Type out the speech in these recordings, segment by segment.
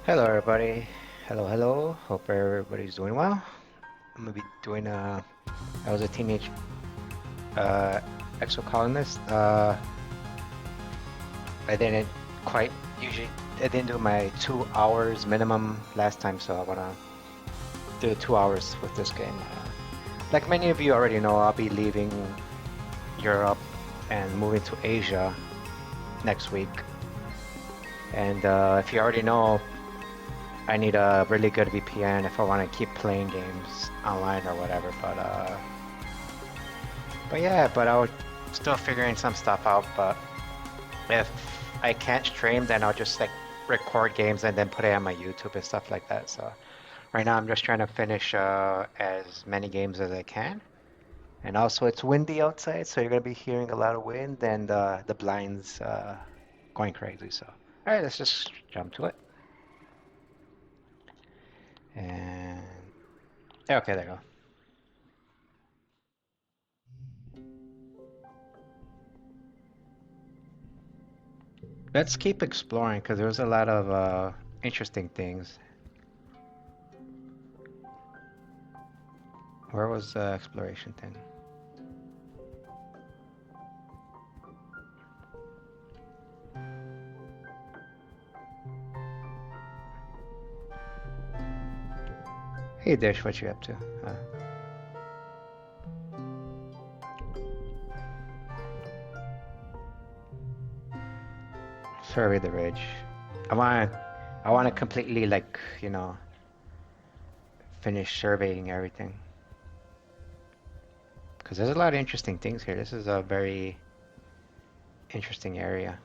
Hello, everybody. Hello, hello. Hope everybody's doing well. I'm gonna be doing I was a teenage uh, exocolonist. I didn't quite usually. I didn't do my 2 hours minimum last time, so I wanna do 2 hours with this game. Like many of you already know, I'll be leaving Europe and moving to Asia next week. And if you already know, I need a really good VPN if I want to keep playing games online or whatever. But yeah, but I was still figuring some stuff out. But if I can't stream, then I'll just like record games and then put it on my YouTube and stuff like that. So right now I'm just trying to finish as many games as I can. And also it's windy outside, so you're gonna be hearing a lot of wind and the blinds going crazy. So all right, let's just jump to it. And okay, there you go. Let's keep exploring because there's a lot of interesting things. Where was the exploration thing? Hey Dish, what you up to? Survey the ridge. I want I want to completely like, finish surveying everything. Because there's a lot of interesting things here. This is a very interesting area.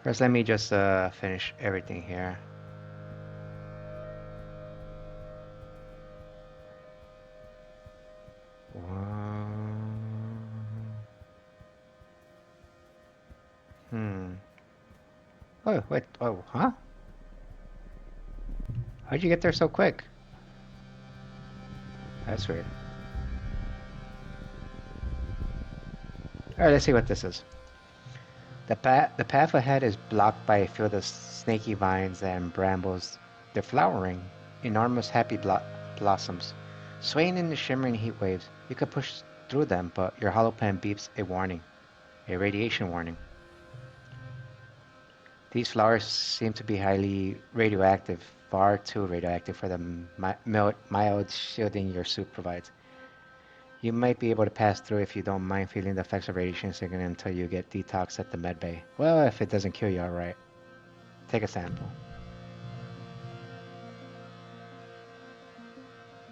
First, let me just finish everything here. Hmm. Oh, wait. Oh, huh? How'd you get there so quick? That's weird. All right, let's see what this is. The path ahead is blocked by a field of snaky vines and brambles. They're flowering, enormous happy blossoms, swaying in the shimmering heat waves. You could push through them, but your holopan beeps a warning, a radiation warning. These flowers seem to be highly radioactive, far too radioactive for the mild shielding your suit provides. You might be able to pass through if you don't mind feeling the effects of radiation signaling until you get detox at the med bay. Well, if it doesn't kill you, alright. Take a sample.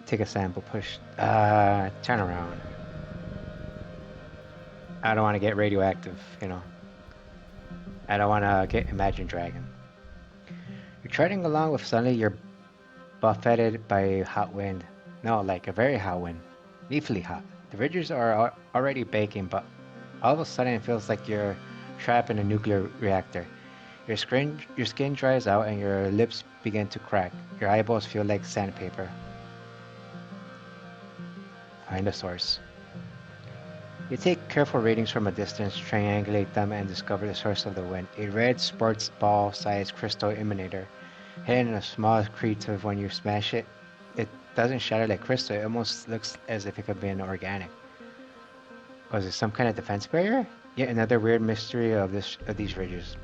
Take a sample, push. Turn around. I don't want to get radioactive. I don't want to get Imagine Dragon. You're treading along with suddenly you're buffeted by a hot wind. No, like a very hot wind. Lethally hot. The ridges are already baking, but all of a sudden it feels like you're trapped in a nuclear reactor. Your skin dries out and your lips begin to crack. Your eyeballs feel like sandpaper. Find the source. You take careful readings from a distance, triangulate them, and discover the source of the wind. A red sports ball-sized crystal emanator. Hidden in a small creative when you smash it, it doesn't shatter like crystal. It almost looks as if it could be an organic. Was it some kind of defense barrier? Yet another weird mystery of these ridges.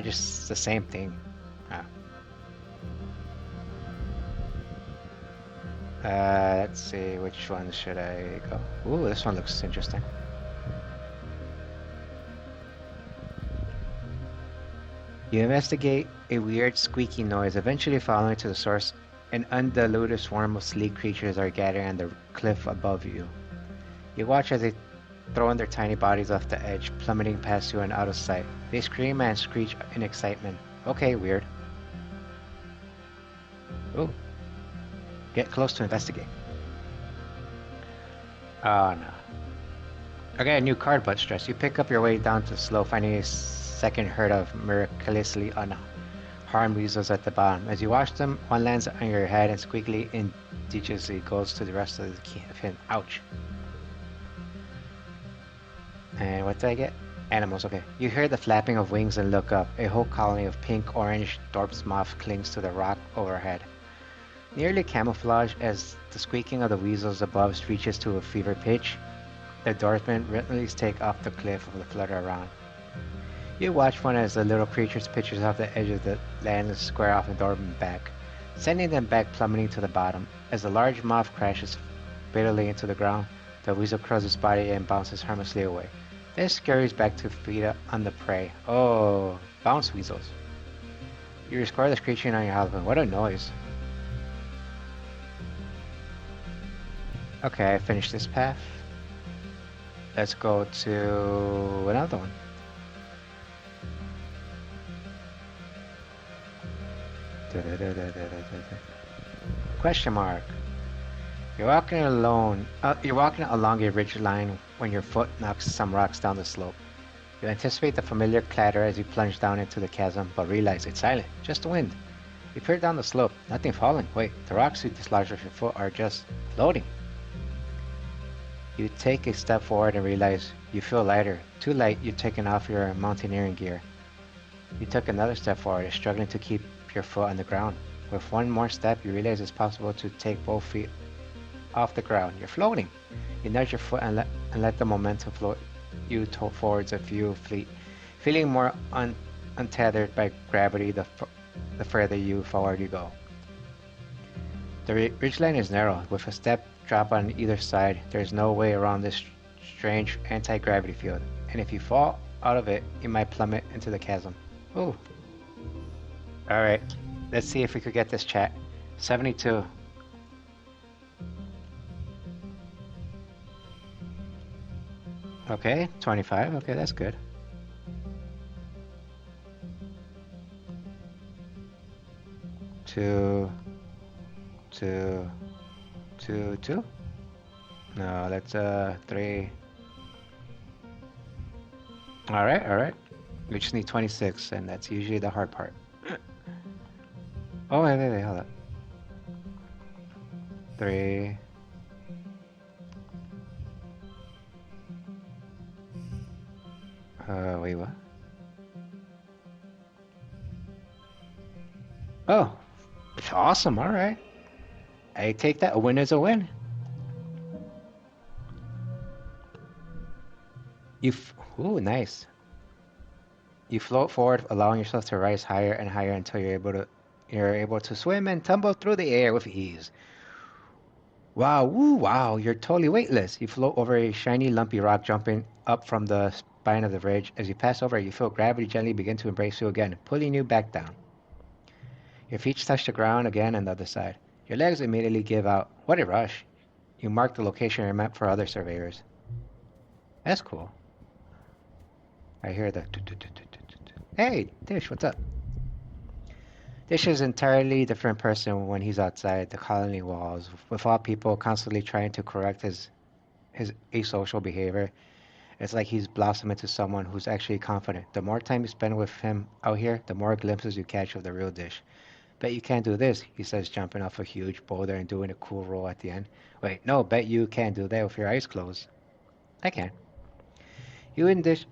Just the same thing. Ah. Let's see, which one should I go? Ooh, this one looks interesting. You investigate a weird squeaky noise, eventually following to the source. An undiluted swarm of sleek creatures are gathering on the cliff above you. You watch as they throw their tiny bodies off the edge, plummeting past you and out of sight. They scream and screech in excitement. Okay, weird. Ooh. Get close to investigate. Oh no. Okay, a new card, but stress. You pick up your way down to slow, finding a second herd of miraculously unharmed weasels at the bottom. As you watch them, one lands on your head and squeakily indigenously goes to the rest of the fin. Ouch. And what did I get? Animals, okay. You hear the flapping of wings and look up. A whole colony of pink-orange Dorp's moth clings to the rock overhead. Nearly camouflaged as the squeaking of the weasels above reaches to a fever pitch, the Dorphmen relentlessly take off the cliff of the flutter around. You watch one as the little creatures pitches off the edge of the land and square off the Dorpman back, sending them back plummeting to the bottom. As the large moth crashes fatally into the ground, the weasel curls its body and bounces harmlessly away. Then scurries back to feed on the prey. Oh, bounce weasels. You rescore the screeching on your husband. What a noise. Okay, I finished this path. Let's go to another one. Question mark. You're walking alone. You're walking along a ridge line when your foot knocks some rocks down the slope. You anticipate the familiar clatter as you plunge down into the chasm, but realize it's silent, just the wind. You peer down the slope, nothing falling. Wait, the rocks you dislodged with your foot are just floating. You take a step forward and realize you feel lighter. Too light, you've taken off your mountaineering gear. You took another step forward, struggling to keep your foot on the ground. With one more step, you realize it's possible to take both feet off the ground. You're floating. You nudge your foot and let the momentum float you forwards a few feet, feeling more untethered by gravity the further forward you go. The ridgeline is narrow, with a step drop on either side. There's no way around this strange anti-gravity field, and if you fall out of it, you might plummet into the chasm. Ooh. Alright, let's see if we could get this chat. 72. Okay, 25. Okay, that's good. Two. No, that's 3. Alright. We just need 26, and that's usually the hard part. Oh, wait, hold up. 3. Wait, what? Oh, awesome, alright. I take that. A win is a win. Ooh, nice. You float forward, allowing yourself to rise higher and higher until you're able to swim and tumble through the air with ease. Wow, woo, wow, you're totally weightless. You float over a shiny, lumpy rock, jumping up from the spine of the ridge. As you pass over, you feel gravity gently begin to embrace you again, pulling you back down. Your feet touch the ground again on the other side. Your legs immediately give out. What a rush. You mark the location on map for other surveyors. That's cool. I hear the... Hey, Dish, what's up? Dish is an entirely different person when he's outside the colony walls, with all people constantly trying to correct his asocial behavior. It's like he's blossomed into someone who's actually confident. The more time you spend with him out here, the more glimpses you catch of the real Dish. Bet you can't do this, he says, jumping off a huge boulder and doing a cool roll at the end. Wait, no, bet you can't do that with your eyes closed. I can. You and Dish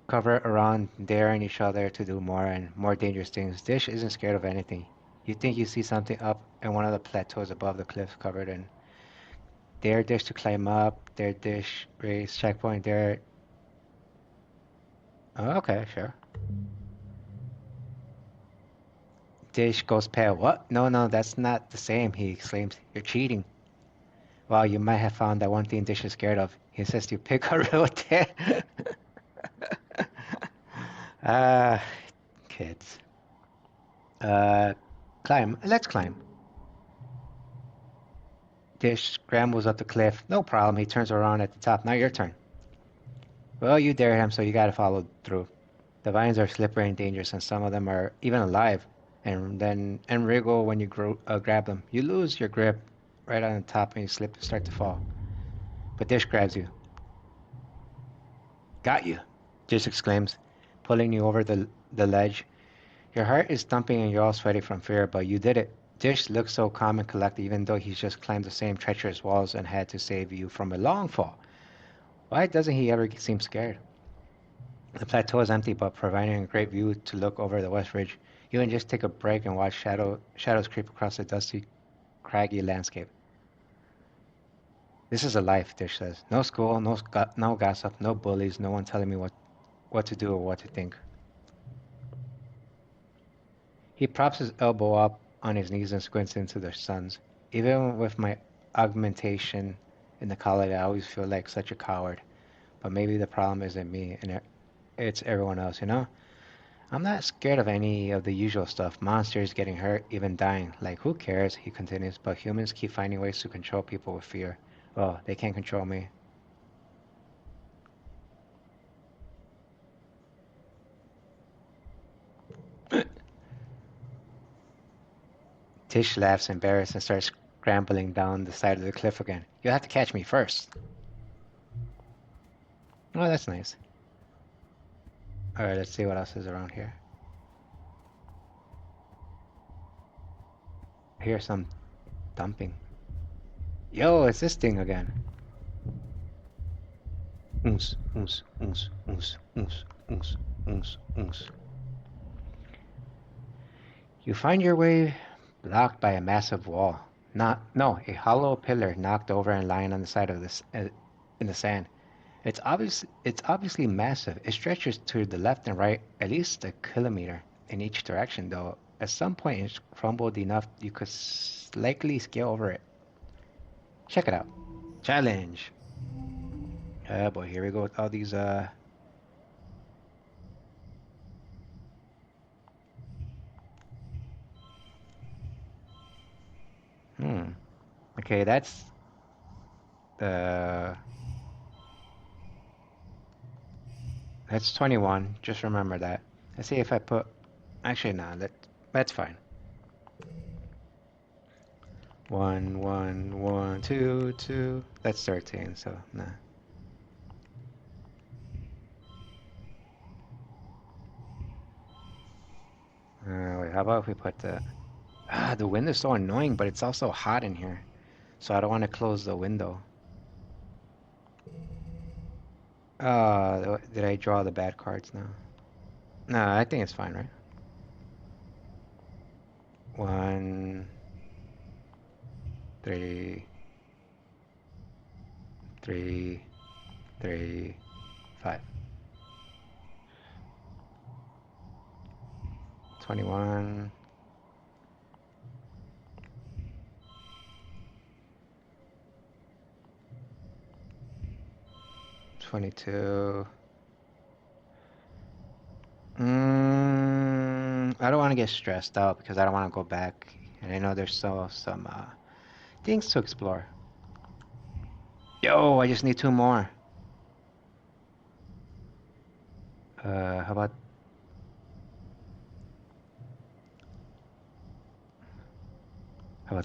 cover around, daring each other to do more and more dangerous things. Dish isn't scared of anything. You think you see something up in one of the plateaus above the cliff covered in. Dare Dish to climb up, dare Dish raise checkpoint, dare... Oh, okay, sure. Dish goes pale. What? No, that's not the same, he exclaims. You're cheating. Well, you might have found that one thing Dish is scared of. He insists you pick a real dare. Ah, kids. Climb. Let's climb. Dish scrambles up the cliff. No problem. He turns around at the top. Now your turn. Well, you dare him, so you gotta follow through. The vines are slippery and dangerous, and some of them are even alive, and wriggle when you grab them. You lose your grip right on the top, and you slip and start to fall. But Dish grabs you. Got you, Dish exclaims, pulling you over the ledge. Your heart is thumping and you're all sweaty from fear, but you did it. Dish looks so calm and collected, even though he's just climbed the same treacherous walls and had to save you from a long fall. Why doesn't he ever seem scared? The plateau is empty, but providing a great view to look over the West Ridge. You can just take a break and watch shadows creep across the dusty, craggy landscape. This is a life, Dish says. No school, no gossip, no bullies, no one telling me what to do or what to think. He props his elbow up on his knees and squints into the suns. Even with my augmentation in the college, I always feel like such a coward. But maybe the problem isn't me, and it's everyone else, you know? I'm not scared of any of the usual stuff. Monsters getting hurt, even dying. Like, who cares? He continues. But humans keep finding ways to control people with fear. Well, they can't control me. Tish laughs embarrassed and starts scrambling down the side of the cliff again. You'll have to catch me first. Oh, that's nice. Alright, let's see what else is around here. I hear some thumping. Yo, it's this thing again. Oons, oons, oons, oons, oons, oons, oons, oons. You find your way blocked by a massive wall. No, a hollow pillar knocked over and lying on the side of this in the sand. It's obviously massive. It stretches to the left and right at least a kilometer in each direction, though. At some point, it's crumbled enough you could likely scale over it. Check it out. Challenge. Oh boy, here we go with all these. Hmm. Okay, the that's 21. Just remember that. Let's see if I put. Actually, no. That's fine. 1, 1, 1, 2, 2. That's 13. So nah. Wait, how about if we put the. The wind is so annoying, but it's also hot in here. So I don't want to close the window. Did I draw the bad cards now? No, I think it's fine, right? 1, 3, 3, 3, 5. 21. 22. I don't want to get stressed out because I don't want to go back. And I know there's still some things to explore. Yo, I just need 2 more. How about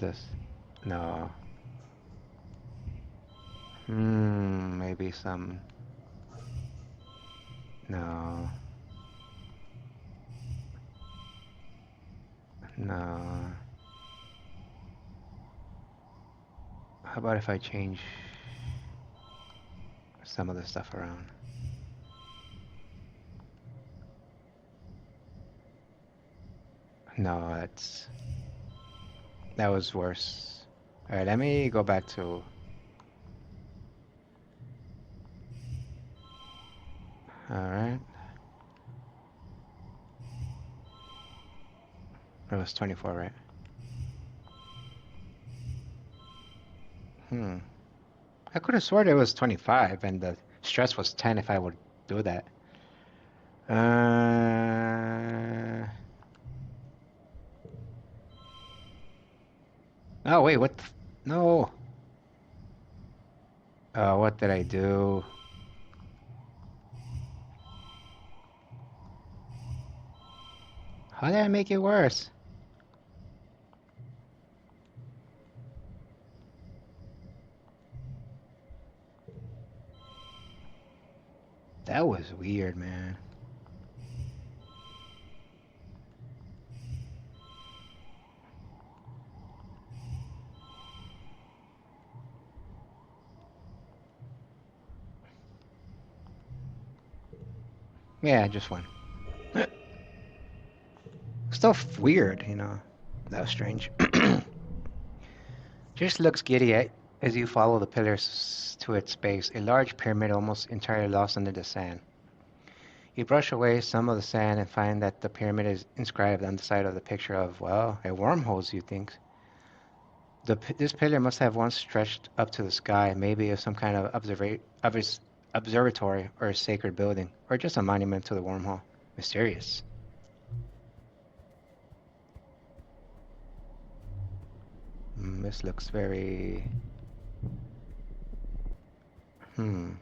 this? No. Maybe some. No. No. How about if I change some of the stuff around? No, that was worse. All right, let me go back to. All right. It was 24, right? I could have sworn it was 25 and the stress was 10 if I would do that. Uh, oh, wait, what? No. What did I do? How did I make it worse? That was weird, man. Yeah, just one. Still weird, you know. That was strange. Just looks giddy as you follow the pillars to its base, a large pyramid almost entirely lost under the sand. You brush away some of the sand and find that the pyramid is inscribed on the side of the picture of, well, a wormhole, you think. This pillar must have once stretched up to the sky, maybe of some kind of observatory or a sacred building, or just a monument to the wormhole. Mysterious. This looks very. Hmm.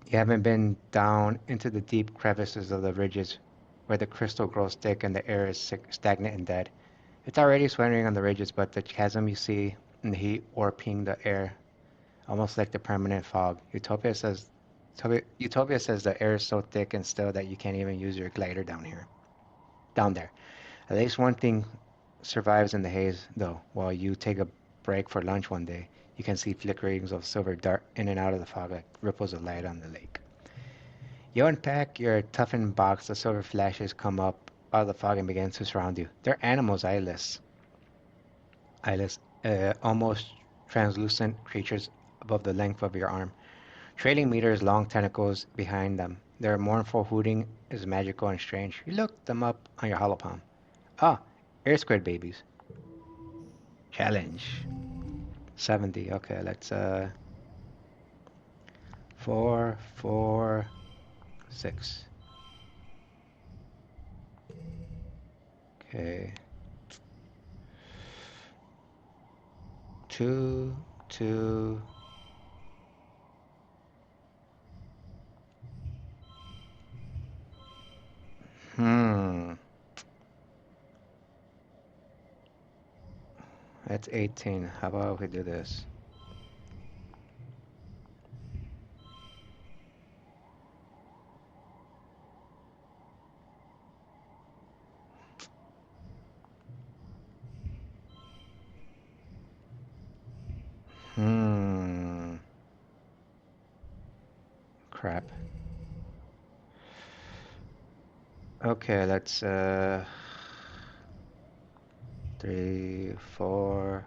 You haven't been down into the deep crevices of the ridges where the crystal grows thick and the air is stagnant and dead. It's already sweltering on the ridges, but the chasm you see in the heat warping the air, almost like the permanent fog. Utopia says the air is so thick and still that you can't even use your glider down there. At least one thing survives in the haze, though. While you take a break for lunch one day, you can see flickerings of silver dart in and out of the fog like ripples of light on the lake. You unpack your toughened box, the silver flashes come up out of the fog and begin to surround you. They're animals, almost translucent creatures above the length of your arm, trailing meters long tentacles behind them. Their mournful hooting is magical and strange. You look them up on your hollow palm. Ah, air squid babies. Challenge. 70. Okay, let's 4, 4, 6. Okay. 2, 2. Hmm. That's 18. How about we do this? Hmm. Crap. Okay, let's 3, 4.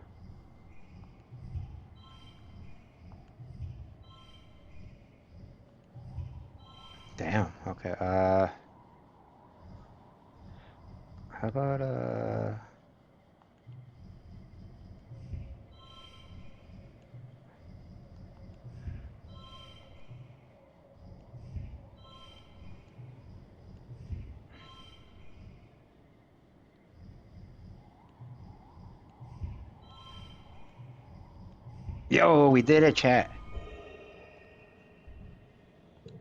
Damn. Okay. How about Yo, we did it, chat.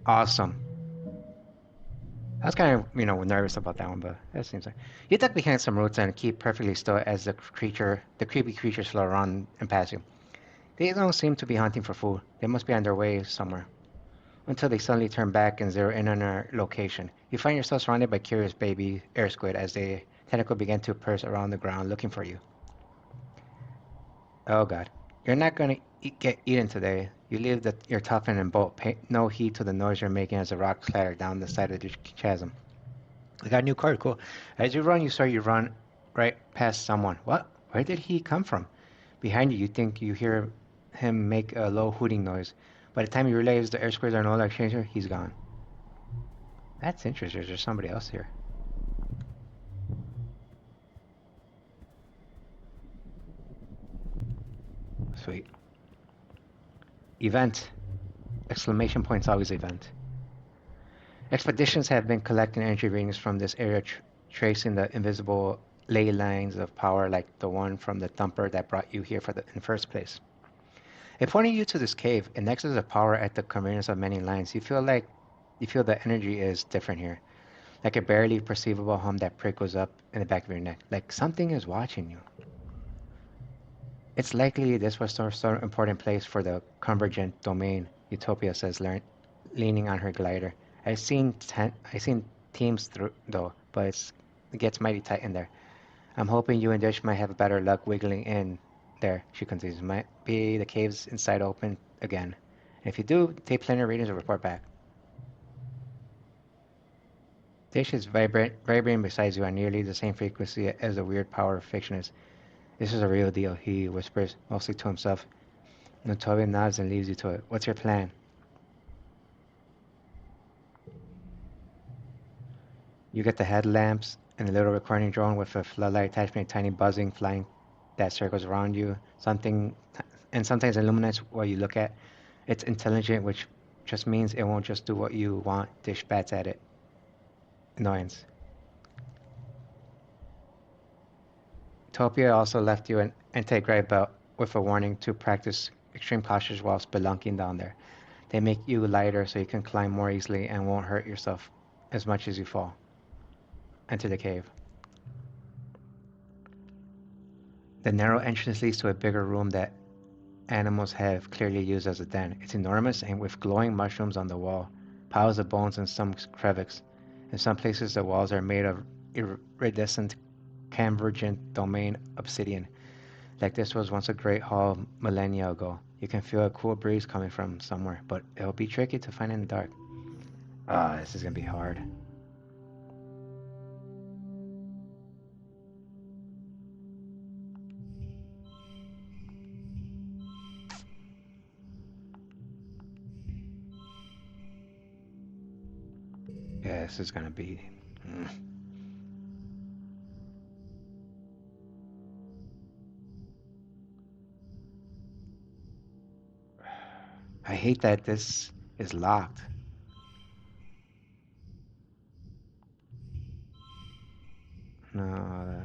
Awesome. I was kind of, nervous about that one, but that seems like you duck behind some roots and keep perfectly still as the creepy creatures float around and pass you. They don't seem to be hunting for food. They must be on their way somewhere. Until they suddenly turn back and zero in on their location. You find yourself surrounded by curious baby air squid as they tentacle begin to purse around the ground looking for you. Oh god. You're not gonna get eaten today. You leave your toughen and bolt. Pay no heed to the noise you're making as the rocks clatter down the side of the chasm. I got a new card, cool. As you run right past someone. What? Where did he come from? Behind you, you think you hear him make a low hooting noise. By the time you realize the air squares are no longer changing, he's gone. That's interesting. There's somebody else here. Sweet. Event. Exclamation points always event. Expeditions have been collecting energy readings from this area, tracing the invisible ley lines of power like the one from the thumper that brought you here in the first place. It pointed you to this cave, a nexus of power at the convergence of many lines. You feel the energy is different here, like a barely perceivable hum that prickles up in the back of your neck, like something is watching you. It's likely this was some important place for the convergent domain, Utopia says, leaning on her glider. I've seen teams through though, but It gets mighty tight in there. I'm hoping you and Dish might have better luck wiggling in there, she continues. Might be the caves inside open again. If you do, take plenty of readings and report back. Dish is vibrating beside you on nearly the same frequency as the weird power of fiction is. This is a real deal, he whispers, mostly to himself. Notovia nods and leaves you to it. What's your plan? You get the headlamps and a little recording drone with a floodlight attachment, a tiny buzzing flying that circles around you. Sometimes illuminates what you look at. It's intelligent, which just means it won't just do what you want. Dish bats at it. Annoyance. Topia also left you an anti-grav belt with a warning to practice extreme postures while spelunking down there. They make you lighter so you can climb more easily and won't hurt yourself as much as you fall. Enter the cave. The narrow entrance leads to a bigger room that animals have clearly used as a den. It's enormous and with glowing mushrooms on the wall, piles of bones and some crevices. In some places, the walls are made of iridescent convergent domain obsidian. Like this was once a great hall millennia ago. You can feel a cool breeze coming from somewhere, but it'll be tricky to find in the dark. This is gonna be hard. Yeah, this is gonna be. Mm. I hate that this is locked. No,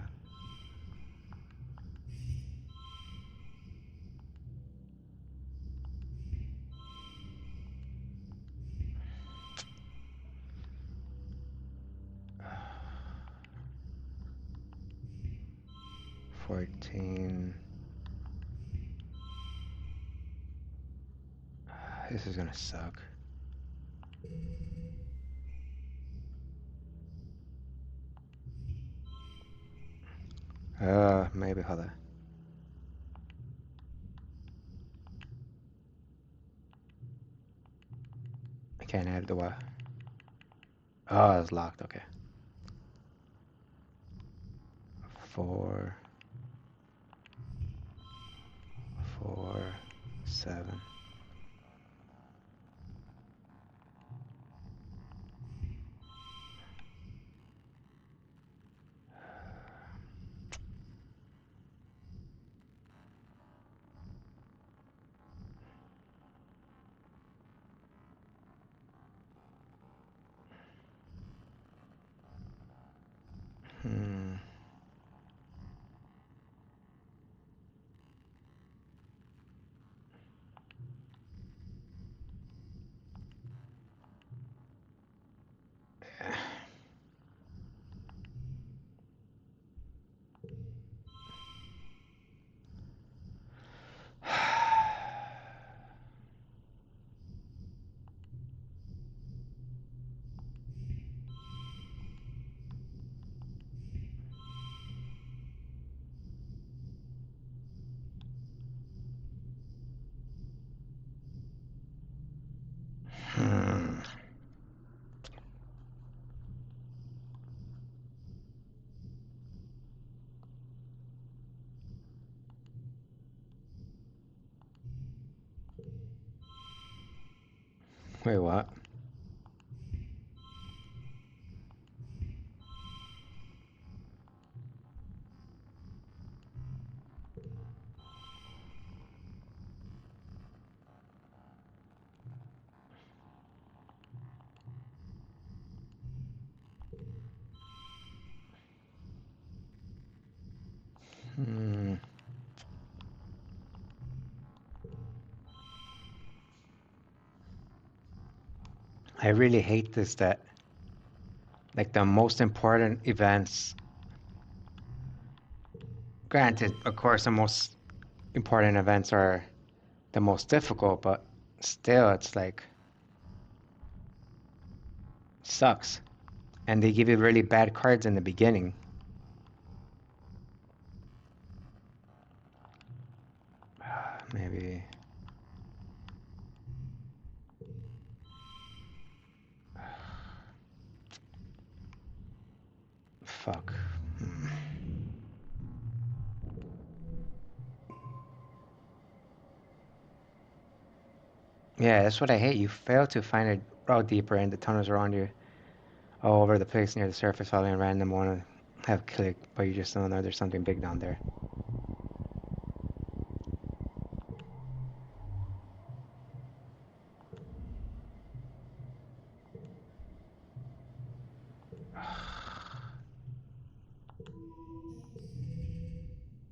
14. This is gonna suck. Maybe hold on. I can't add the what? Oh, it's locked. Okay. 4, 4, 7. Hmm. Hmm. Wait, what? Hmm. I really hate this that like the most important events. Granted, of course, the most important events are the most difficult, but still, it's like sucks. And they give you really bad cards in the beginning. Maybe. Fuck. Hmm. Yeah, that's what I hate. You fail to find a route deeper and the tunnels around you all over the place near the surface, following random one have clicked, but you just don't know there's something big down there.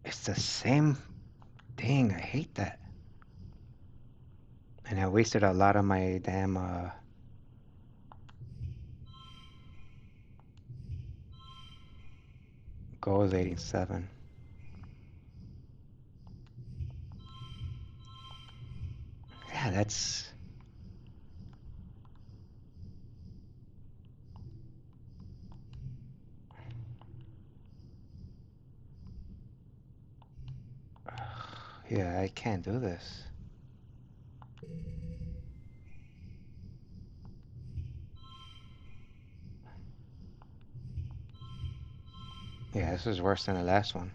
It's the same thing. I hate that. And I wasted a lot of my damn goals 87. Yeah, that's yeah, I can't do this. Yeah, this is worse than the last one.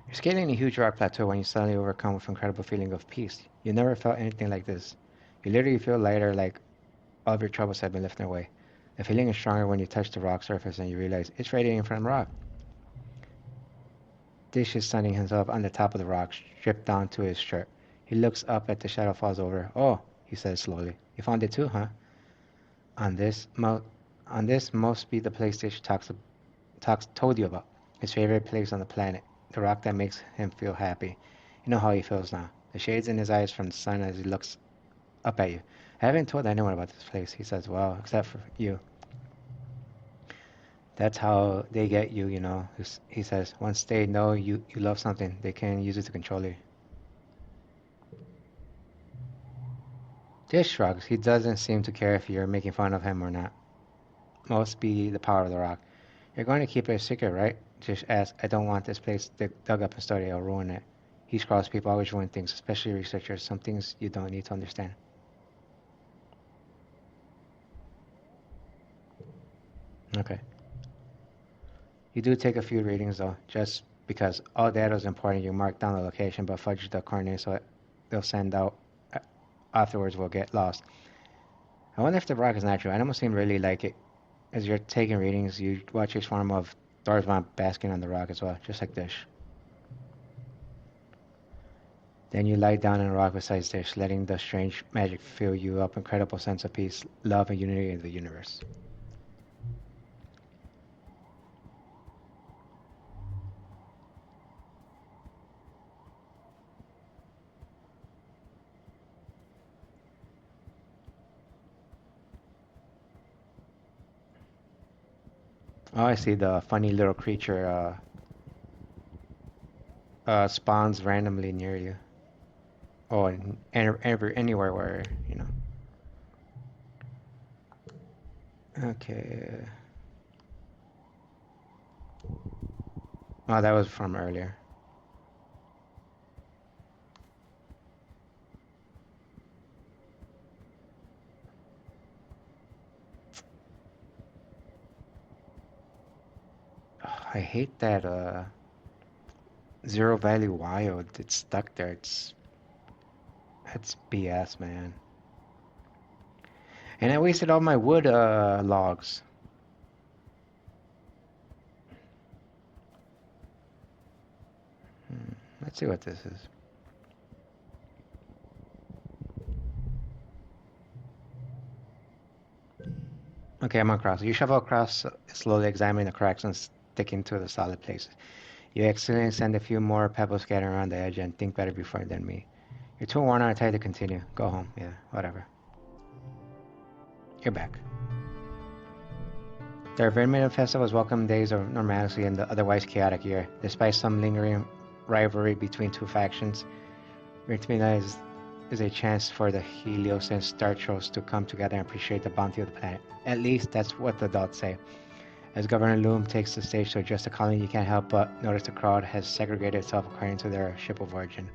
You're scaling a huge rock plateau when you suddenly overcome with incredible feeling of peace. You never felt anything like this. You literally feel lighter, like all of your troubles have been lifted away. The feeling is stronger when you touch the rock surface and you realize it's radiating from the rock. Dish is sunning himself on the top of the rock, stripped down to his shirt. He looks up at the shadow falls over. Oh, he says slowly. You found it too, huh? On this, mo- on this must be the place Dish told you about. His favorite place on the planet. The rock that makes him feel happy. You know how he feels now. The shades in his eyes from the sun as he looks up at you. I haven't told anyone about this place, he says. Well, except for you. That's how they get you, you know. He says, once they know you love something, they can use it to control you. Dish shrugs. He doesn't seem to care if you're making fun of him or not. Must be the power of the rock. You're going to keep it a secret, right? Dish asks. I don't want this place dug up and studied. I'll ruin it. He scrawls. People always ruin things, especially researchers. Some things you don't need to understand. Okay. You do take a few readings though, just because all data is important. You mark down the location, but fudge the coordinates so they'll send out afterwards will get lost. I wonder if the rock is natural. Animals seem really like it. As you're taking readings, you watch a swarm of Dorsman basking on the rock as well, just like Dish. Then you lie down on a rock beside Dish, letting the strange magic fill you up, incredible sense of peace, love, and unity in the universe. Oh, I see the funny little creature spawns randomly near you. Oh, and anywhere where, you know. Okay. Oh, that was from earlier. I hate that zero value wild. It's stuck there. It's BS, man. And I wasted all my wood logs. Hmm. Let's see what this is. Okay, I'm across. You shovel across, slowly examining the cracks and sticking to the solid places. You accidentally send a few more pebbles scattering around the edge and think better before than me. You're too worn out and tired to continue. Go home. Yeah, whatever. You're back. The Environmental Festival's welcome days of normalcy in the otherwise chaotic year. Despite some lingering rivalry between two factions, Mirtimina is a chance for the Helios and Star Trolls to come together and appreciate the bounty of the planet. At least that's what the adults say. As Governor Loom takes the stage to address the colony, you can't help but notice the crowd has segregated itself according to their ship of origin.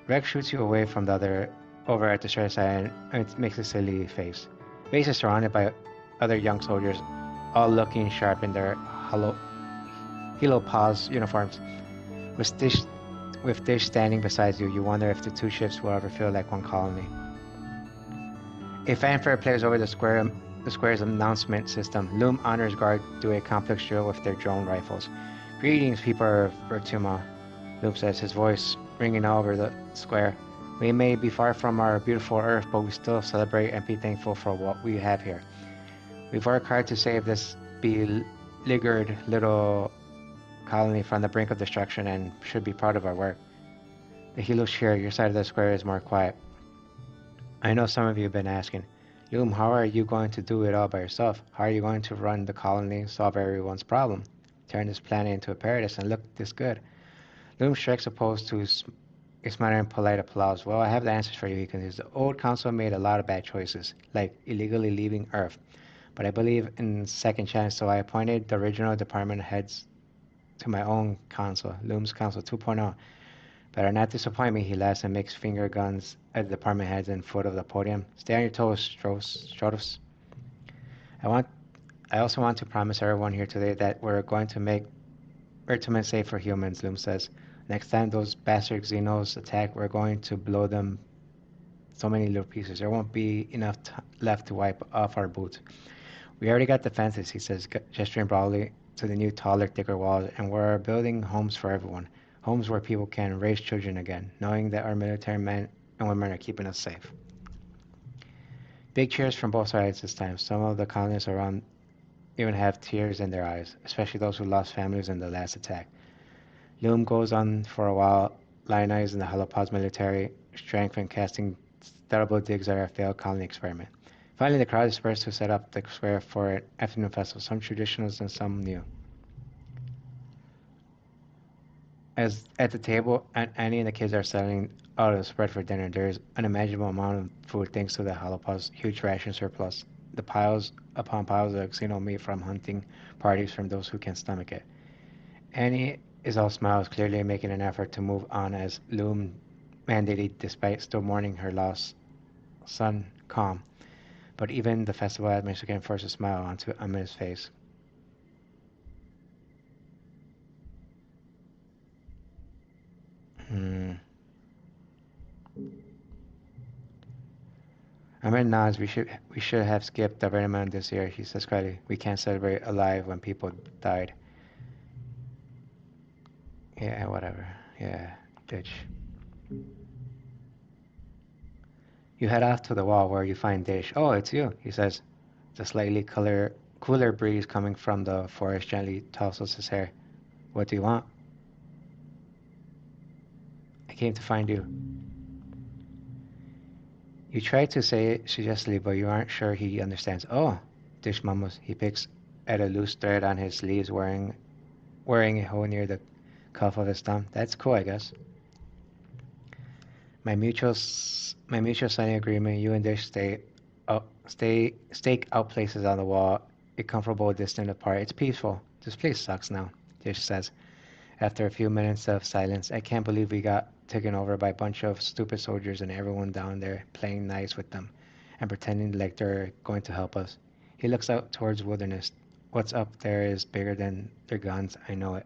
Rex shoots you away from the other over at the straight side and it makes a silly face. Base is surrounded by other young soldiers, all looking sharp in their Helopause uniforms. With Dish standing beside you, you wonder if the two ships will ever feel like one colony. A fanfare plays over the square's announcement system. Loom honors guard do a complex drill with their drone rifles. Greetings, people of Vertuma, Loom says, his voice ringing over the square. We may be far from our beautiful Earth, but we still celebrate and be thankful for what we have here. We've worked hard to save this beleaguered little colony from the brink of destruction and should be proud of our work. The Helos cheer. Your side of the square is more quiet. I know some of you have been asking, Loom, how are you going to do it all by yourself? How are you going to run the colony, solve everyone's problem, turn this planet into a paradise and look this good? Loom strikes a pose to a smiling and polite applause. Well, I have the answers for you, he continues. The old council made a lot of bad choices, like illegally leaving Earth. But I believe in second chance, so I appointed the original department heads to my own council, Loom's Council 2.0. Better not disappoint me, he laughs and makes finger guns at the department heads in foot of the podium. Stay on your toes, Stratos. I also want to promise everyone here today that we're going to make Earthmen safe for humans, Loom says. Next time those bastard Xenos attack, we're going to blow them so many little pieces. There won't be enough left to wipe off our boots. We already got defenses, he says, gesturing broadly to the new, taller, thicker walls, and we're building homes for everyone. Homes where people can raise children again, knowing that our military men and women are keeping us safe. Big cheers from both sides this time. Some of the colonists around even have tears in their eyes, especially those who lost families in the last attack. Loom goes on for a while, lionizing the Holopods military strength and casting terrible digs at our failed colony experiment. Finally, the crowd dispersed to set up the square for an afternoon festival, some traditional and some new. As at the table, Annie and the kids are settling out a spread for dinner. There's an unimaginable amount of food thanks to the Holopaws' huge ration surplus. The piles upon piles of xeno meat from hunting parties from those who can stomach it. Annie is all smiles, clearly making an effort to move on as Loom mandated despite still mourning her lost son, Calm. But even the festival atmosphere can force a smile onto Amin's face. Amin nods. We should have skipped the Vernon this year, he says quietly. We can't celebrate alive when people died. Yeah, whatever. Yeah, ditch. You head off to the wall where you find Dish. Oh, it's you, he says. The slightly cooler breeze coming from the forest gently tousles his hair. What do you want? I came to find you. You try to say it suggestively, but you aren't sure he understands. Oh, Dish mumbles. He picks at a loose thread on his sleeves, wearing a hole near the cuff of his thumb. That's cool, I guess. My mutual signing agreement. You and Dish stake out places on the wall, a comfortable distance apart. It's peaceful. This place sucks now, Dish says. After a few minutes of silence, I can't believe we got taken over by a bunch of stupid soldiers and everyone down there playing nice with them and pretending like they're going to help us. He looks out towards wilderness. What's up there is bigger than their guns, I know it.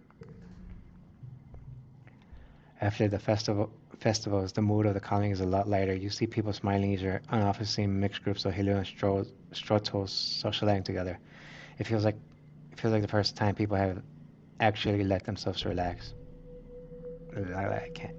After the festivals, the mood of the colony is a lot lighter. You see people smiling easier, and often see mixed groups of Helio and Strotos socializing together. It feels like the first time people have actually let themselves relax. I can't.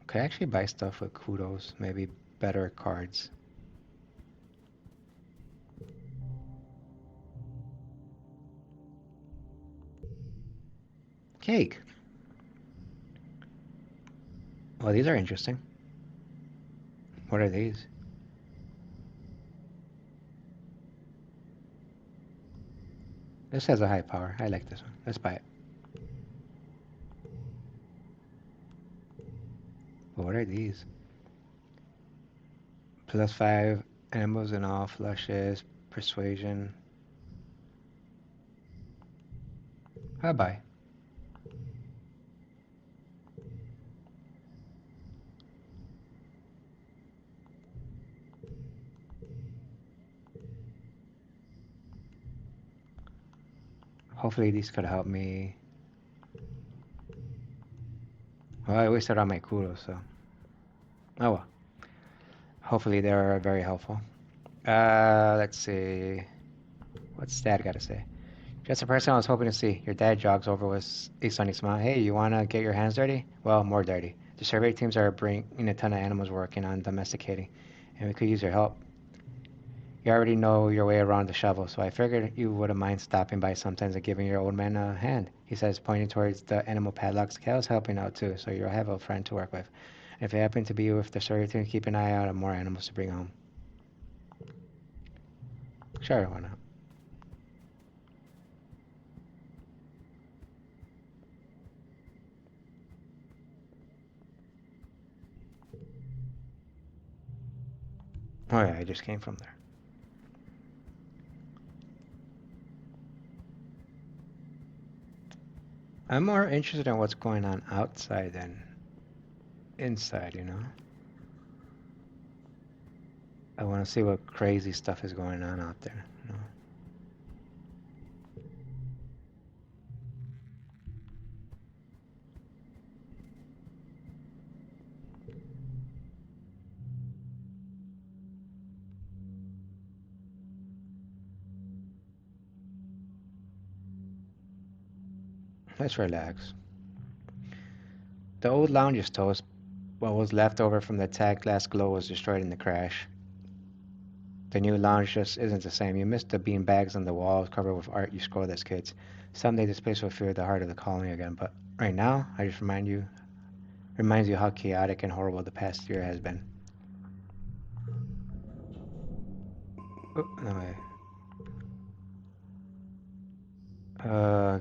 Could I actually buy stuff with kudos? Maybe better cards. Cake. Well, these are interesting. What are these? This has a high power. I like this one. Let's buy it. But what are these? +5 animals in all flushes. Persuasion. I'll buy. Hopefully these could help me. Well, I wasted all my kudos, so. Oh well. Hopefully they're very helpful. Let's see. What's Dad got to say? Just a person I was hoping to see. Your dad jogs over with a sunny smile. Hey, you want to get your hands dirty? Well, more dirty. The survey teams are bringing a ton of animals working on domesticating, and we could use your help. You already know your way around the shovel, so I figured you wouldn't mind stopping by sometimes and giving your old man a hand. He says, pointing towards the animal padlocks. Cal's helping out too, so you'll have a friend to work with. And if it happen to be you with the survey team, keep an eye out on more animals to bring home. Sure, why not? Oh yeah, I just came from there. I'm more interested in what's going on outside than inside, you know? I want to see what crazy stuff is going on out there, you know? Let's relax. The old lounge is toast. What was left over from the tag glass glow was destroyed in the crash. The new lounge just isn't the same. You missed the bean bags on the walls covered with art you scored as kids. Someday this place will feel the heart of the colony again, but right now, I just reminds you how chaotic and horrible the past year has been. Oh, no way.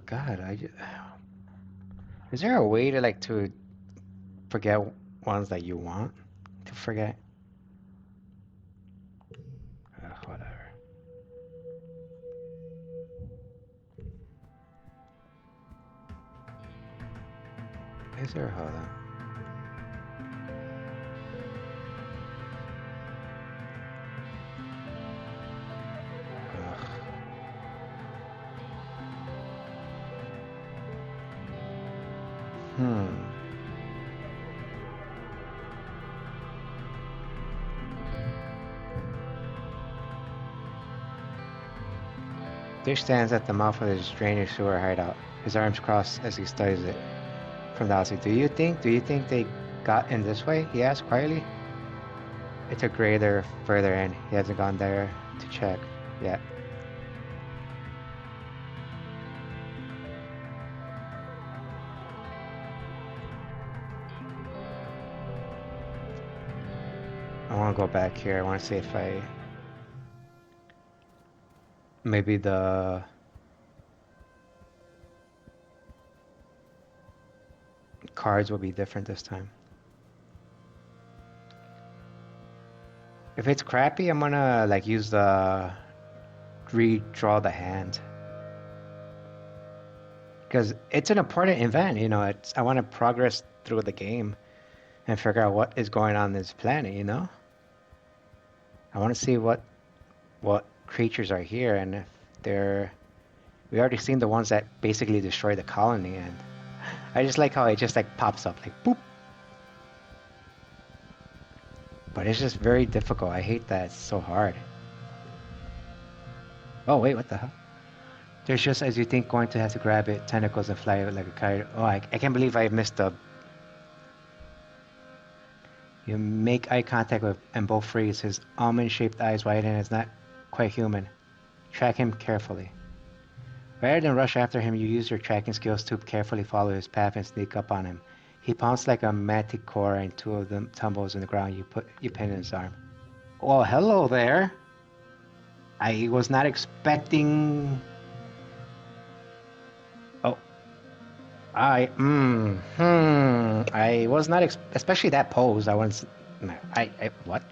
God, is there a way to like to forget ones that you want to forget? Whatever. Is there? Hold on. Ugh. Hmm. Dish stands at the mouth of his drainage sewer hideout, his arms crossed as he studies it from the outside. Do you think they got in this way? He asked quietly. It's a grader further in. He hasn't gone there to check yet. I want to go back here. I want to see if maybe the cards will be different this time. If it's crappy, I'm gonna like use the redraw the hand because it's an important event. You know, I want to progress through the game and figure out what is going on this planet. You know, I want to see what creatures are here and if they're. We already seen the ones that basically destroy the colony, and I just like how it just like pops up like boop. But it's just very difficult. I hate that it's so hard. Oh wait, what the hell? There's just as you think going to have to grab it, tentacles and fly it like a kite. Oh, I can't believe I missed the. You make eye contact with and both freeze. His almond-shaped eyes widen. It's not quite human. Track him carefully. Rather than rush after him, you use your tracking skills to carefully follow his path and sneak up on him. He pounced like a manticore and two of them tumbles in the ground. You pin his arm. Well, hello there. I was not expecting. Oh, I was not especially that pose. I was. What?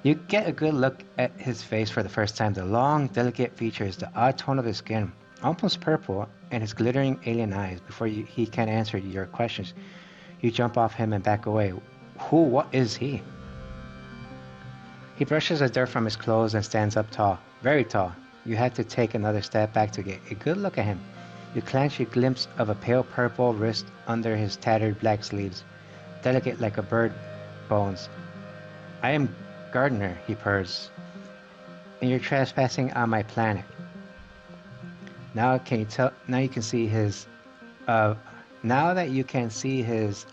You get a good look at his face for the first time. The long, delicate features, the odd tone of his skin, almost purple, and his glittering alien eyes. Before he can answer your questions, you jump off him and back away. What is he? He brushes the dirt from his clothes and stands up tall, very tall. You had to take another step back to get a good look at him. You catch a glimpse of a pale purple wrist under his tattered black sleeves, delicate like a bird bones. I am Gardener, he purrs, and you're trespassing on my planet. Now can you tell? Now you can see his. Uh, now that you can see his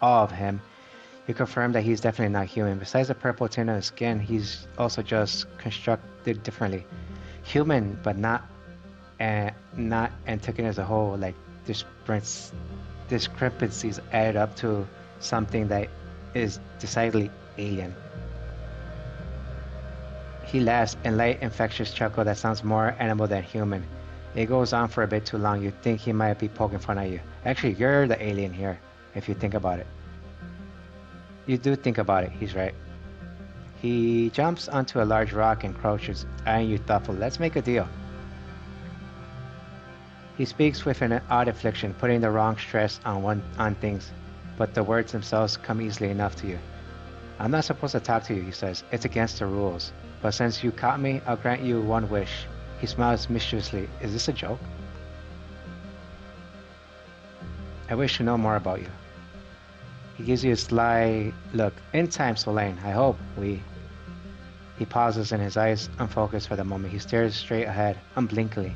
awe of him, you confirm that he's definitely not human. Besides the purple tint of his skin, he's also just constructed differently. Human, but not and taken as a whole. Like discrepancies added up to something that is decidedly alien. He laughs in light, infectious chuckle that sounds more animal than human. It goes on for a bit too long. You think he might be poking fun at you. Actually, you're the alien here, if you think about it. You do think about it, he's right. He jumps onto a large rock and crouches, eyeing you thoughtfully. Let's make a deal. He speaks with an odd inflection, putting the wrong stress on things, but the words themselves come easily enough to you. I'm not supposed to talk to you, he says. It's against the rules. But since you caught me, I'll grant you one wish. He smiles mischievously. Is this a joke? I wish to know more about you. He gives you a sly look. In time, Solane, I hope He pauses and his eyes unfocused for the moment. He stares straight ahead, unblinkingly.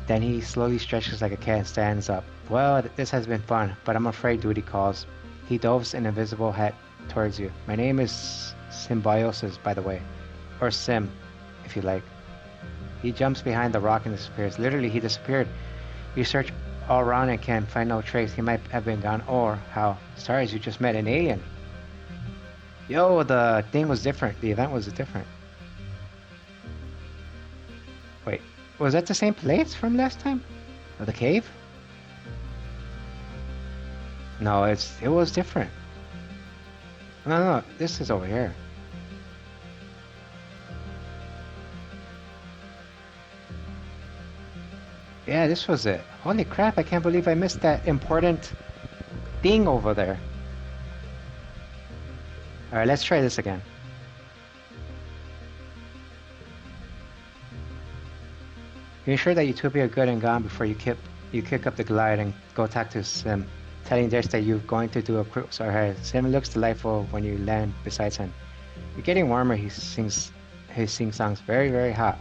Then he slowly stretches like a cat and stands up. Well, this has been fun, but I'm afraid duty calls. He doves an invisible hat towards you. My name is Symbiosis, by the way. Or Sim, if you like. He jumps behind the rock and disappears. Literally, he disappeared. You search all around and can find no trace. He might have been gone, or how? Sorry, you just met an alien. Yo, the thing was different. The event was different. Wait, was that the same place from last time? Or the cave? No, it was different. No, this is over here. Yeah, this was it. Holy crap, I can't believe I missed that important thing over there. Alright, let's try this again. You ensure that Utopia are good and gone before you kick up the glide and go talk to Sim, telling Dish that you're going to do a cruise ahead. Sim looks delightful when you land beside him. You're getting warmer, he sings songs very, very hot.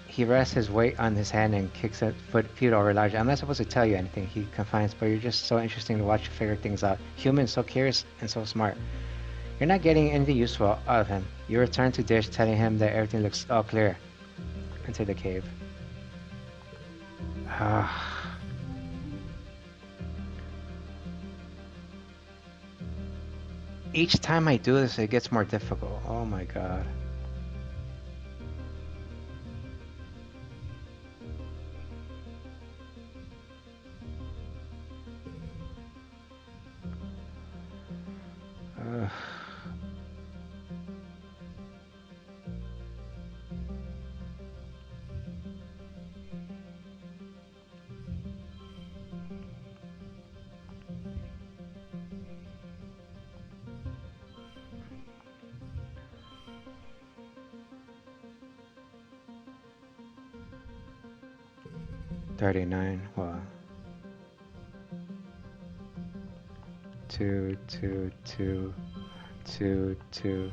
He rests his weight on his hand and kicks a feet over large. I'm not supposed to tell you anything, he confides, but you're just so interesting to watch you figure things out. Human, so curious and so smart. You're not getting anything useful out of him. You return to Dish, telling him that everything looks all clear. Into the cave. Each time I do this, it gets more difficult. Oh my god. Ugh. $39. Well, two, two, two, two, two.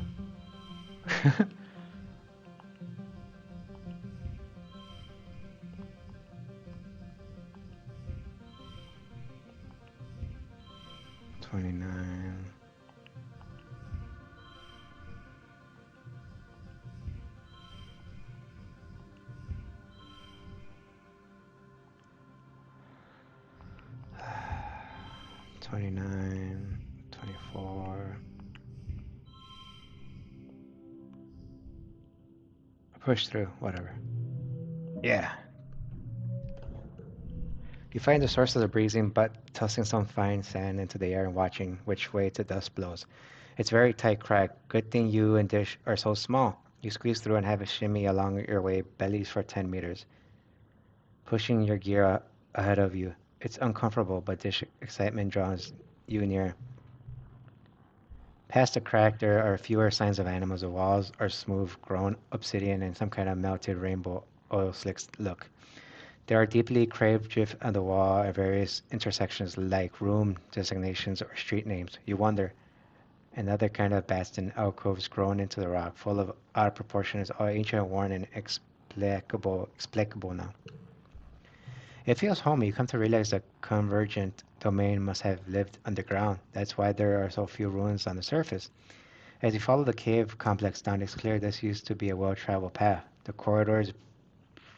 $29. 29, 24. Push through, whatever. Yeah. You find the source of the breezing, but tossing some fine sand into the air and watching which way the dust blows. It's very tight crack. Good thing you and Dish are so small. You squeeze through and have a shimmy along your way, bellies for 10 meters, pushing your gear ahead of you. It's uncomfortable, but Dish excitement draws you near. Past the crack, there are fewer signs of animals. The walls are smooth, grown obsidian, and some kind of melted rainbow oil slicks look. There are deeply carved glyphs on the wall at various intersections, like room designations or street names. You wonder. Another kind of bastion alcoves grown into the rock, full of odd proportions, all ancient, worn, and explicable now. It feels homey. You come to realize the convergent domain must have lived underground. That's why there are so few ruins on the surface. As you follow the cave complex down, it's clear this used to be a well-traveled path. The corridors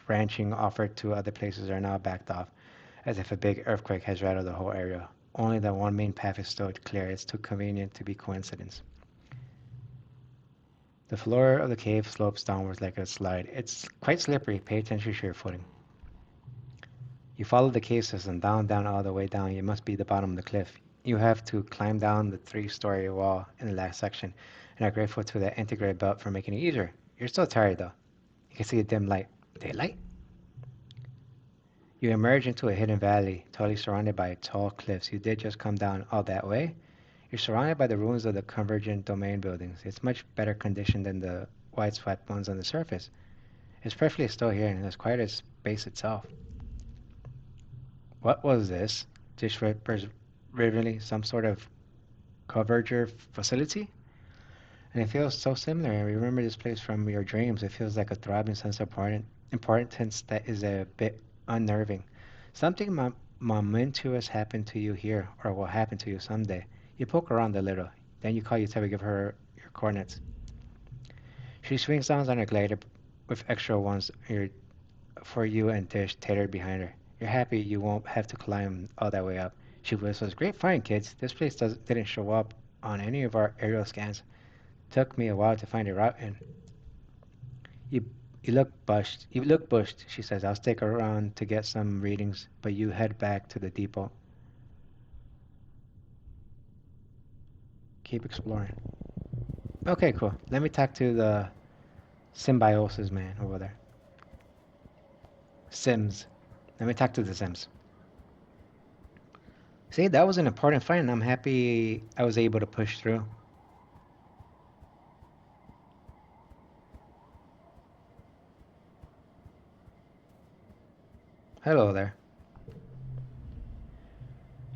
branching offered to other places are now backed off, as if a big earthquake has rattled the whole area. Only the one main path is still clear. It's too convenient to be coincidence. The floor of the cave slopes downwards like a slide. It's quite slippery. Pay attention to your footing. You follow the cave system down, all the way down. You must be the bottom of the cliff. You have to climb down the three-story wall in the last section, and are grateful to the integrated belt for making it easier. You're still tired, though. You can see a dim light. Daylight? You emerge into a hidden valley, totally surrounded by tall cliffs. You did just come down all that way? You're surrounded by the ruins of the convergent domain buildings. It's much better condition than the wide-swept ones on the surface. It's perfectly still here, and as quiet as space itself. What was this? Dish whispers vividly. Some sort of converger facility? And it feels so similar. I remember this place from your dreams. It feels like a throbbing sense of importance that is a bit unnerving. Something momentous happened to you here, or will happen to you someday. You poke around a little. Then you call Yutabi, give her your coordinates. She swings down on her glider with extra ones for you and Dish tethered behind her. You're happy you won't have to climb all that way up. She whistles, great find, kids. This place didn't show up on any of our aerial scans. Took me a while to find a route in. You you look bushed. You look bushed, she says. I'll stick around to get some readings, but you head back to the depot. Keep exploring. Okay, cool. Let me talk to the symbiosis man over there. Sims. Let me talk to the Sims. See, that was an important find, and I'm happy I was able to push through. Hello there.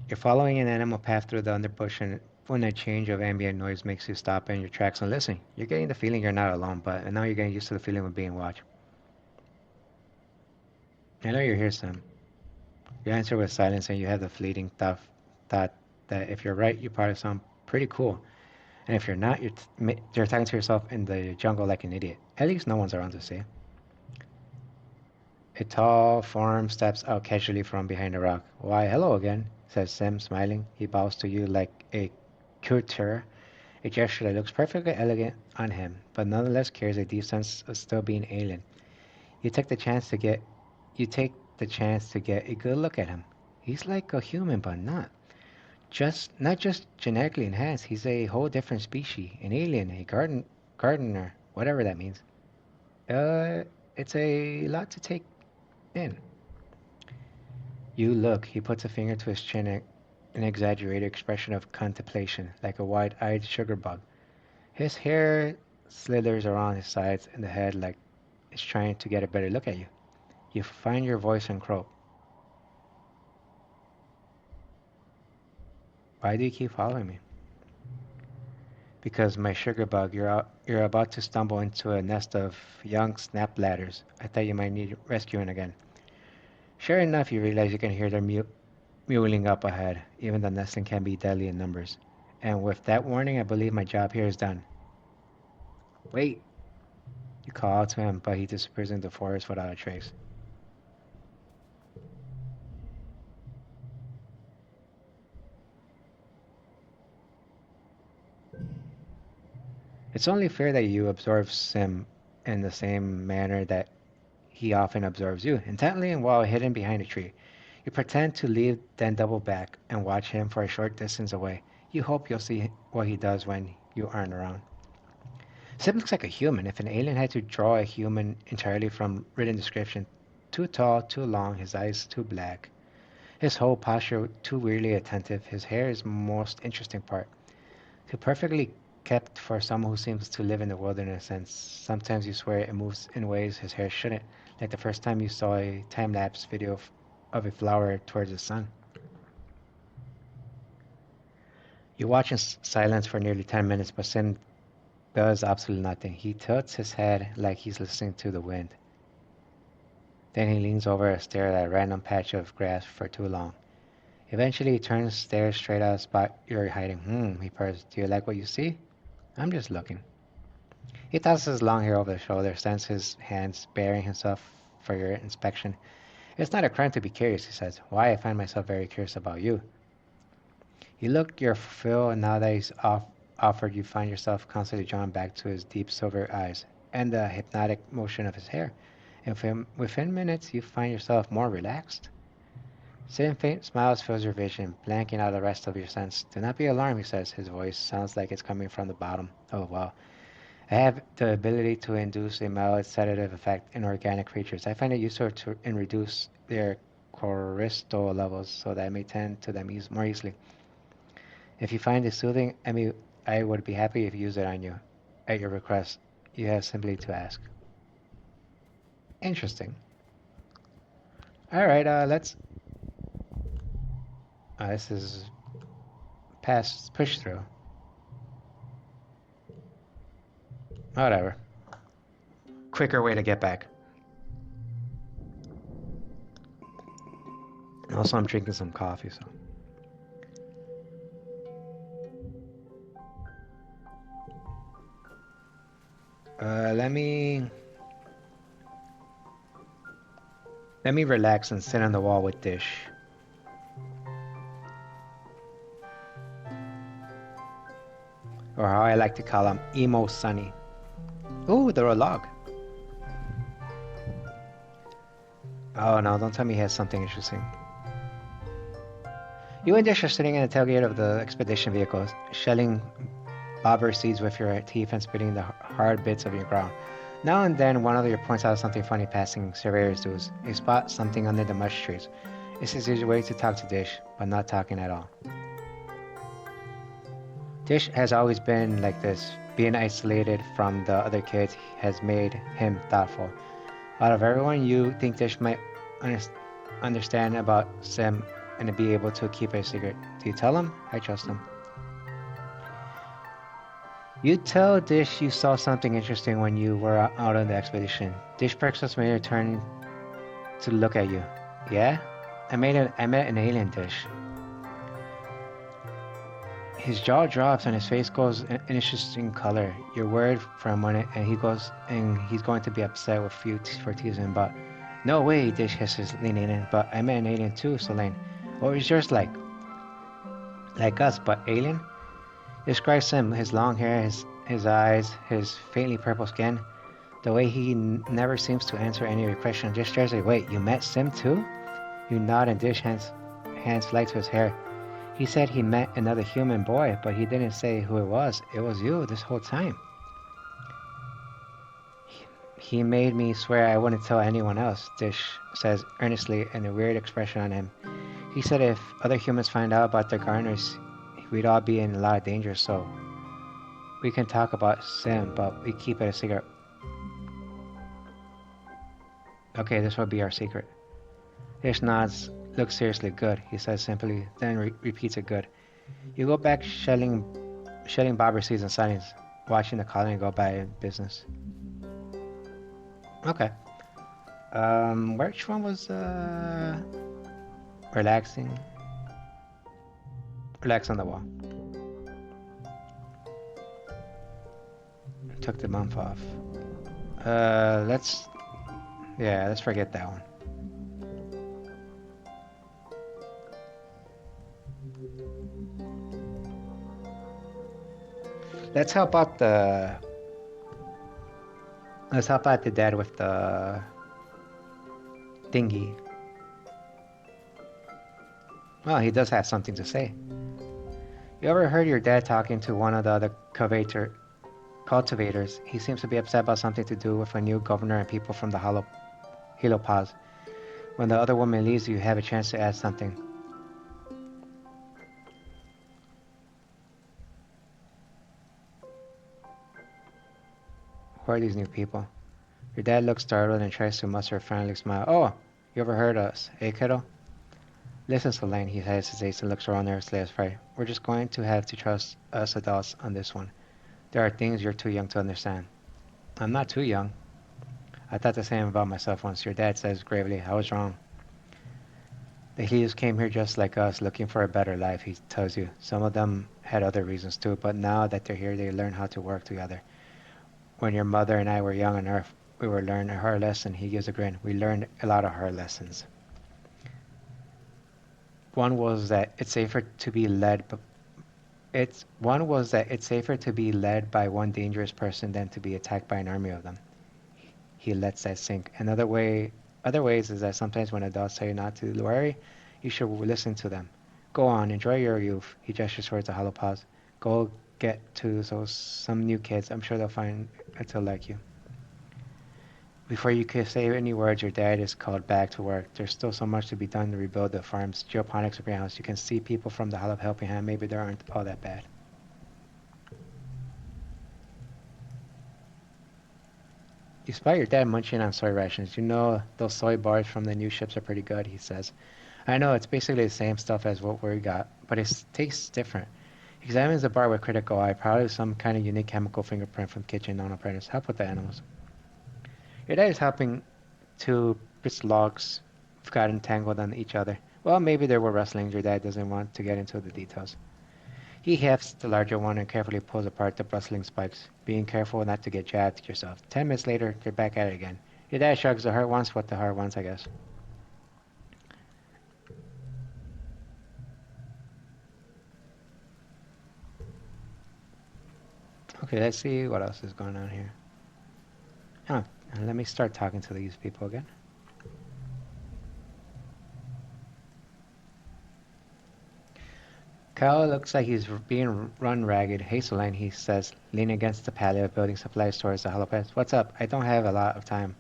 You're following an animal path through the underbush, and when a change of ambient noise makes you stop in your tracks and listen, you're getting the feeling you're not alone, but now you're getting used to the feeling of being watched. I know you're here, Sam. You answer with silence, and you have the fleeting thought that if you're right, you probably sound pretty cool, and if you're not, you're talking to yourself in the jungle like an idiot. At least no one's around to see. A tall form steps out casually from behind a rock. Why, hello again, says Sim, smiling. He bows to you like a courtier, a gesture that looks perfectly elegant on him, but nonetheless carries a deep sense of still being alien. You take the chance to get you take the chance to get a good look at him. He's like a human, but not just genetically enhanced. He's a whole different species, an alien, a gardener, whatever that means. Uh, it's a lot to take in. You look. He puts a finger to his chin, an exaggerated expression of contemplation, like a wide-eyed sugar bug. His hair slithers around his sides and the head like it's trying to get a better look at you. You find your voice and croak. Why do you keep following me? Because my sugar bug, you're about to stumble into a nest of young snap bladders. I thought you might need rescuing again. Sure enough, you realize you can hear them mewling up ahead. Even the nesting can be deadly in numbers. And with that warning, I believe my job here is done. Wait! You call out to him, but he disappears into the forest without a trace. It's only fair that you observe Sim in the same manner that he often observes you, intently and while hidden behind a tree. You pretend to leave, then double back and watch him for a short distance away. You hope you'll see what he does when you aren't around. Sim looks like a human. If an alien had to draw a human entirely from written description, too tall, too long, his eyes too black, his whole posture too weirdly attentive, his hair is most interesting part. Too perfectly kept for someone who seems to live in the wilderness, and sometimes you swear it moves in ways his hair shouldn't, like the first time you saw a time-lapse video of a flower towards the sun. You watch in silence for nearly 10 minutes, but Sim does absolutely nothing. He tilts his head like he's listening to the wind. Then he leans over and stares at a random patch of grass for too long. Eventually, he turns, stares straight at the spot you're hiding. He purrs. Do you like what you see? I'm just looking. He tosses his long hair over the shoulder, stands his hands, baring himself for your inspection. It's not a crime to be curious, he says. Why? I find myself very curious about you. You look your fill, and now that he's offered, you find yourself constantly drawn back to his deep silver eyes and the hypnotic motion of his hair. And within minutes, you find yourself more relaxed. Same faint smiles fills your vision, blanking out the rest of your sense. Do not be alarmed, he says. His voice sounds like it's coming from the bottom of a well. I have the ability to induce a mild sedative effect in organic creatures. I find it useful to and reduce their cortisol levels so that I may tend to them more easily. If you find it soothing, I would be happy if you use it on you. At your request, you have simply to ask. Interesting. All right, let's. This is pass push through. Whatever. Quicker way to get back. Also, I'm drinking some coffee, so. Let me relax and sit on the wall with Dish. Or how I like to call him, Emo Sunny. Ooh, they're a log. Oh no, don't tell me he has something interesting. You and Dish are sitting in the tailgate of the expedition vehicle, shelling bobber seeds with your teeth and spitting the hard bits of your ground. Now and then, one of you points out something funny passing surveyor's dudes. You spot something under the mush trees. This is his way to talk to Dish, but not talking at all. Dish has always been like this. Being isolated from the other kids has made him thoughtful. Out of everyone, you think Dish might understand about Sim and be able to keep it a secret. Do you tell him? I trust him. You tell Dish you saw something interesting when you were out on the expedition. Dish perks up when you turn to look at you. Yeah? I met an alien, Dish. His jaw drops and his face goes an interesting color. You're worried for a minute, and he's going to be upset with you for teasing him. But no way, Dish hisses, leaning in. But I met an alien too, Selene. What was yours like? Like us, but alien? Describes him, his long hair, his eyes, his faintly purple skin. The way he never seems to answer any of your questions. Just stares like, wait, you met Sim too? You nod and Dish hands flight to his hair. He said he met another human boy, but he didn't say who it was. It was you this whole time. He made me swear I wouldn't tell anyone else, Dish says earnestly, and a weird expression on him. He said if other humans find out about the gardeners, we'd all be in a lot of danger, so we can talk about Sim, but we keep it a secret. Okay, this will be our secret. Dish nods. Look seriously, good, he says simply, then repeats it, good. You go back shelling bobber seeds in silence, watching the colony go by in business. Okay. Which one was relaxing? Relax on the wall. Took the month off. Let's forget that one. Let's help out the. Let's help out the dad with the thingy. Well, he does have something to say. You ever heard your dad talking to one of the other cultivators? He seems to be upset about something to do with a new governor and people from the Helopause. When the other woman leaves, you have a chance to add something. Who are these new people? Your dad looks startled and tries to muster a friendly smile. Oh, you ever heard us, eh, kiddo? Listen, Solane, he hesitates and looks around nervously as fright. We're just going to have to trust us adults on this one. There are things you're too young to understand. I'm not too young. I thought the same about myself once. Your dad says gravely, I was wrong. The Helios came here just like us, looking for a better life, he tells you. Some of them had other reasons too, but now that they're here, they learn how to work together. When your mother and I were young on Earth, we were learning a hard lesson. He gives a grin. We learned a lot of hard lessons. One was that it's safer to be led, but one was that it's safer to be led by one dangerous person than to be attacked by an army of them. He lets that sink. Other ways is that sometimes when adults tell you not to worry, you should listen to them. Go on, enjoy your youth. He gestures towards the hollow pause. Go get to some new kids. I'm sure they'll find it to like you. Before you could say any words, your dad is called back to work. There's still so much to be done to rebuild the farm's geoponics or greenhouse. You can see people from the hollow helping hand. Maybe they aren't all that bad. Despite your dad munching on soy rations, you know those soy bars from the new ships are pretty good, he says. I know, it's basically the same stuff as what we got, but it tastes different. He examines the bar with critical eye, probably some kind of unique chemical fingerprint from kitchen non-apprentice. Help with the animals. Your dad is helping two bits logs got entangled on each other. Well, maybe there were rustlings. Your dad doesn't want to get into the details. He hefts the larger one and carefully pulls apart the bristling spikes, being careful not to get jabbed yourself. 10 minutes later, they're back at it again. Your dad shrugs. The hurt ones what the hard ones, I guess. Okay, let's see what else is going on here. Huh, and let me start talking to these people again. Kyle looks like he's being run ragged. Hey, Solane, he says, leaning against the pallet of building supplies towards the hollow path. What's up? I don't have a lot of time.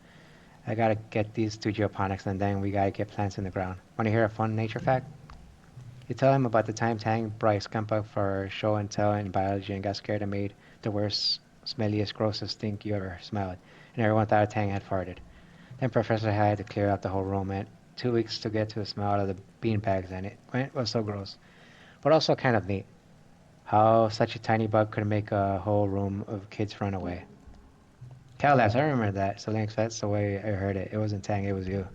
I gotta get these two geoponics and then we gotta get plants in the ground. Wanna hear a fun nature fact? You tell him about the time Tang Bryce come up for show and tell in biology and got scared and made the worst, smelliest, grossest stink you ever smelled, and everyone thought Tang had farted. Then Professor had to clear out the whole room, and 2 weeks to get to the smell out of the bean bags, and it was so gross, but also kind of neat. How such a tiny bug could make a whole room of kids run away. Cal laughs. I remember that. So thanks. That's the way I heard it. It wasn't Tang. It was you.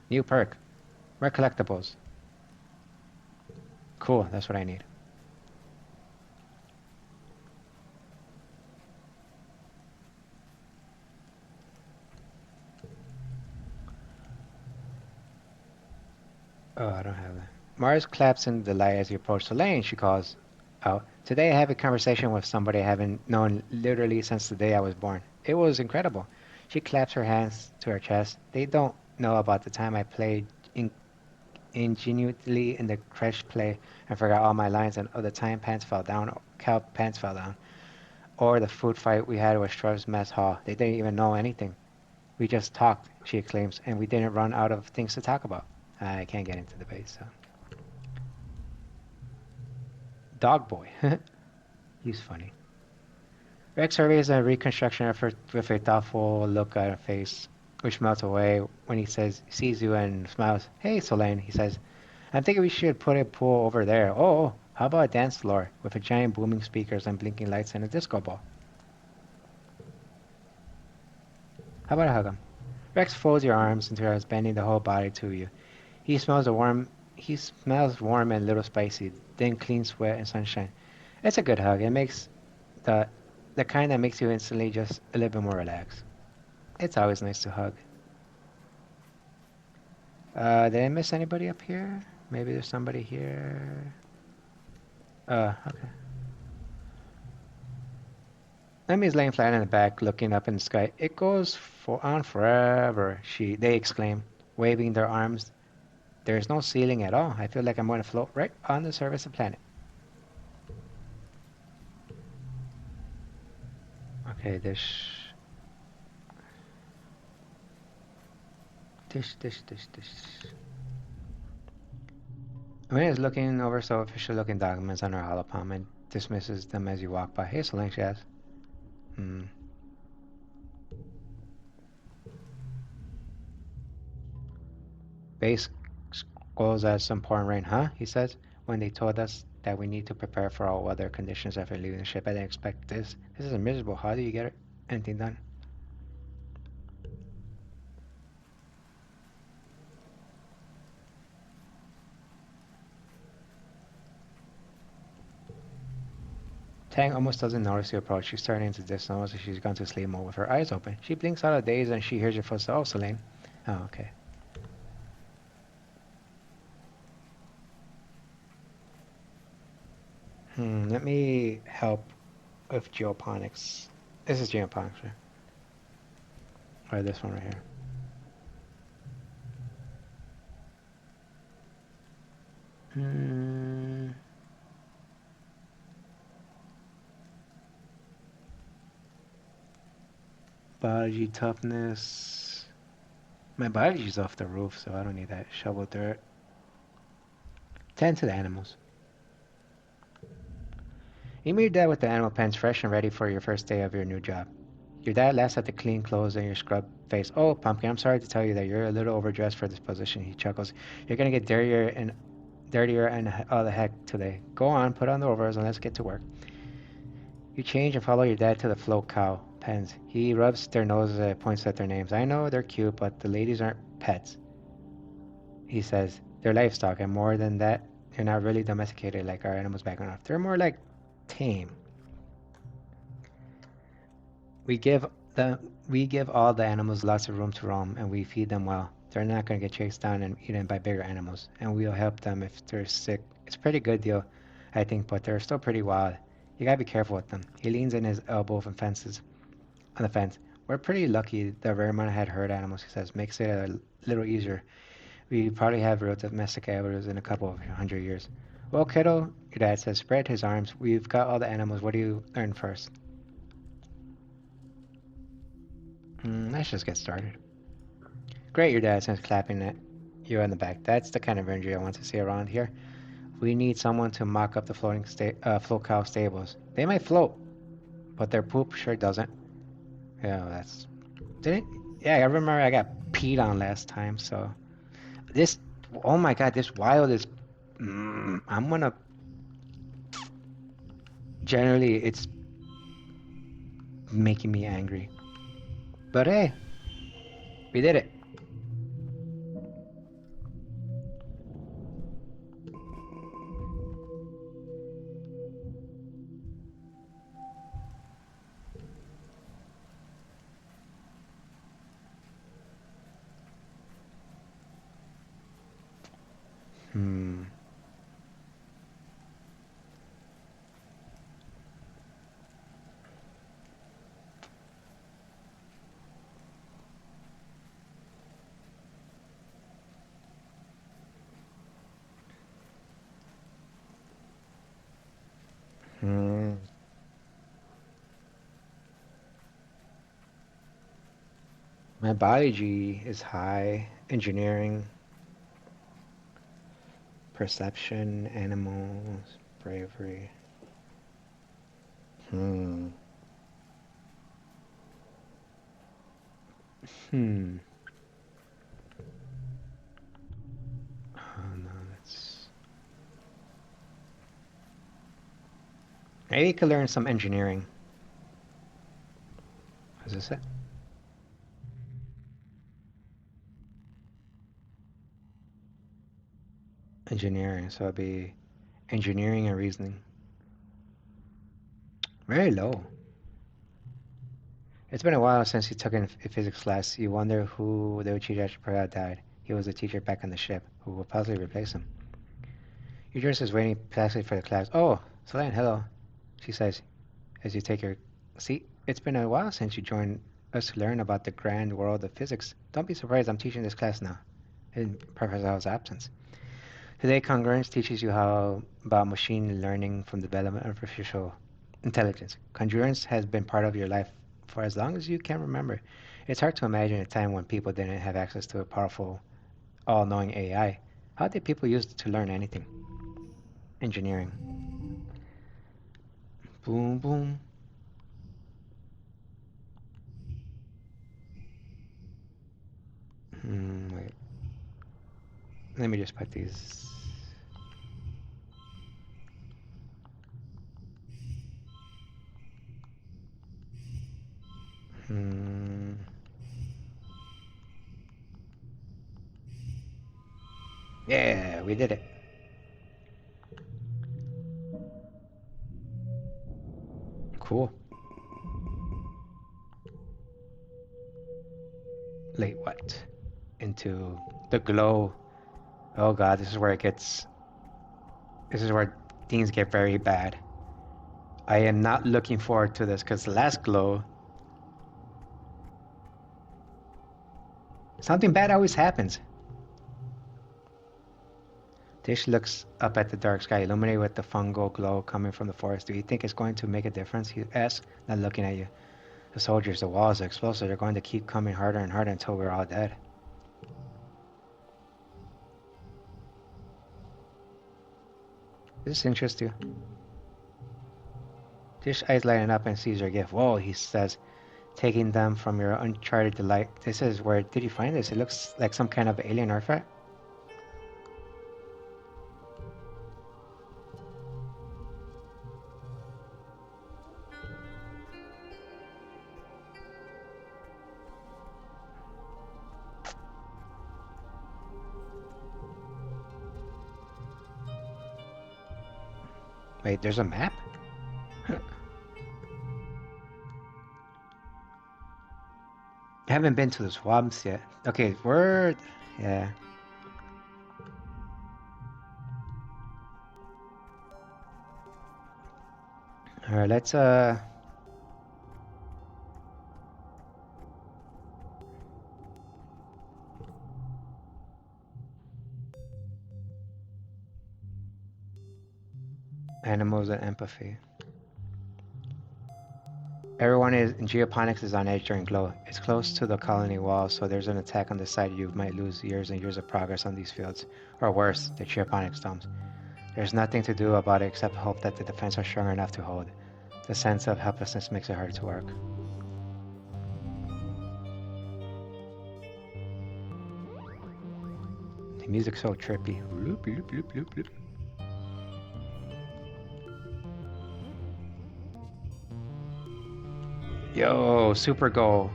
New perk. More collectibles. Cool. That's what I need. Oh, I don't have that. Mars claps in delight as you approach the lane. She calls out. Today I have a conversation with somebody I haven't known literally since the day I was born. It was incredible. She claps her hands to her chest. They don't know about the time I played ingenuity in the crash play and forgot all my lines, and the time pants fell down, cow pants fell down, or the food fight we had with Shrub's mess hall. They didn't even know anything. We just talked, she exclaims, and we didn't run out of things to talk about. I can't get into the base, so. Dog boy. He's funny. Rex surveys a reconstruction effort with a thoughtful look on her face, which melts away when he sees you and smiles. Hey, Solane, he says. I'm thinking we should put a pool over there. Oh, how about a dance floor with a giant booming speakers and blinking lights and a disco ball? How about a hug him? Rex folds your arms into yours, bending the whole body to you. He smells warm. He smells warm and a little spicy, then clean sweat and sunshine. It's a good hug. It makes the the kind that makes you instantly just a little bit more relaxed. It's always nice to hug. Did I miss anybody up here? Maybe there's somebody here. Okay. Emmy's laying flat on the back, looking up in the sky. It goes on forever, they exclaim, waving their arms. There is no ceiling at all. I feel like I'm going to float right on the surface of the planet. Okay, dish. Amanda is looking over some official-looking documents on her holopalm and dismisses them as you walk by. Hey, Solange, she asks. Hmm. Base squalls as some pouring rain, huh? He says, when they told us that we need to prepare for all weather conditions after leaving the ship. I didn't expect this. This is miserable. How do you get anything done? Tang almost doesn't notice you approach. She's starting to diagnose as she's gone to sleep mode with her eyes open. She blinks out of daze and she hears your footsteps. Oh, Selene. Oh, okay. Let me help with geoponics. This is geoponics, right? Or this one right here. Hmm. Biology toughness. My biology's off the roof, so I don't need that. Shovel dirt. Tend to the animals. You meet your dad with the animal pens fresh and ready for your first day of your new job. Your dad laughs at the clean clothes and your scrubbed face. Oh, Pumpkin, I'm sorry to tell you that you're a little overdressed for this position. He chuckles. You're gonna get dirtier and all the heck today. Go on, put on the overalls and let's get to work. You change and follow your dad to the float cow pens. He rubs their noses and points at their names. I know they're cute, but the ladies aren't pets. He says, they're livestock, and more than that, they're not really domesticated like our animals back on Earth. They're more like tame. We give the we give all the animals lots of room to roam, and we feed them well. They're not going to get chased down and eaten by bigger animals, and we'll help them if they're sick. It's a pretty good deal, I think, but they're still pretty wild. You gotta be careful with them. He leans in his elbow on the fence. We're pretty lucky that Vermont had herd animals, he says. Makes it a little easier. We probably have real domestic animals in a couple of 100 years. Well, kiddo, your dad says, spread his arms. We've got all the animals. What do you learn first? Let's just get started. Great, your dad says, clapping at you on the back. That's the kind of energy I want to see around here. We need someone to mock up the float cow stables. They might float, but their poop sure doesn't. Yeah, that's... Didn't... Yeah, I remember I got peed on last time, so... This... Oh my god, this wild is... I'm gonna... Generally, it's making me angry. But hey, we did it. Hmm. Hmm. My biology is high. Engineering, perception, animals, bravery. Hmm. Hmm. Oh no, that's... Maybe you could learn some engineering. Is this it? Engineering. So it'd be engineering and reasoning. Very low. It's been a while since you took a physics class. You wonder who the teacher after Pereira died. He was the teacher back on the ship, who will possibly replace him. Eudris is waiting placidly for the class. Oh, Selene, hello, she says as you take your seat. It's been a while since you joined us to learn about the grand world of physics. Don't be surprised I'm teaching this class now, in Professor Howell's absence. Today, Congruence teaches you how about machine learning from the development of artificial intelligence. Congruence has been part of your life for as long as you can remember. It's hard to imagine a time when people didn't have access to a powerful, all-knowing AI. How did people use it to learn anything? Engineering. Boom, boom. Wait. Let me just put these. Hmm. Yeah, we did it. Cool. Late what? Into the glow. Oh god, this is where it gets. This is where things get very bad. I am not looking forward to this because the last glow, something bad always happens. Dish looks up at the dark sky, illuminated with the fungal glow coming from the forest. Do you think it's going to make a difference? He asks, not looking at you. The soldiers, the walls, the explosives are going to keep coming harder and harder until we're all dead. Does this interest you? Dish eyes lighting up and sees your gift. Whoa, he says, taking them from your uncharted delight. This is where did you find this? It looks like some kind of alien artifact. Wait, there's a map? I haven't been to the swamps yet. Okay, word. Yeah. Alright, let's animals and empathy. Everyone is in geoponics is on edge during glow. It's close to the colony wall, so there's an attack on the side. You might lose years and years of progress on these fields. Or worse, the geoponics domes. There's nothing to do about it except hope that the defense are strong enough to hold. The sense of helplessness makes it hard to work. The music's so trippy. Loop, loop, loop, loop, loop. Yo, super goal.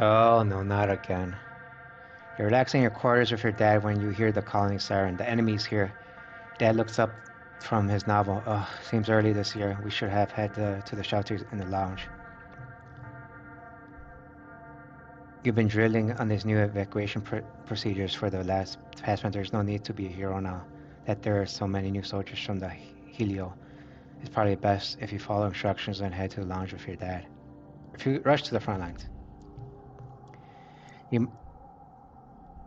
Oh no, not again. You're relaxing in your quarters with your dad when you hear the calling siren. The enemy's here. Dad looks up from his novel. Oh, seems early this year. We should have head to the shelters in the lounge. You've been drilling on these new evacuation procedures for the past month. There's no need to be a hero now. That there are so many new soldiers from the Helio. It's probably best if you follow instructions and head to the lounge with your dad. If you rush to the front lines. You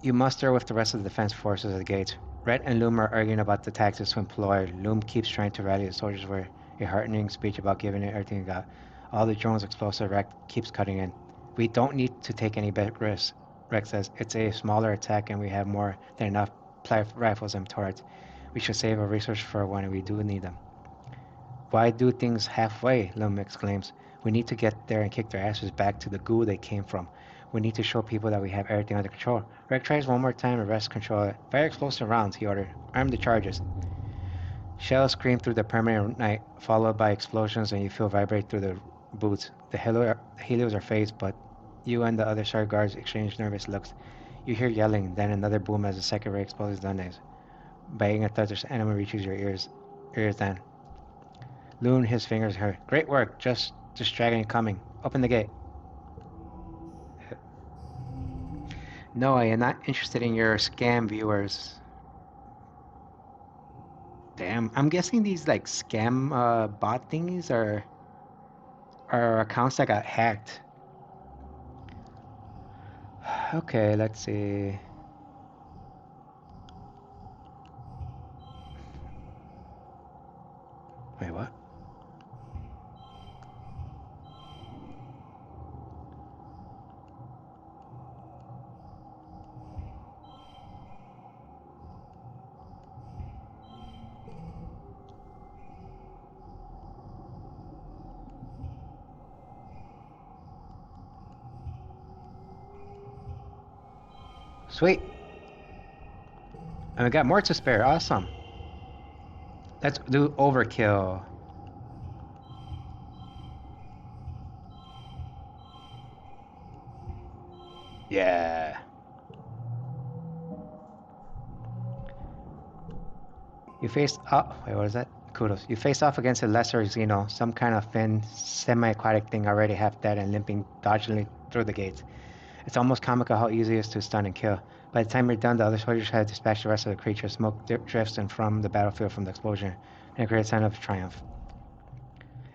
You muster with the rest of the defense forces at the gates. Rhett and Loom are arguing about the tactics to employ. Loom keeps trying to rally the soldiers for a heartening speech about giving it everything he got. All the drones explosive. Rex keeps cutting in. We don't need to take any big risks, Rex says. It's a smaller attack and we have more than enough rifles and turrets. We should save our resources for when we do need them. Why do things halfway? Loom exclaims. We need to get there and kick their asses back to the goo they came from. We need to show people that we have everything under control. Rick tries one more time and Rex control it. Fire explosive rounds, he ordered. Arm the charges. Shells scream through the permanent night, followed by explosions, and you feel vibrate through the boots. The helios are phased, but you and the other Star guards exchange nervous looks. You hear yelling, then another boom as the second ray exposes Dundays. Banging a thud, the enemy reaches your ears then. Loon, his fingers hurt. Great work, just dragon coming. Open the gate. No, I am not interested in your scam viewers. Damn, I'm guessing these like scam bot thingies are accounts that got hacked. Okay, let's see. Wait, what? Sweet. And we got more to spare. Awesome. Let's do overkill. Yeah. You face up. Wait, what is that? Kudos. You face off against a lesser Xeno, some kind of thin, semi-aquatic thing already half dead and limping dodgily through the gates. It's almost comical how easy it is to stun and kill. By the time you're done, the other soldiers have dispatched the rest of the creature. Smoke drifts in from the battlefield from the explosion, and a great sign of triumph.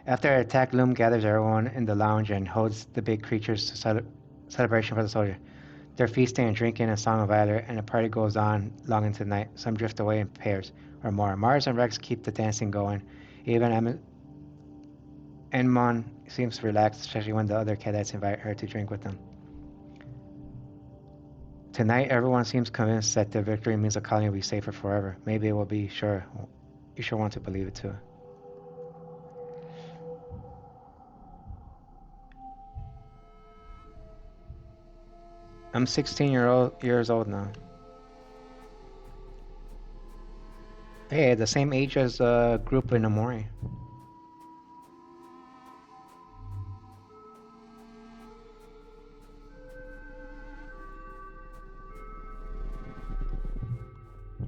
After an attack, Loom gathers everyone in the lounge and holds the big creatures to celebration for the soldier. They're feasting and drinking a song of valor, and the party goes on long into the night. Some drift away in pairs or more. Mars and Rex keep the dancing going. Even Enmon seems relaxed, especially when the other cadets invite her to drink with them. Tonight, everyone seems convinced that the victory means the colony will be safer forever. Maybe it will be, sure. You sure want to believe it too. I'm 16 years old now. Hey, the same age as a group in Amori.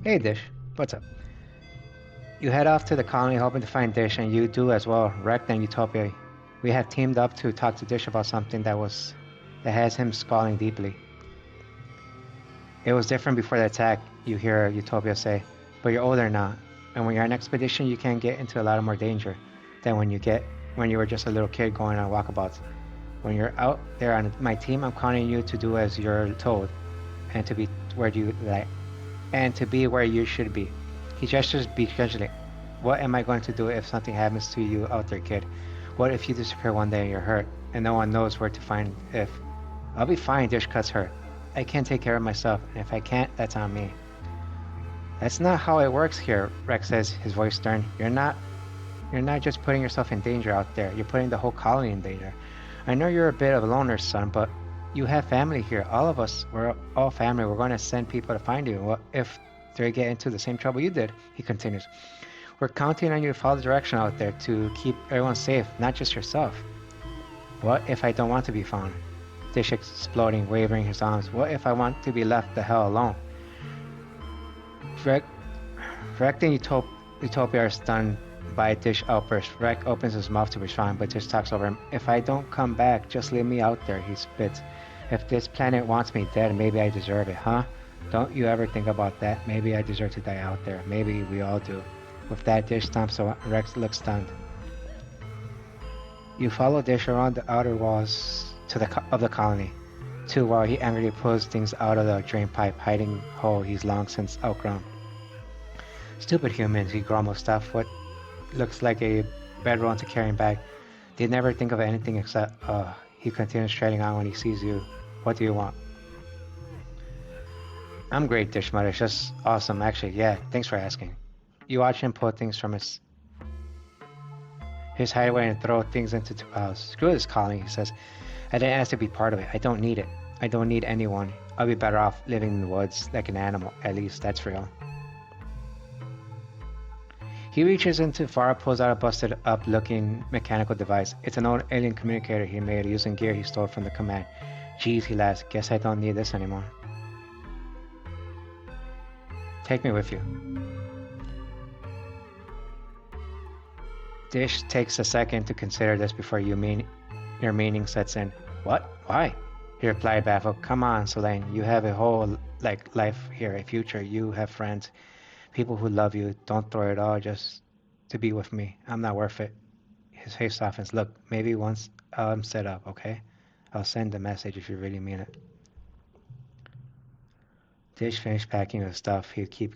Hey, Dish. What's up? You head off to the colony hoping to find Dish, and you do as well. Wrecked and Utopia. We have teamed up to talk to Dish about something that has him scalding deeply. It was different before the attack, you hear Utopia say, but you're older now, and when you're on expedition, you can get into a lot more danger than when you were just a little kid going on walkabouts. When you're out there on my team, I'm counting you to do as you're told, and to be where you should be. He gestures begrudgingly. What am I going to do if something happens to you out there, kid? What if you disappear one day and you're hurt, and no one knows where to find if... I'll be fine, Dish cuts her. I can take care of myself, and if I can't, that's on me. That's not how it works here, Rex says, his voice stern. You're not just putting yourself in danger out there, you're putting the whole colony in danger. I know you're a bit of a loner, son, but you have family here. All of us, we're all family. We're going to send people to find you. What if they get into the same trouble you did? He continues. We're counting on you to follow the direction out there to keep everyone safe, not just yourself. What if I don't want to be found? Dish exploding, waving his arms. What if I want to be left the hell alone? Vrek and Utopia are stunned by Dish outburst. Vrek opens his mouth to respond, but Dish talks over him. If I don't come back, just leave me out there, he spits. If this planet wants me dead, maybe I deserve it, huh? Don't you ever think about that? Maybe I deserve to die out there. Maybe we all do. With that, Dish stomps so Rex looks stunned. You follow Dish around the outer walls of the colony, to while he angrily pulls things out of the drain pipe, hiding hole he's long since outgrown. Stupid humans, he grumbles, stuff what looks like a bedroll into carrying bag. They never think of anything except, he continues striding on when he sees you. What do you want? I'm great, Dish mutters. Just awesome, actually. Yeah, thanks for asking. You watch him pull things from his hideaway and throw things into two piles. Screw this colony, he says. I didn't ask to be part of it. I don't need it. I don't need anyone. I'll be better off living in the woods like an animal. At least that's real. He reaches into far, pulls out a busted up looking mechanical device. It's an old alien communicator he made using gear he stole from the command. Geez, he laughs. Guess I don't need this anymore. Take me with you. Dish takes a second to consider this before your meaning sets in. What? Why? He replied, baffled. Come on, Selene. You have a whole life here, a future. You have friends. People who love you don't throw it all just to be with me. I'm not worth it. His face softens. Look, maybe once I'm set up, okay? I'll send the message if you really mean it. Dish finished packing the stuff he keep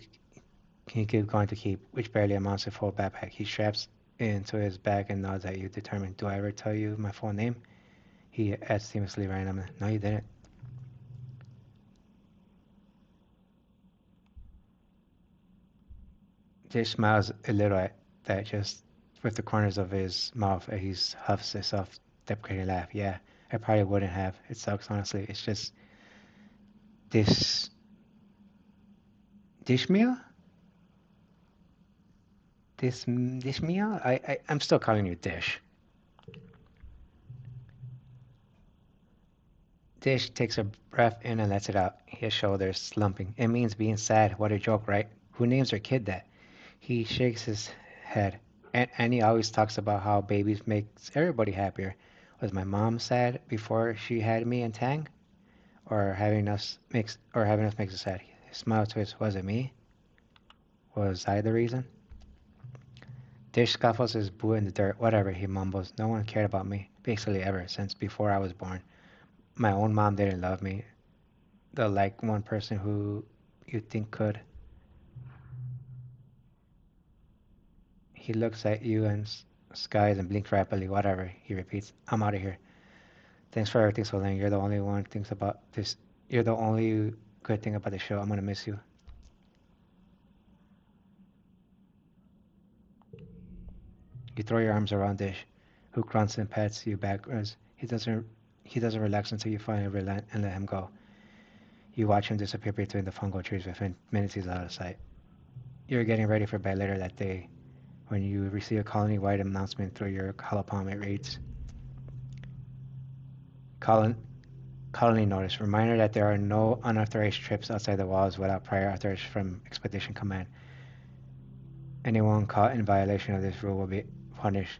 going to keep, which barely amounts to a full backpack. He straps into his bag and nods at you, determined. Do I ever tell you my full name? He adds seamlessly random. No, you didn't. Dish smiles a little at that, just with the corners of his mouth, and he huffs a soft, deprecating laugh. Yeah, I probably wouldn't have. It sucks, honestly. It's just this dish meal. This meal. I'm still calling you Dish. Dish takes a breath in and lets it out. His shoulders slumping. It means being sad. What a joke, right? Who names their kid that? He shakes his head. And Annie always talks about how babies makes everybody happier. Was my mom sad before she had me and Tang? Or having us makes us sad? His smile twists. Was it me? Was I the reason? Dish scuffles his boot in the dirt. Whatever, he mumbles. No one cared about me. Basically ever, since before I was born. My own mom didn't love me. The like one person who you think could. He looks at you and skies and blinks rapidly. Whatever, he repeats. I'm out of here. Thanks for everything, Solane. You're the only one who thinks about this. You're the only good thing about the show. I'm gonna miss you. You throw your arms around Dish, who grunts and pats you backwards. He doesn't relax until you finally relent and let him go. You watch him disappear between the fungal trees. Within minutes, he's out of sight. You're getting ready for bed later that day when you receive a colony-wide announcement through your holopalm. It reads, Colon- Colony notice. Reminder that there are no unauthorized trips outside the walls without prior authorization from Expedition Command. Anyone caught in violation of this rule will be punished.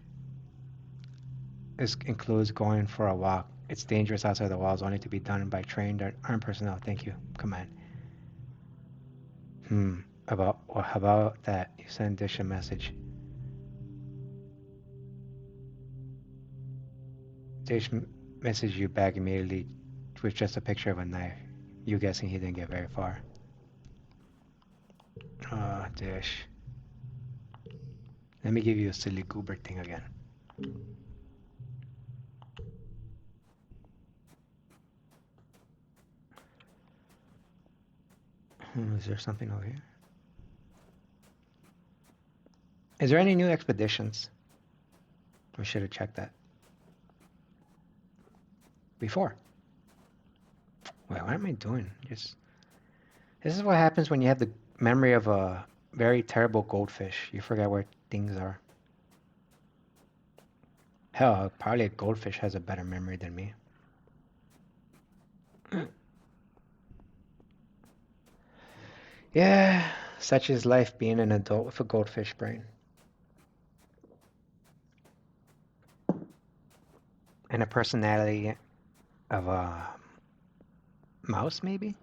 This includes going for a walk. It's dangerous outside the walls, only to be done by trained or armed personnel. Thank you, Command. Hmm. How about that? You send Dish a message. Dish messaged you back immediately with just a picture of a knife. You guessing he didn't get very far. Dish. Let me give you a silly goober thing again. Is there something over here? Is there any new expeditions? We should have checked that before. Wait, what am I doing? This is what happens when you have the memory of a very terrible goldfish. You forget where things are. Hell, probably a goldfish has a better memory than me. Yeah, such is life being an adult with a goldfish brain. And a personality of a mouse, maybe?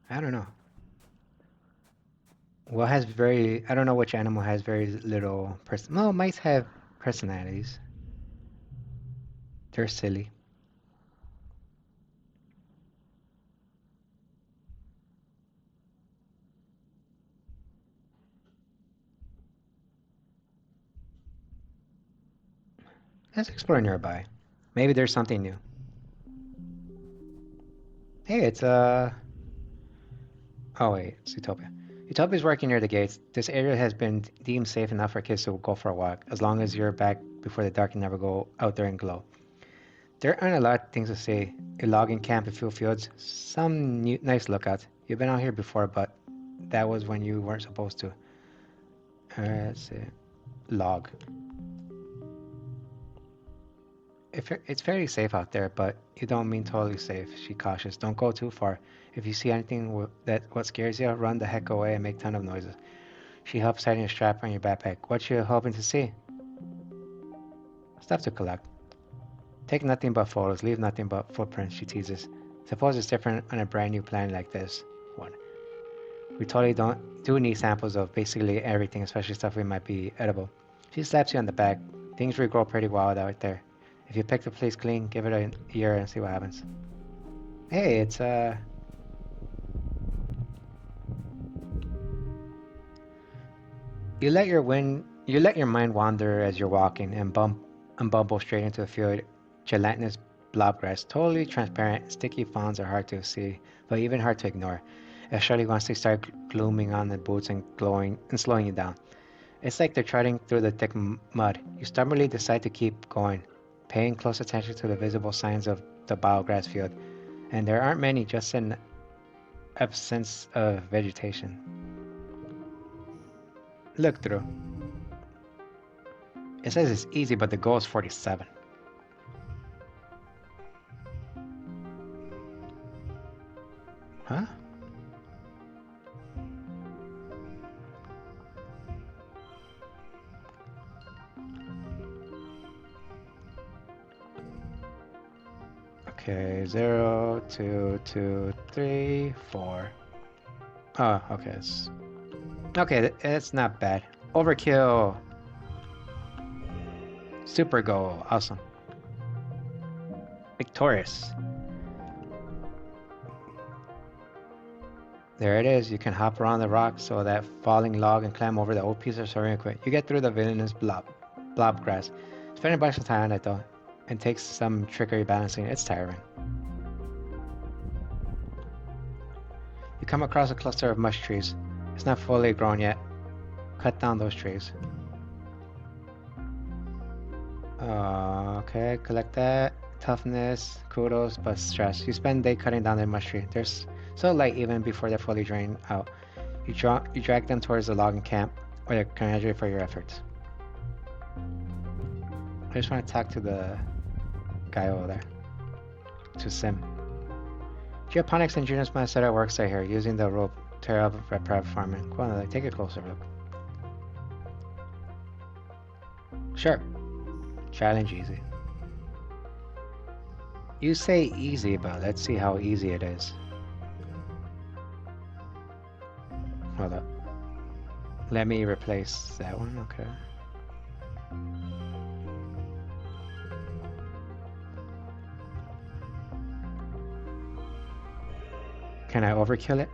I don't know. Well, I don't know which animal has very little well, mice have personalities. They're silly. Let's explore nearby. Maybe there's something new. Hey, oh wait, it's Utopia. Utopia's working near the gates. This area has been deemed safe enough for kids to go for a walk, as long as you're back before the dark and never go out there and glow. There aren't a lot of things to say. A logging camp, a few fields, some nice lookouts. You've been out here before, but that was when you weren't supposed to. Let's see. Log. It's fairly safe out there, but you don't mean totally safe. She cautious. Don't go too far. If you see anything what scares you, run the heck away and make ton of noises. She helps tighten a strap on your backpack. What you hoping to see? Stuff to collect. Take nothing but photos. Leave nothing but footprints, she teases. Suppose it's different on a brand new planet like this one. We totally do need samples of basically everything, especially stuff we might be edible. She slaps you on the back. Things regrow pretty wild out there. If you pick the place clean, give it a year and see what happens. Hey, it's you let your mind wander as you're walking and bumble straight into a field gelatinous blobgrass, totally transparent. Sticky fawns are hard to see, but even hard to ignore, especially once they start glooming on the boots and glowing and slowing you down. It's like they're trotting through the thick mud. You stubbornly decide to keep going, paying close attention to the visible signs of the biograss field, and there aren't many, just an absence of vegetation. Look through. It says it's easy, but the goal is 47. Huh? Okay, 0, 2, 2, 3, 4. Oh, okay. It's not bad. Overkill. Super goal. Awesome. Victorious. There it is. You can hop around the rock so that falling log and climb over the old piece of soaring equipment. You get through the villainous blob grass. Spend a bunch of time on it though, and takes some trickery balancing. It's tiring. You come across a cluster of mush trees. It's not fully grown yet. Cut down those trees. Okay, collect that. Toughness, kudos, but stress. You spend the day cutting down the mush tree. They're so light even before they're fully drained out. You drag them towards the logging camp, where they're congratulated for your efforts. I just want to talk to the guy over there. To Sim. Geoponics engineers must set up worksite here, using the rope tear up prep farming. Go on, take a closer look. Sure. Challenge easy. You say easy, but let's see how easy it is. Hold up. Let me replace that one, okay. Can I overkill it?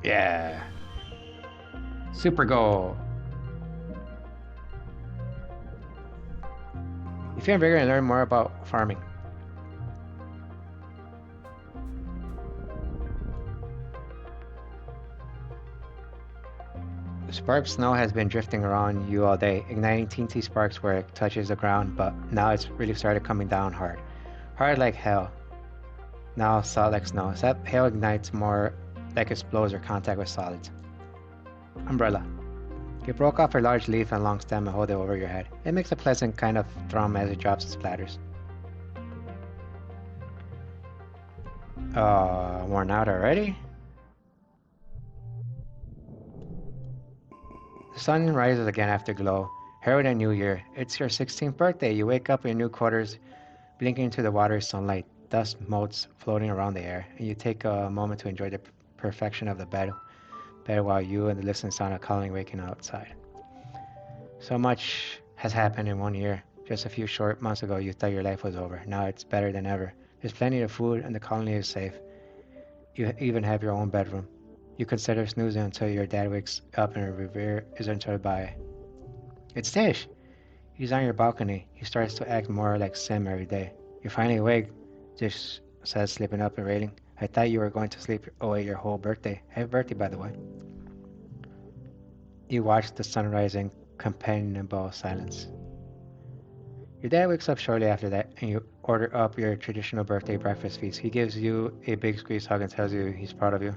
Yeah. Super goal. If you're bigger and learn more about farming. Spark snow has been drifting around you all day, igniting teensy sparks where it touches the ground, but now it's really started coming down hard. Hard like hell. Now solid like snow, except hail ignites more like explodes or contact with solids. Umbrella. You broke off a large leaf and long stem and hold it over your head. It makes a pleasant kind of thrum as it drops and splatters. Worn out already? The sun rises again after glow. Herald a new year. It's your 16th birthday. You wake up in new quarters, blinking into the watery sunlight, dust motes floating around the air, and you take a moment to enjoy the perfection of the bed while you and the listening sound of calling waking outside. So much has happened in 1 year. Just a few short months ago, you thought your life was over. Now it's better than ever. There's plenty of food, and the colony is safe. You even have your own bedroom. You consider snoozing until your dad wakes up and Revere is entered by. It's Tish! He's on your balcony. He starts to act more like Sim every day. You're finally awake, Tish says, slipping up and railing. I thought you were going to sleep away your whole birthday. Happy birthday, by the way. You watch the sunrise in companionable silence. Your dad wakes up shortly after that, and you order up your traditional birthday breakfast feast. He gives you a big squeeze hug and tells you he's proud of you.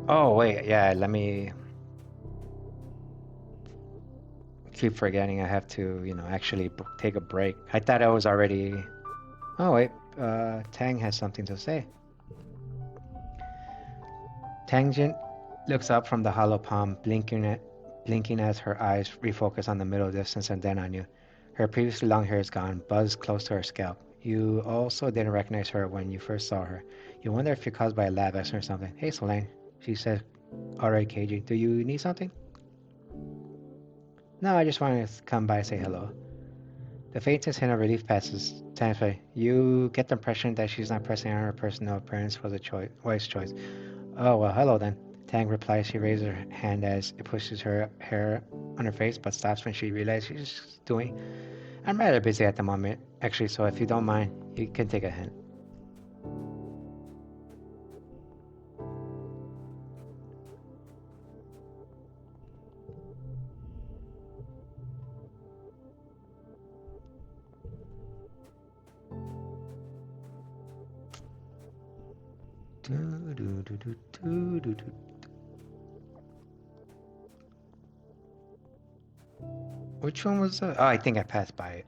Oh, wait, yeah, let me... keep forgetting I have to, actually take a break. I thought I was already. Oh wait, Tang has something to say. Tangent looks up from the hollow palm, blinking as her eyes refocus on the middle distance and then on you. Her previously long hair is gone, buzzed close to her scalp. You also didn't recognize her when you first saw her. You wonder if you're caused by a lab accident or something. Hey, Solange, she says, alright, cagey. Do you need something? No, I just wanted to come by and say hello. The faintest hint of relief passes Tang's way. You get the impression that she's not pressing on her personal appearance was a wise choice. Oh, well, hello then. Tang replies. She raises her hand as it pushes her hair on her face, but stops when she realizes she's doing. I'm rather busy at the moment, actually, so if you don't mind, you can take a hint. Which one was that? Oh, I think I passed by it.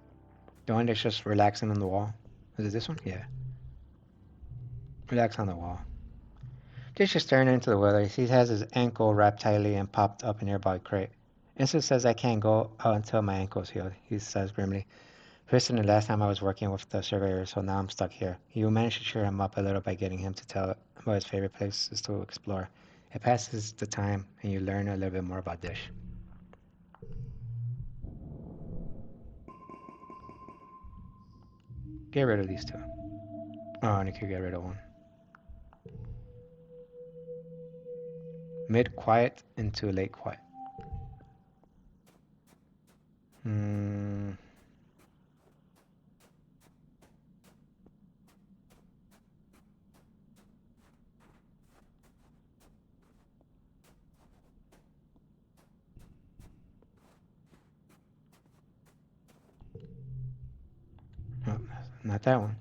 The one that's just relaxing on the wall. Is it this one? Yeah. Relax on the wall. Dish is staring into the weather. He has his ankle wrapped tightly and popped up a nearby crate. Instant says I can't go out until my ankle's healed, he says grimly. First and the last time I was working with the surveyor, so now I'm stuck here. You managed to cheer him up a little by getting him to tell about his favorite places to explore. It passes the time, and you learn a little bit more about Dish. Get rid of these two. Oh, and you can get rid of one. Mid quiet into late quiet. Hmm. Oh, not that one.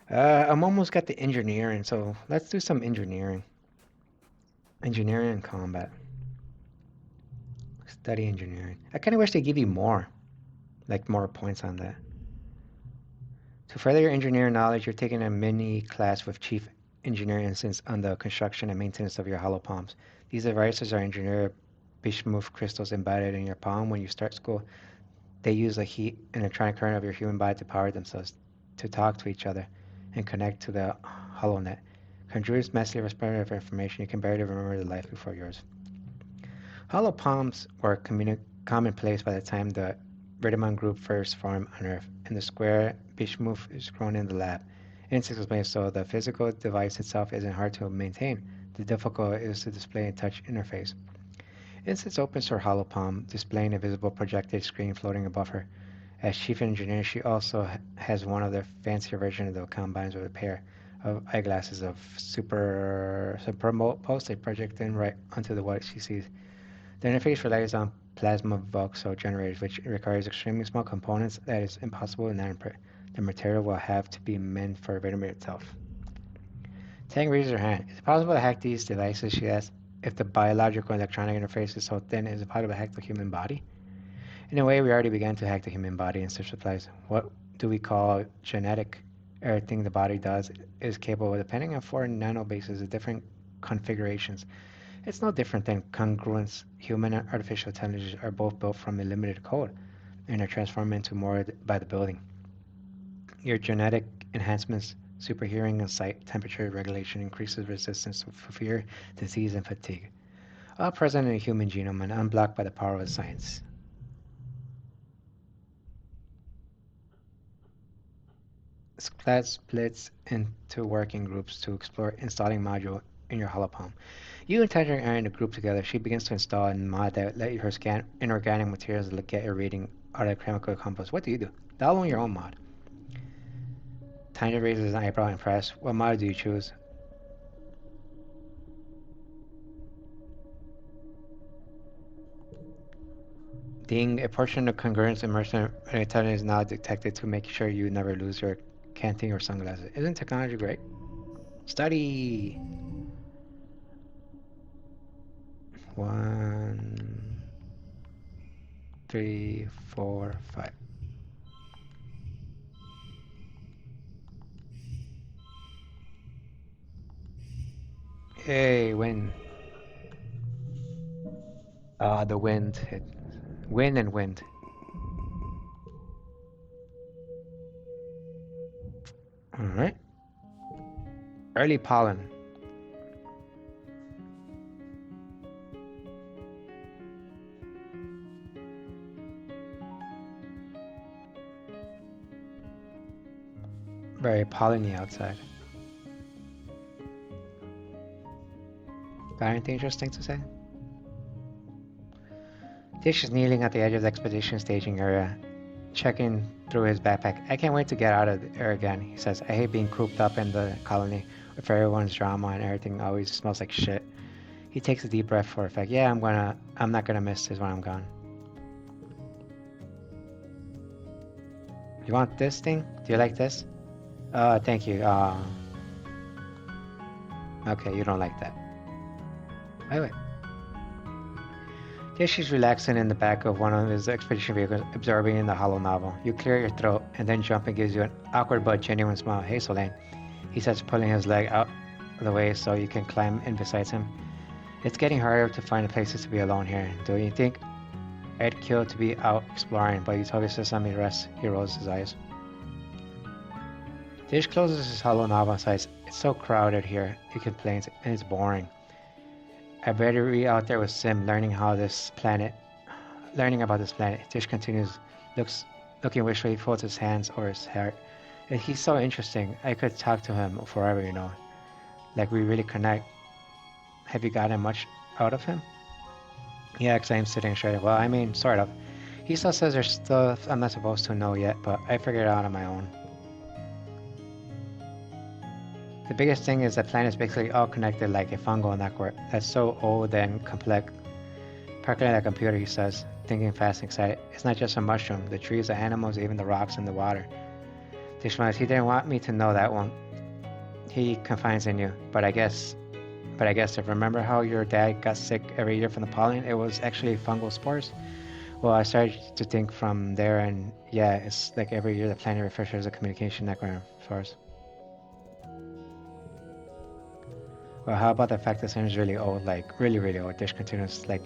I'm almost got the engineering, so let's do some engineering. Engineering and combat. Study engineering. I kind of wish they give you more, like more points on that. To further your engineering knowledge, you're taking a mini class with Chief Engineering Instance on the construction and maintenance of your hollow palms. These devices are engineered bismuth crystals embedded in your palm when you start school. They use the heat and electronic current of your human body to power themselves, to talk to each other, and connect to the hollow net. Conjures massively repetitive information you can barely remember the life before yours. Hollow palms were commonplace by the time the Ridimon group first formed on Earth, and the square bismuth is grown in the lab. Insects explains so the physical device itself isn't hard to maintain. The difficulty is to display a touch interface. Insects opens her hollow palm, displaying a visible projected screen floating above her. As chief engineer, she also has one of the fancier versions that combines with a pair of eyeglasses of superimposed projecting right onto the what she sees. The interface relies on plasma voxel generators, which requires extremely small components that is impossible to nanoprint. The material will have to be meant for Vitamin itself. Tang raises her hand. Is it possible to hack these devices? She asks. If the biological and electronic interface is so thin, is it possible to hack the human body? In a way, we already began to hack the human body, and Stitch replies. What do we call genetic? Everything the body does is capable, depending on four nanobases of different configurations. It's no different than congruence. Human and artificial intelligence are both built from a limited code and are transformed into more by the building. Your genetic enhancements, super hearing and sight, temperature regulation, increases resistance to fear, disease, and fatigue. All present in the human genome and unblocked by the power of science. Class splits into working groups to explore installing module in your holopalm. You and Tedrick are in a group together. She begins to install a mod that let her scan inorganic materials to get a reading out of chemical compost. What do you do? Download your own mod. Tanya raises an eyebrow impressed. What mod do you choose? Ding, a portion of congruence immersion intelligence is now detected to make sure you never lose your canteen or sunglasses. Isn't technology great? Study! One, 3, 4, 5. Hey, wind. The wind hit. Wind and wind. Alright. Early pollen. Very polleny outside. Got anything interesting to say? Tish is kneeling at the edge of the expedition staging area, checking through his backpack. I can't wait to get out of there again, he says. I hate being cooped up in the colony with everyone's drama and everything always smells like shit. He takes a deep breath for effect. Yeah, I'm not gonna miss this when I'm gone. You want this thing? Do you like this? Thank you. Okay, you don't like that. Wait. Tish is relaxing in the back of one of his expedition vehicles, absorbing in the hollow novel. You clear your throat, and then Jumping gives you an awkward but genuine smile. Hey, Solane. He starts pulling his leg out of the way so you can climb in beside him. It's getting harder to find places to be alone here. Do you think I'd kill to be out exploring, but you told us to send me to rest? He rolls his eyes. Tish closes his hollow novel and says, It's so crowded here, he complains, and it's boring. I'd better be out there with Sim, learning about this planet. Tish continues, looking wishfully, folds his hands over his heart. And he's so interesting. I could talk to him forever, you know. Like we really connect. Have you gotten much out of him? Yeah, because I'm sitting straight. Well, I mean, sort of. He still says there's stuff I'm not supposed to know yet, but I figured it out on my own. The biggest thing is that planets basically all connected like a fungal network that's so old and complex. Parking like a computer, he says, thinking fast and excited. It's not just a mushroom, the trees, the animals, even the rocks and the water. Tish smiles. He didn't want me to know that one. He confides in you, but I guess if remember how your dad got sick every year from the pollen, it was actually fungal spores. Well, I started to think from there, and yeah, it's like every year the planet refreshes the communication network for us. Well, how about the fact that Sim is really old, like really, really old? Dish continues, like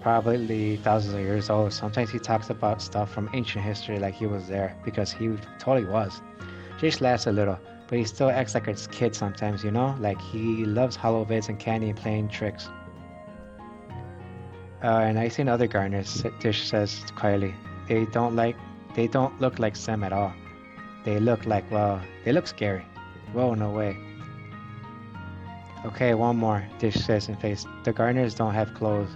probably thousands of years old. Sometimes he talks about stuff from ancient history like he was there, because he totally was. Dish laughs a little, but he still acts like a kid sometimes, you know? Like he loves hollow bits and candy and playing tricks. And I've seen other gardeners, Dish says quietly. They don't look like Sim at all. They look like, well, they look scary. Whoa, no way. Okay, one more, Dish says in face. The gardeners don't have clothes.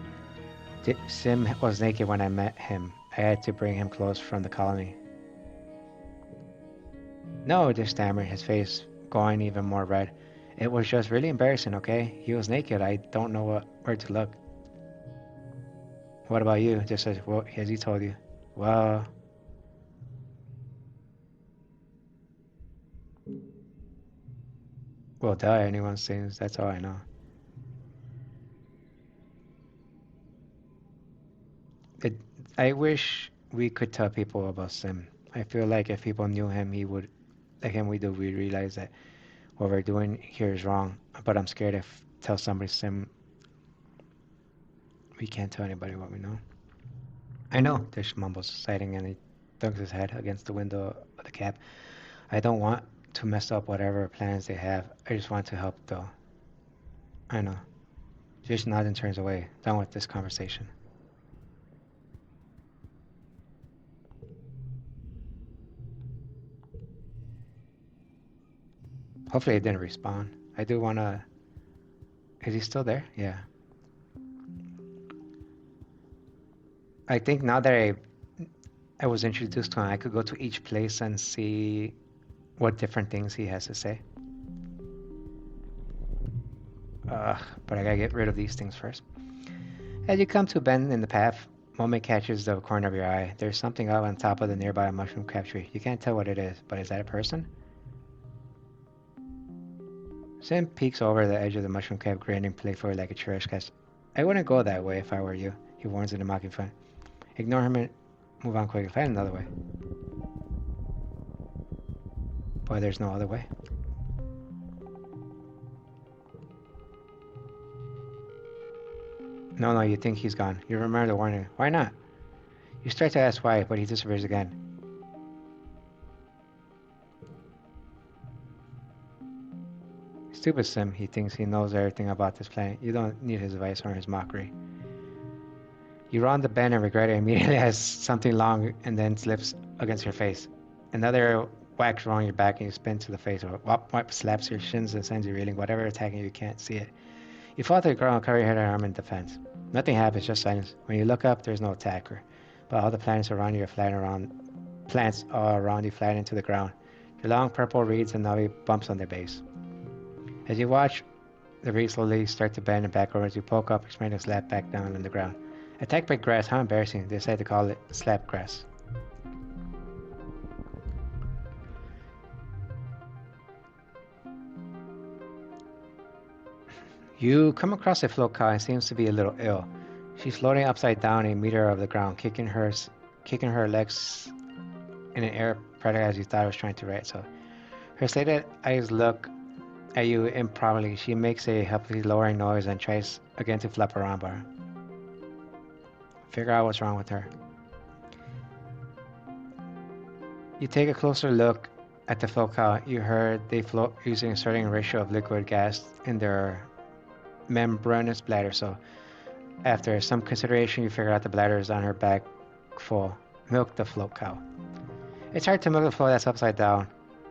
Sim was naked when I met him. I had to bring him clothes from the colony. No, Dish stammered, his face going even more red. It was just really embarrassing, okay? He was naked. I don't know where to look. What about you? Dish says, what has he told you? Well... Well, duh, anyone seems, that's all I know. It, I wish we could tell people about Sim. I feel like if people knew him, he would, like him, we realize that what we're doing here is wrong. But I'm scared if tell somebody Sim, we can't tell anybody what we know. I know, Dish mumbles, sighing, and he dunks his head against the window of the cab. I don't want to mess up whatever plans they have. I just want to help, though. I know. Dish nods and turns away, done with this conversation. Hopefully it didn't respawn. I do wanna... Is he still there? Yeah. I think now that I was introduced to him, I could go to each place and see what different things he has to say. But I gotta get rid of these things first. As you come to a bend in the path, moment catches the corner of your eye. There's something up on top of the nearby mushroom crab tree. You can't tell what it is, but is that a person? Sim peeks over the edge of the mushroom crab, grinning playfully like a cherished guest. I wouldn't go that way if I were you, he warns in a mocking tone. Ignore him and move on quickly. Find another way. Boy, there's no other way. No, you think he's gone. You remember the warning. Why not? You start to ask why, but he disappears again. Stupid Sim, he thinks he knows everything about this planet. You don't need his advice or his mockery. You round the bend and regret it immediately as something long and then slips against your face. Another whacks around your back and you spin to the face, or whop slaps your shins and sends you reeling. Whatever attacking you can't see it. You fall to the ground and cover your head and arm in defense. Nothing happens, just silence. When you look up, there's no attacker. But all the planets around you are plants all around you flat into the ground. Your long purple reeds and knobby bumps on their base. As you watch, the reeds slowly start to bend and back over as you poke up, expanding to slap back down on the ground. Attacked by grass, how embarrassing. They decide to call it slap grass. You come across a float cow and seems to be a little ill. She's floating upside down a meter of the ground, kicking her legs in an air practically as you thought it was trying to right. So her slitted eyes look at you improperly. She makes a helplessly lowering noise and tries again to flap around bar. Figure out what's wrong with her. You take a closer look at the float cow. You heard they float using a certain ratio of liquid gas in their membranous bladder, so after some consideration you figure out the bladder is on her back full. Milk the float cow. It's hard to milk the float that's upside down,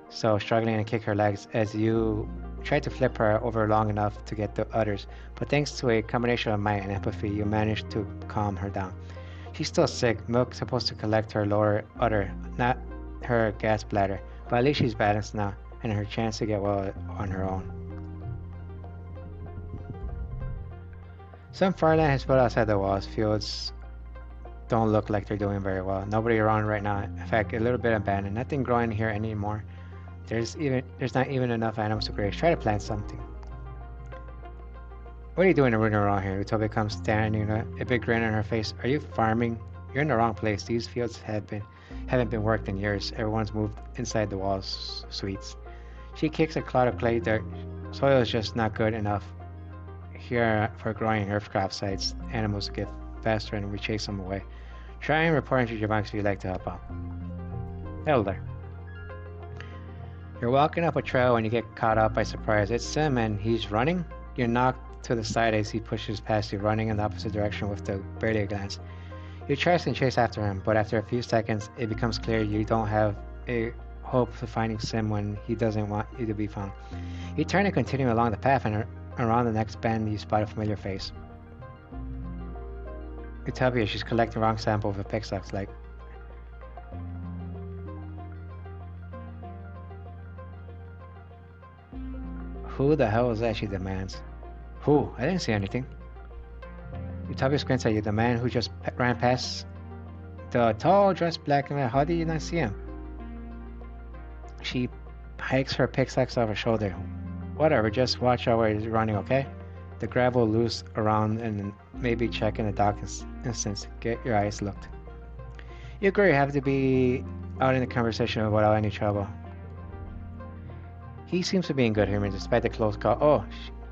so struggling to kick her legs as you try to flip her over long enough to get the udders, but thanks to a combination of might and empathy you manage to calm her down. She's still sick. Milk's supposed to collect her lower udder, not her gas bladder, but at least she's balanced now and her chance to get well on her own. Some farmland has put outside the walls. Fields don't look like they're doing very well. Nobody around right now. In fact, a little bit abandoned. Nothing growing here anymore. There's not even enough animals to graze. Try to plant something. What are you doing rooting around here? Utopia comes standing, a big grin on her face. Are you farming? You're in the wrong place. These fields haven't been worked in years. Everyone's moved inside the walls suites. She kicks a clod of clay dirt. Soil is just not good enough here for growing earthcraft sites. Animals get faster and we chase them away. Try and report into your box if you'd like to help out. Hello there. You're walking up a trail when you get caught up by surprise. It's Sim and he's running. You're knocked to the side as he pushes past you, running in the opposite direction with barely a glance. You trust and chase after him, but after a few seconds it becomes clear you don't have a hope of finding Sim when he doesn't want you to be found. You turn and continue along the path, and around the next bend you spot a familiar face. Utopia, she's collecting wrong sample of a pickaxe, like. Who the hell is that? She demands. Who? I didn't see anything. Utopia squints at you. The man who just ran past. The tall, dressed black man. How did you not see him? She hikes her pickaxe off her shoulder. Whatever, just watch out where you're running, okay? The gravel loose around and maybe check in the dock instance. Get your eyes looked. You agree you have to be out in the conversation without any trouble. He seems to be in good humor despite the close call. Oh,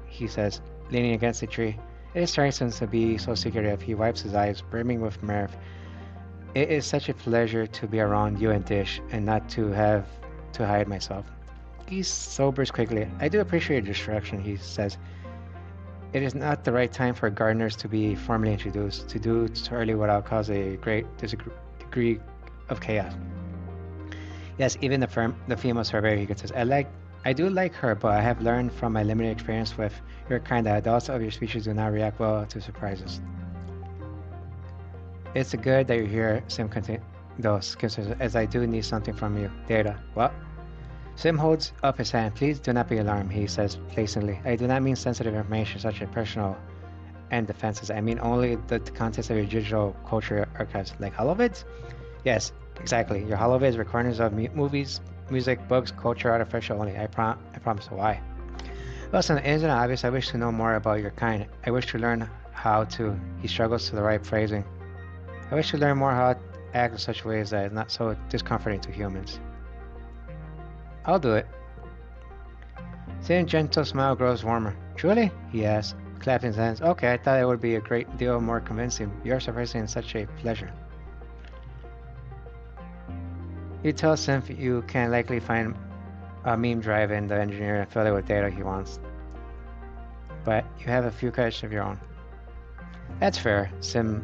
he says, leaning against the tree. It is strange to be so secretive. He wipes his eyes, brimming with mirth. It is such a pleasure to be around you and Dish, and not to have to hide myself. He sobers quickly. I do appreciate your distraction, he says. It is not the right time for gardeners to be formally introduced. To do too early without cause a great degree of chaos. Yes, even the females are very egotistic. I do like her, but I have learned from my limited experience with your kind that adults of your species do not react well to surprises. It's good that you're here, Sim continues, as I do need something from you. Data. What? Sim holds up his hand. Please do not be alarmed, he says placidly. I do not mean sensitive information such as personal and defenses. I mean only the contents of your digital culture archives, like holovids? Yes, exactly. Your holovids, recordings of movies, music, books, culture, artificial only. I promise. Why? Listen, it isn't obvious. I wish to know more about your kind. I wish to learn how to. He struggles to the right phrasing. I wish to learn more how to act in such ways that is not so discomforting to humans. I'll do it. Sam's gentle smile grows warmer. Truly? He asks, clapping his hands. Okay, I thought it would be a great deal more convincing. You're surprising in such a pleasure. You tell Sim you can likely find a meme drive in the engineer and fill it with data he wants. But you have a few credits of your own. That's fair, Sim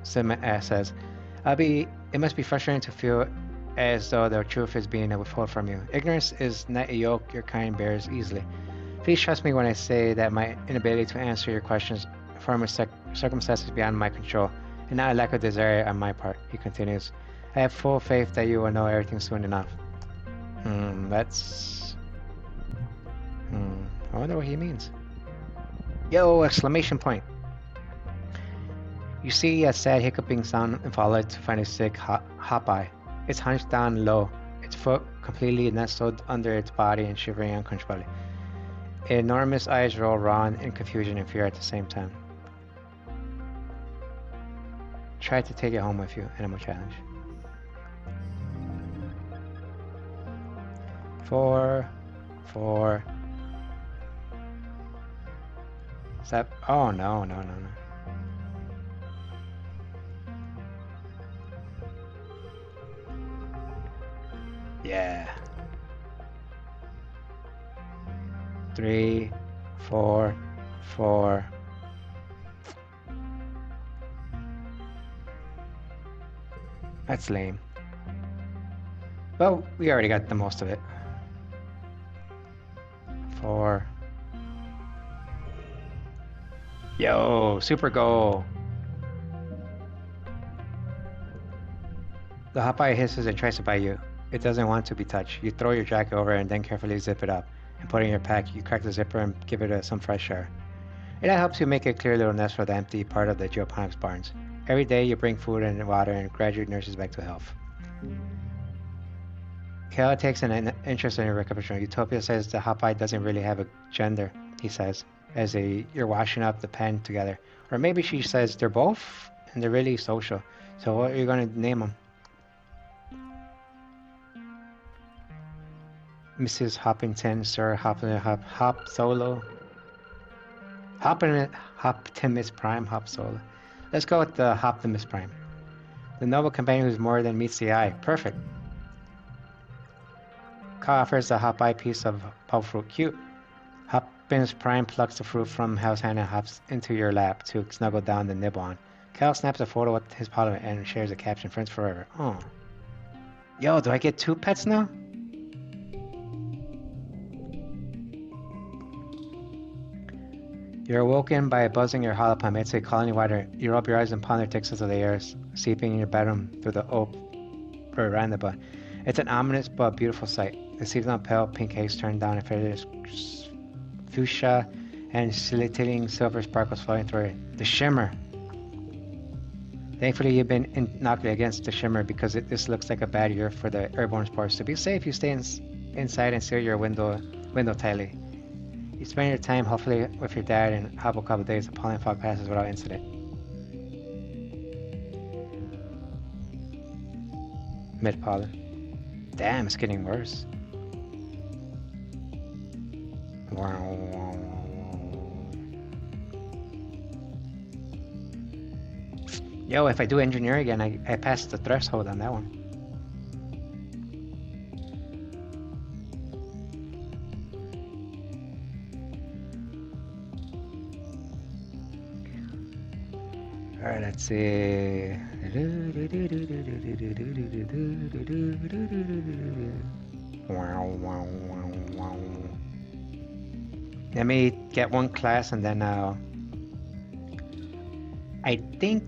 says. It must be frustrating to feel as though the truth is being withheld from you. Ignorance is not a yoke your kind bears easily. Please trust me when I say that my inability to answer your questions form circumstances beyond my control, and not a lack of desire on my part, he continues. I have full faith that you will know everything soon enough. That's... I wonder what he means. Yo! Exclamation point! You see a sad hiccuping sound and follow it to find a sick hop-eye. It's hunched down low, its foot completely nestled under its body and shivering uncomfortably. Enormous eyes roll round in confusion and fear at the same time. Try to take it home with you, Animal Challenge. 4, 4. Step. Oh no. Yeah. 3, 4, 4. That's lame. Well, we already got the most of it. 4. Yo, super goal. The Hopeye hisses and tries to bite you. It doesn't want to be touched. You throw your jacket over and then carefully zip it up. And put it in your pack, you crack the zipper and give it some fresh air. It helps you make a clear little nest for the empty part of the geoponics barns. Every day you bring food and water and gradually nurses back to health. Kale takes an interest in your recapitulation. Utopia says the Hopeye doesn't really have a gender, he says, as you're washing up the pen together. Or maybe she says they're both, and they're really social. So what are you going to name them? Mrs. Hoppington, Sir Hop Solo. Optimus Prime, Hop Solo. Let's go with the Optimus Prime. The noble companion who's more than meets the eye. Perfect. Ka offers the Hopeye piece of pulp fruit. Cute. Optimus Prime plucks the fruit from Hal's hand and hops into your lap to snuggle down to nibble on. Cal snaps a photo with his parliament and shares a caption, Friends Forever. Oh. Yo, do I get 2 pets now? You're awoken by a buzzing your hollow palm. It's a colony wider. You rub your eyes and ponder textures of the air seeping in your bedroom through the oak veranda. It's an ominous but beautiful sight. The seasonal pale pink haze turned down and faded fuchsia and scintillating silver sparkles flowing through it. The shimmer. Thankfully, you've been inoculated against the shimmer because this looks like a bad year for the airborne spores. To be safe, you stay inside and seal your window tightly. You spend your time, hopefully, with your dad and have a couple of days. The pollen fog passes without incident. Mid-pollen. Damn, it's getting worse. Yo, if I do engineer again, I passed the threshold on that one. Alright, let's see. Let me get one class and then I think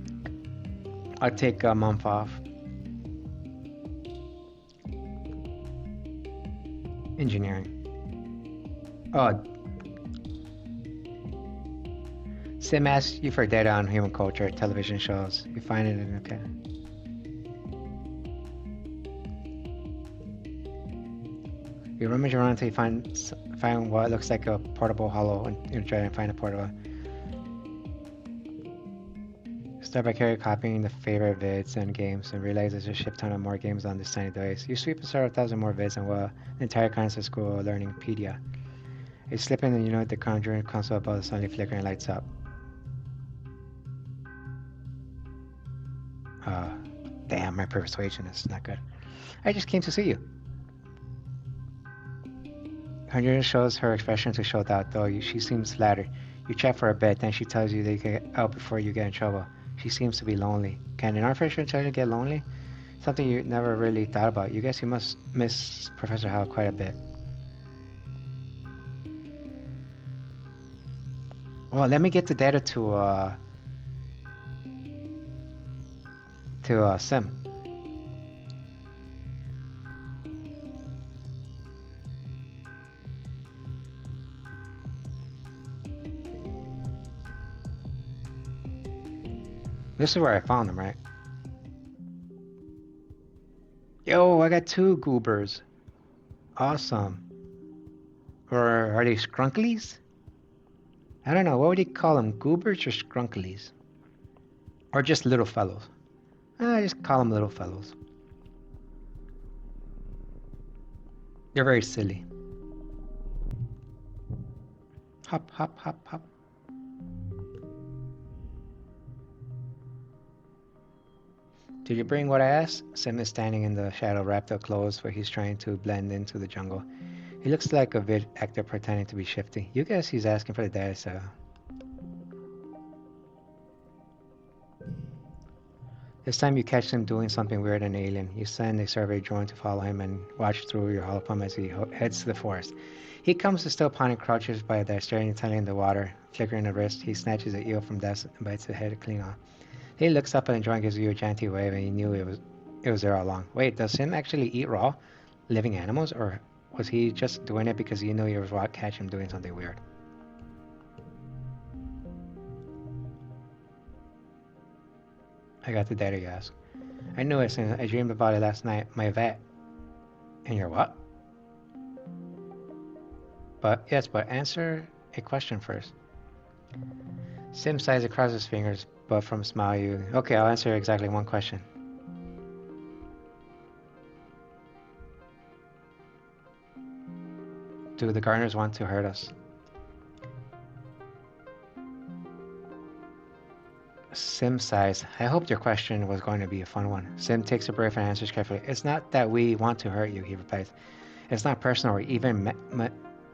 I'll take a month off. Engineering. Oh. Sim asks you for data on human culture, television shows. You find it in okay. You rummage around until you find what looks like a portable hollow, and you try and find a portable. Start by carefully copying the favorite vids and games and realize there's a shit ton of more games on this tiny device. You sweep and start 1,000 more vids and well, the entire concept school learningpedia. You slip in and you know the conjuring console above suddenly flickering lights up. Uh, Damn, my persuasion is not good. I just came to see you. Conjuring shows her expression to show doubt, though she seems flattered. You chat for a bit, then she tells you that you can get out before you get in trouble. She seems to be lonely. Can an artificial intelligence get lonely? Something you never really thought about. You guess you must miss Professor Howell quite a bit. Well, let me get the data to Sim. This is where I found them, right? Yo, I got 2 goobers. Awesome. Or are they skrunklies? I don't know. What would you call them? Goobers or skrunklies? Or just little fellows? I just call them little fellows. They're very silly. Hop, hop, hop, hop. Did you bring what I asked? Sim is standing in the shadow, wrapped up clothes, where he's trying to blend into the jungle. He looks like a vid actor pretending to be shifty. You guess he's asking for the data, so... This time you catch him doing something weird and alien. You send a survey drone to follow him and watch through your holopalm as he heads to the forest. He comes to still pond and crouches by there, staring intently in the water. Flickering the wrist, he snatches an eel from death and bites the head clean off. He looks up and the drone gives you a gentle wave, and he knew it was there all along. Wait, does him actually eat raw, living animals, or was he just doing it because you knew you would catch him doing something weird? I got the data you asked. I knew it since I dreamed about it last night. My vet. And your what? But answer a question first. Sim sighs across his fingers, but from smile you... Okay, I'll answer exactly one question. Do the gardeners want to hurt us? Sim sighs. I hoped your question was going to be a fun one. Sim takes a breath and answers carefully. It's not that we want to hurt you, he replies. It's not personal or even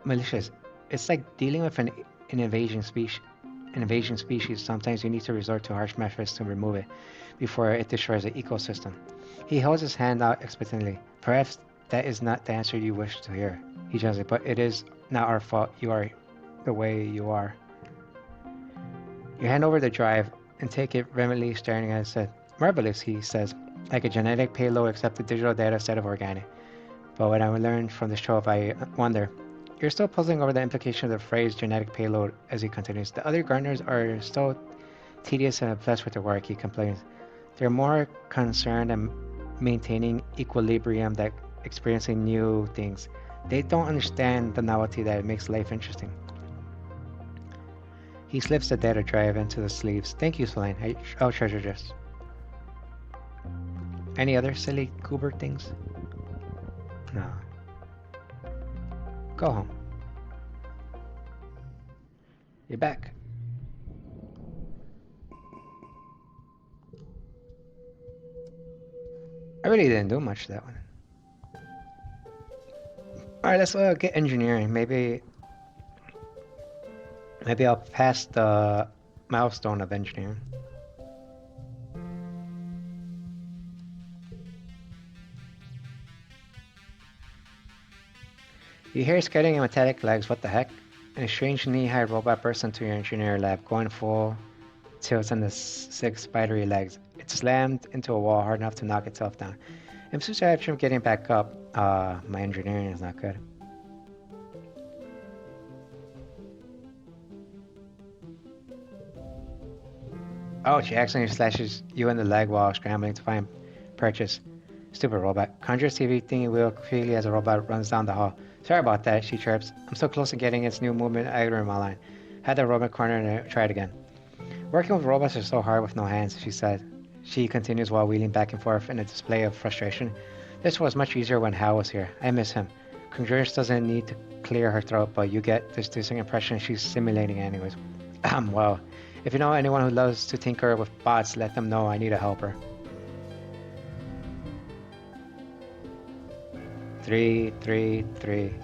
malicious. It's like dealing with an invasion species. Sometimes you need to resort to harsh methods to remove it before it destroys the ecosystem. He holds his hand out expectantly. Perhaps that is not the answer you wish to hear, he gently, but it is not our fault you are the way you are. You hand over the drive and take it reverently, staring at it. Marvelous, he says, like a genetic payload except the digital data instead of organic. But what I learned from this trove, I wonder. You're still puzzling over the implication of the phrase genetic payload as he continues. The other gardeners are still tedious and obsessed with their work, he complains. They're more concerned in maintaining equilibrium than experiencing new things. They don't understand the novelty that makes life interesting. He slips the data drive into the sleeves. Thank you, Selene. I'll treasure this. Any other silly goober things? No. Go home. You're back. I really didn't do much to that one. Alright, let's get engineering. Maybe I'll pass the milestone of engineering. You hear scuttling and metallic legs, what the heck? And a strange knee-high robot bursts into your engineer lab, going full tilt on the 6 spidery legs. It slammed into a wall hard enough to knock itself down. I'm so sorry after getting back up. My engineering is not good. Oh, she accidentally slashes you in the leg while scrambling to find purchase. Stupid robot. Conjures TV thingy wheel quickly as a robot runs down the hall. Sorry about that, she chirps. I'm so close to getting its new movement item in my line. Had the robot corner and try it again. Working with robots is so hard with no hands, she said. She continues while wheeling back and forth in a display of frustration. This was much easier when Hal was here. I miss him. Congruence doesn't need to clear her throat, but you get this distinct impression she's simulating anyways. Well, if you know anyone who loves to tinker with bots, let them know I need a helper. 333.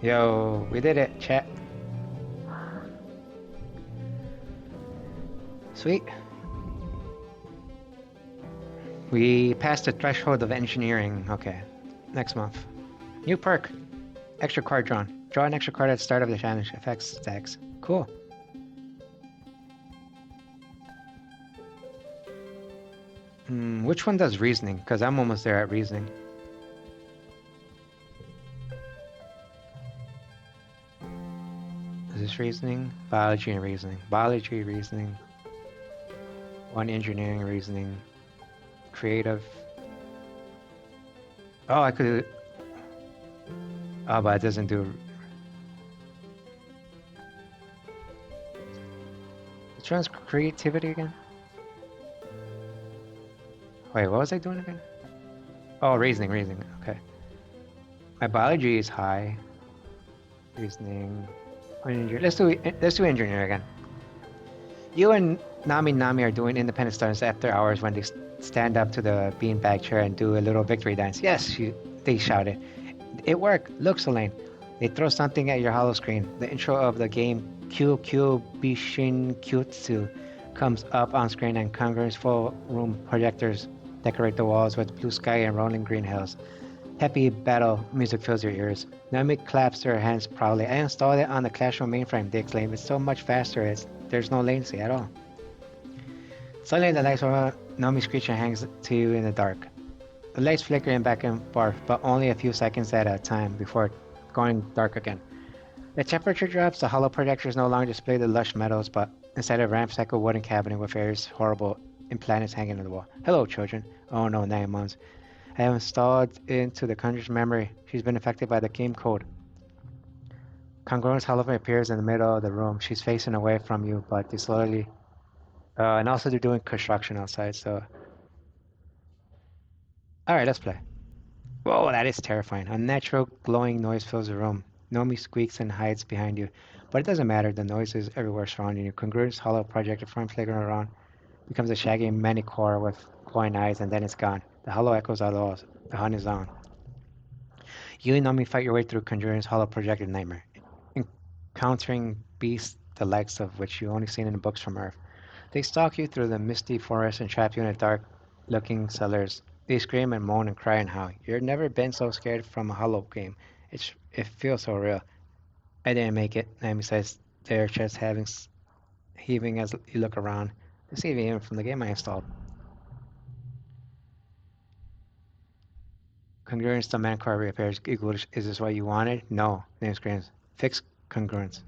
Yo, we did it, chat. Sweet. We passed the threshold of engineering. Okay. Next month. New perk. Extra card drawn. Draw an extra card at the start of the challenge. Effects stacks. Cool. Which one does reasoning? Because I'm almost there at reasoning. Is this reasoning? Biology and reasoning. Biology, reasoning. One engineering, reasoning. Creative. Oh, I could. Oh, but it doesn't do. Which one's creativity again? Wait, what was I doing again? Oh, reasoning. Okay. My biology is high. Reasoning. Let's do engineering again. You and Nami are doing independent studies after hours when they stand up to the beanbag chair and do a little victory dance. Yes, they shouted. It worked. Look, Selene. They throw something at your hollow screen. The intro of the game QQ Bishin Kyutsu comes up on screen, and Congress full room projectors decorate the walls with blue sky and rolling green hills. Happy battle music fills your ears. Nami claps her hands proudly. I installed it on the Classroom mainframe, they exclaim. It's so much faster. There's no latency at all. Suddenly the lights are Nami screeches and hangs to you in the dark. The lights flicker in back and forth, but only a few seconds at a time before going dark again. The temperature drops, the hollow projectors no longer display the lush meadows, but instead a ramshackle wooden cabinet with various horrible implants hanging on the wall. Hello, children. Oh no, 9 months. I have installed into the Conjure's memory. She's been affected by the game code. Congruence hologram appears in the middle of the room. She's facing away from you, but they slowly... and also they're doing construction outside, so... Alright, let's play. Whoa, that is terrifying. Unnatural glowing noise fills the room. Nomi squeaks and hides behind you. But it doesn't matter, the noise is everywhere surrounding you. Congruence hollow projector front flickering around becomes a shaggy manicore with glowing eyes, and then it's gone. The hollow echoes are lost. The hunt is on. You and Nomi fight your way through Conjuring's hollow projected nightmare, encountering beasts the likes of which you only seen in the books from Earth. They stalk you through the misty forest and trap you in the dark-looking cellars. They scream and moan and cry and howl. You've never been so scared from a hollow game. It feels so real. I didn't make it, Nomi says, their chest heaving as you look around. This is even from the game I installed. Congruence the manicore reappears. Is this what you wanted? No, Name screams. Fix congruence.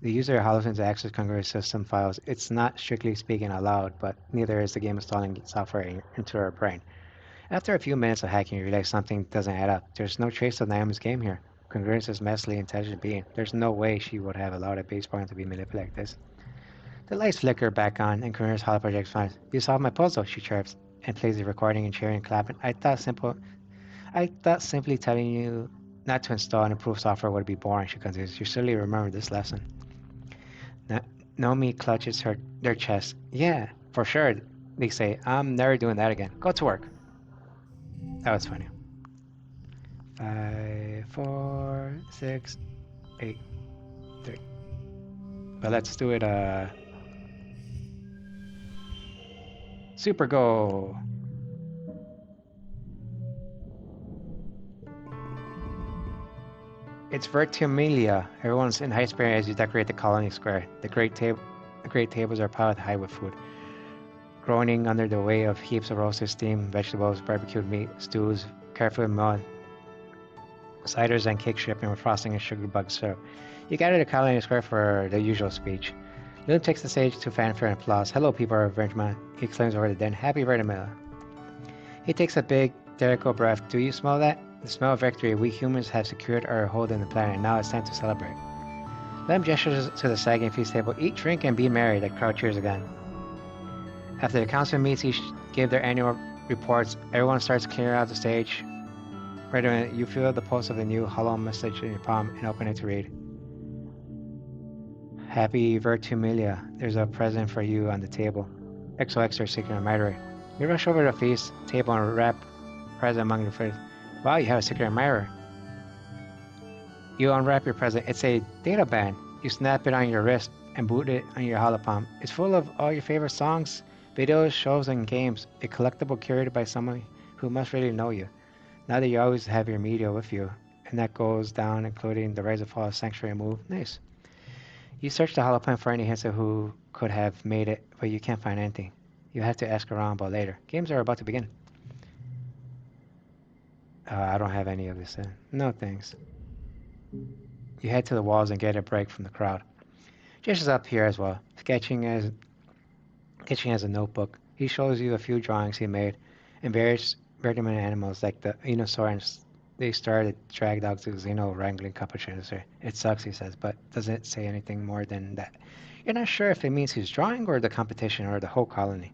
The user hallucinates to access congruence system files. It's not strictly speaking allowed, but neither is the game installing software into her brain. After a few minutes of hacking, you realize something doesn't add up. There's no trace of Naomi's game here. Congruence is messily intelligent being. There's no way she would have allowed a base program to be manipulated like this. The lights flicker back on, and Congruence hollow projects finds. You solved my puzzle, she chirps, and plays the recording and cheering and clapping. I thought simply telling you not to install and improve software would be boring, she continues. You surely remember this lesson. Naomi clutches their chest. Yeah, for sure, they say. I'm never doing that again. Go to work. That was funny. 5, 4, 6, 8, 3. But let's do it, Super Go! It's Vertimilia. Everyone's in high spirit as you decorate the colony square. The great tables are piled high with food. Groaning under the weight of heaps of roasted steamed vegetables, barbecued meat, stews, carefully mulled ciders, and cake dripping with frosting and sugar bug syrup. You gather the colony square for the usual speech. Loom takes the stage to fanfare and applause. Hello, people of Vertima, he exclaims over the den. Happy Vertimilla. He takes a big, theoretical breath. Do you smell that? The smell of victory. We humans have secured our hold on the planet. Now it's time to celebrate. Lem gestures to the sagging feast table. Eat, drink, and be merry. The crowd cheers again. After the council meets each give their annual reports, everyone starts clearing out the stage. Right away, you feel the pulse of the new hollow message in your palm and open it to read. Happy Vertumilia. There's a present for you on the table. XOXO secret admirer. You rush over to the feast table and wrap present among the food. Wow, you have a secret admirer. You unwrap your present. It's a data band. You snap it on your wrist and boot it on your holopalm. It's full of all your favorite songs, videos, shows, and games. A collectible curated by someone who must really know you. Now that you always have your media with you, and that goes down including the Rise and Fall of Sanctuary move. Nice. You search the holopalm for any hints of who could have made it, but you can't find anything. You have to ask around about later. Games are about to begin. I don't have any of this. No thanks. You head to the walls and get a break from the crowd. Josh is up here as well, sketching as a notebook. He shows you a few drawings he made, and various vertebrate animals like the Enosaurus. They started drag dogs to Xeno wrangling capuchins. It sucks, he says, but doesn't say anything more than that. You're not sure if it means he's drawing or the competition or the whole colony.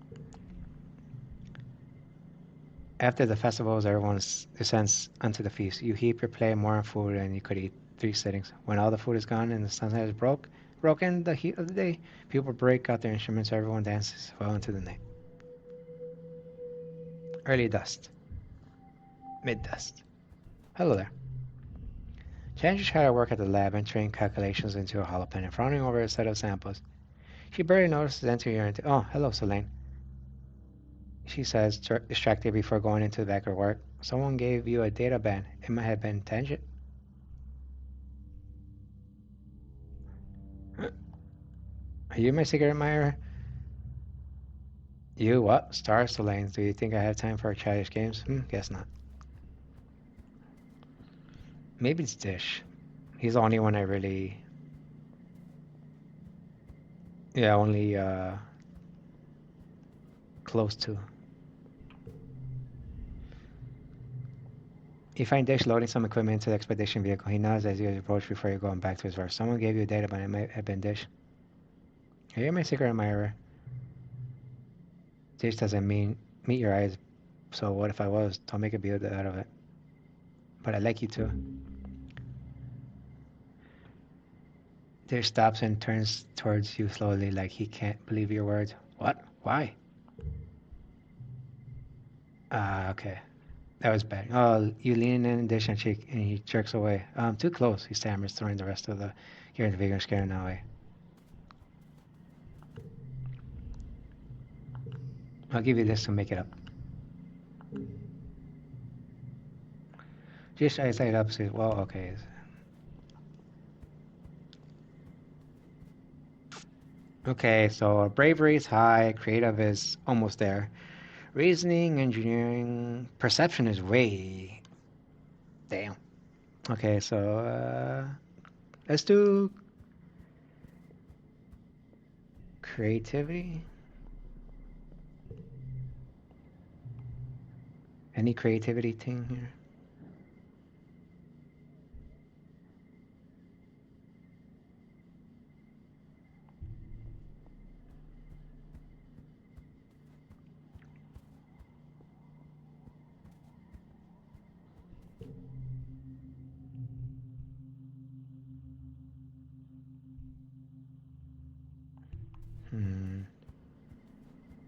After the festivals, everyone descends onto the feast. You heap your plate more food than you could eat 3 sittings. When all the food is gone and the sunset is broken the heat of the day, people break out their instruments. Everyone dances well into the night. Early dusk. Mid dusk. Hello there. Chandra tried to work at the lab, entering calculations into a holopen and frowning over a set of samples. She barely notices entering your Oh, hello, Selene. She says, distracted before going into the back of work. Someone gave you a data band. It might have been Tangent. Are you my secret admirer? You what? Star Selene. Do you think I have time for childish games? Guess not. Maybe it's Dish. He's the only one I really... Yeah, only close to. You find Dish loading some equipment into the expedition vehicle. He nods as you approach before you're going back to his verse. Someone gave you a data, but it might have been Dish. Are you my secret admirer? Dish doesn't meet your eyes, so what if I was? Don't make a big deal out of it. But I like you too. Dish stops and turns towards you slowly, like he can't believe your words. What? Why? Okay. That was bad. Oh, you lean in Dish and cheek, and he jerks away. Too close, he stammers, throwing the rest of the gear in the vehicle and scaring away. I'll give you this to make it up. Dish eyes light up, says, well, okay. Okay, so bravery is high, creative is almost there. Reasoning, engineering, perception is way... Damn. Okay, so let's do creativity. Any creativity thing here?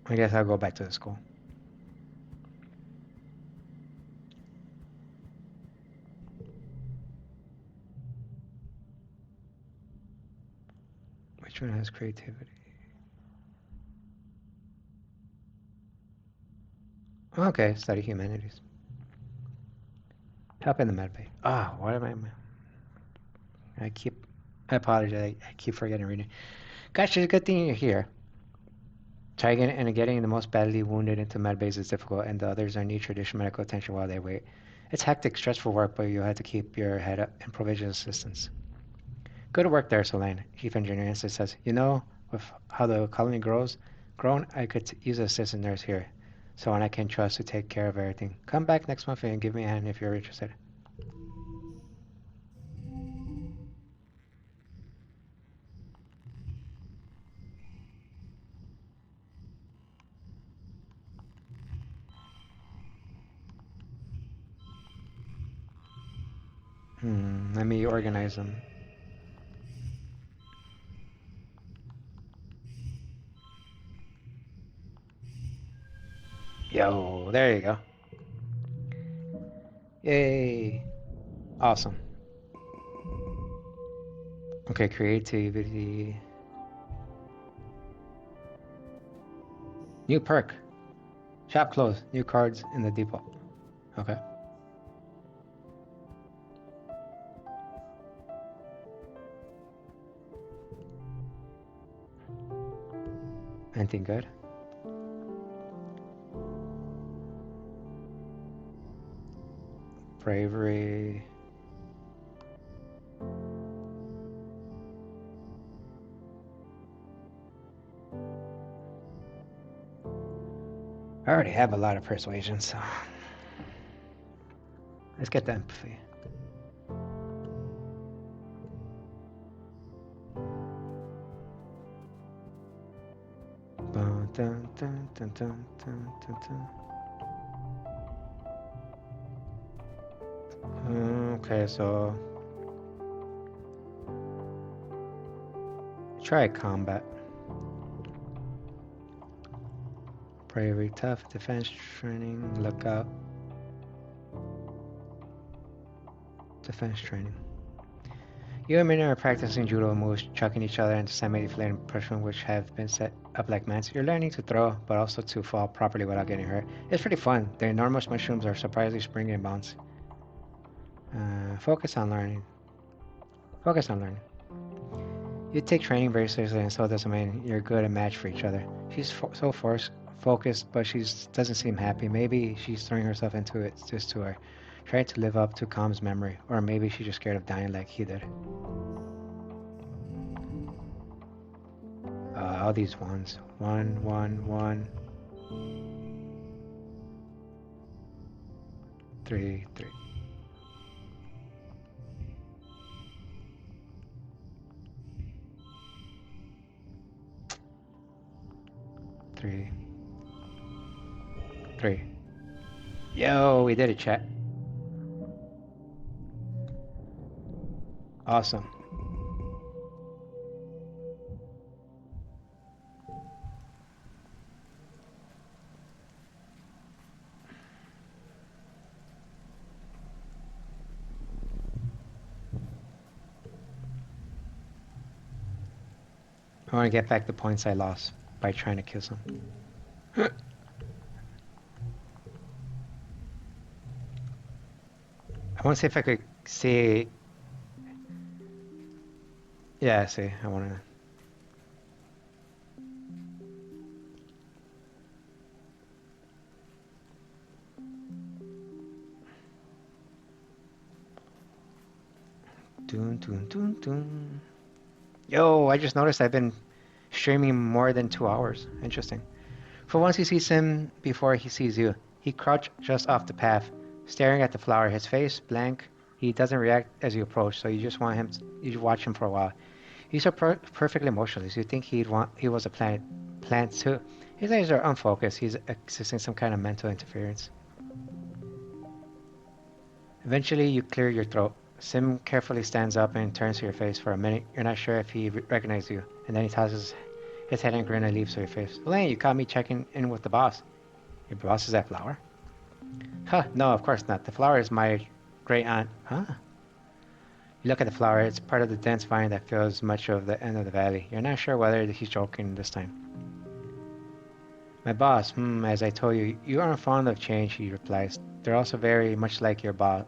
I guess I'll go back to the school. Which one has creativity? Okay, study humanities. Help in the med bay. What am I? I apologize. I keep forgetting reading. Gosh, it's a good thing you're here. Getting the most badly wounded into med bays is difficult, and the others are need traditional medical attention while they wait. It's hectic, stressful work, but you have to keep your head up and provision assistance. Go to work there, Solane. Chief Engineer Instant says, you know, with how the colony grown, I could use an assistant nurse here. Someone I can trust to take care of everything. Come back next month and give me a hand if you're interested. Let me organize them. Yo, there you go. Yay. Awesome. Okay, creativity. New perk. Shop closed. New cards in the depot. Okay. Anything good? Bravery. I already have a lot of persuasion, so let's get the empathy. Dun, dun, dun, dun, dun, dun, dun, dun. Okay, so try combat. Bravery, tough, defense training, lookout. Defense training. You and Minnie are practicing judo moves, chucking each other into semi-deflating mushrooms which have been set up like mats. You're learning to throw, but also to fall properly without getting hurt. It's pretty fun. The enormous mushrooms are surprisingly springy and bouncy. Focus on learning. Focus on learning. You take training very seriously, and so does Minnie. You're a good match for each other. She's so focused, but she doesn't seem happy. Maybe she's throwing herself into it just to her. Trying to live up to Calm's memory, or maybe she's just scared of dying like he did. All these ones. 1, 1, 1. 3, 3. Three. 3. Yo, we did it, chat. Awesome. I want to get back the points I lost by trying to kill some. I want to see if I could see. Yeah, see, I want to. Dun, dun, dun, dun. Yo, I just noticed I've been streaming more than 2 hours. Interesting. For once he sees him before he sees you. He crouched just off the path, staring at the flower, his face blank. He doesn't react as you approach, so you just want him. You watch him for a while. He's so perfectly motionless. You think he was a plant too. His eyes are unfocused. He's accessing some kind of mental interference. Eventually, you clear your throat. Sim carefully stands up and turns to your face for a minute. You're not sure if he recognizes you, and then he tosses his head and grin and leaves your face. Elaine, you caught me checking in with the boss. Your boss is that flower? Huh, no, of course not. The flower is my great aunt. Huh? You look at the flower. It's part of the dense vine that fills much of the end of the valley. You're not sure whether he's joking this time. My boss, as I told you, you aren't fond of change, he replies. They're also very much like your boss,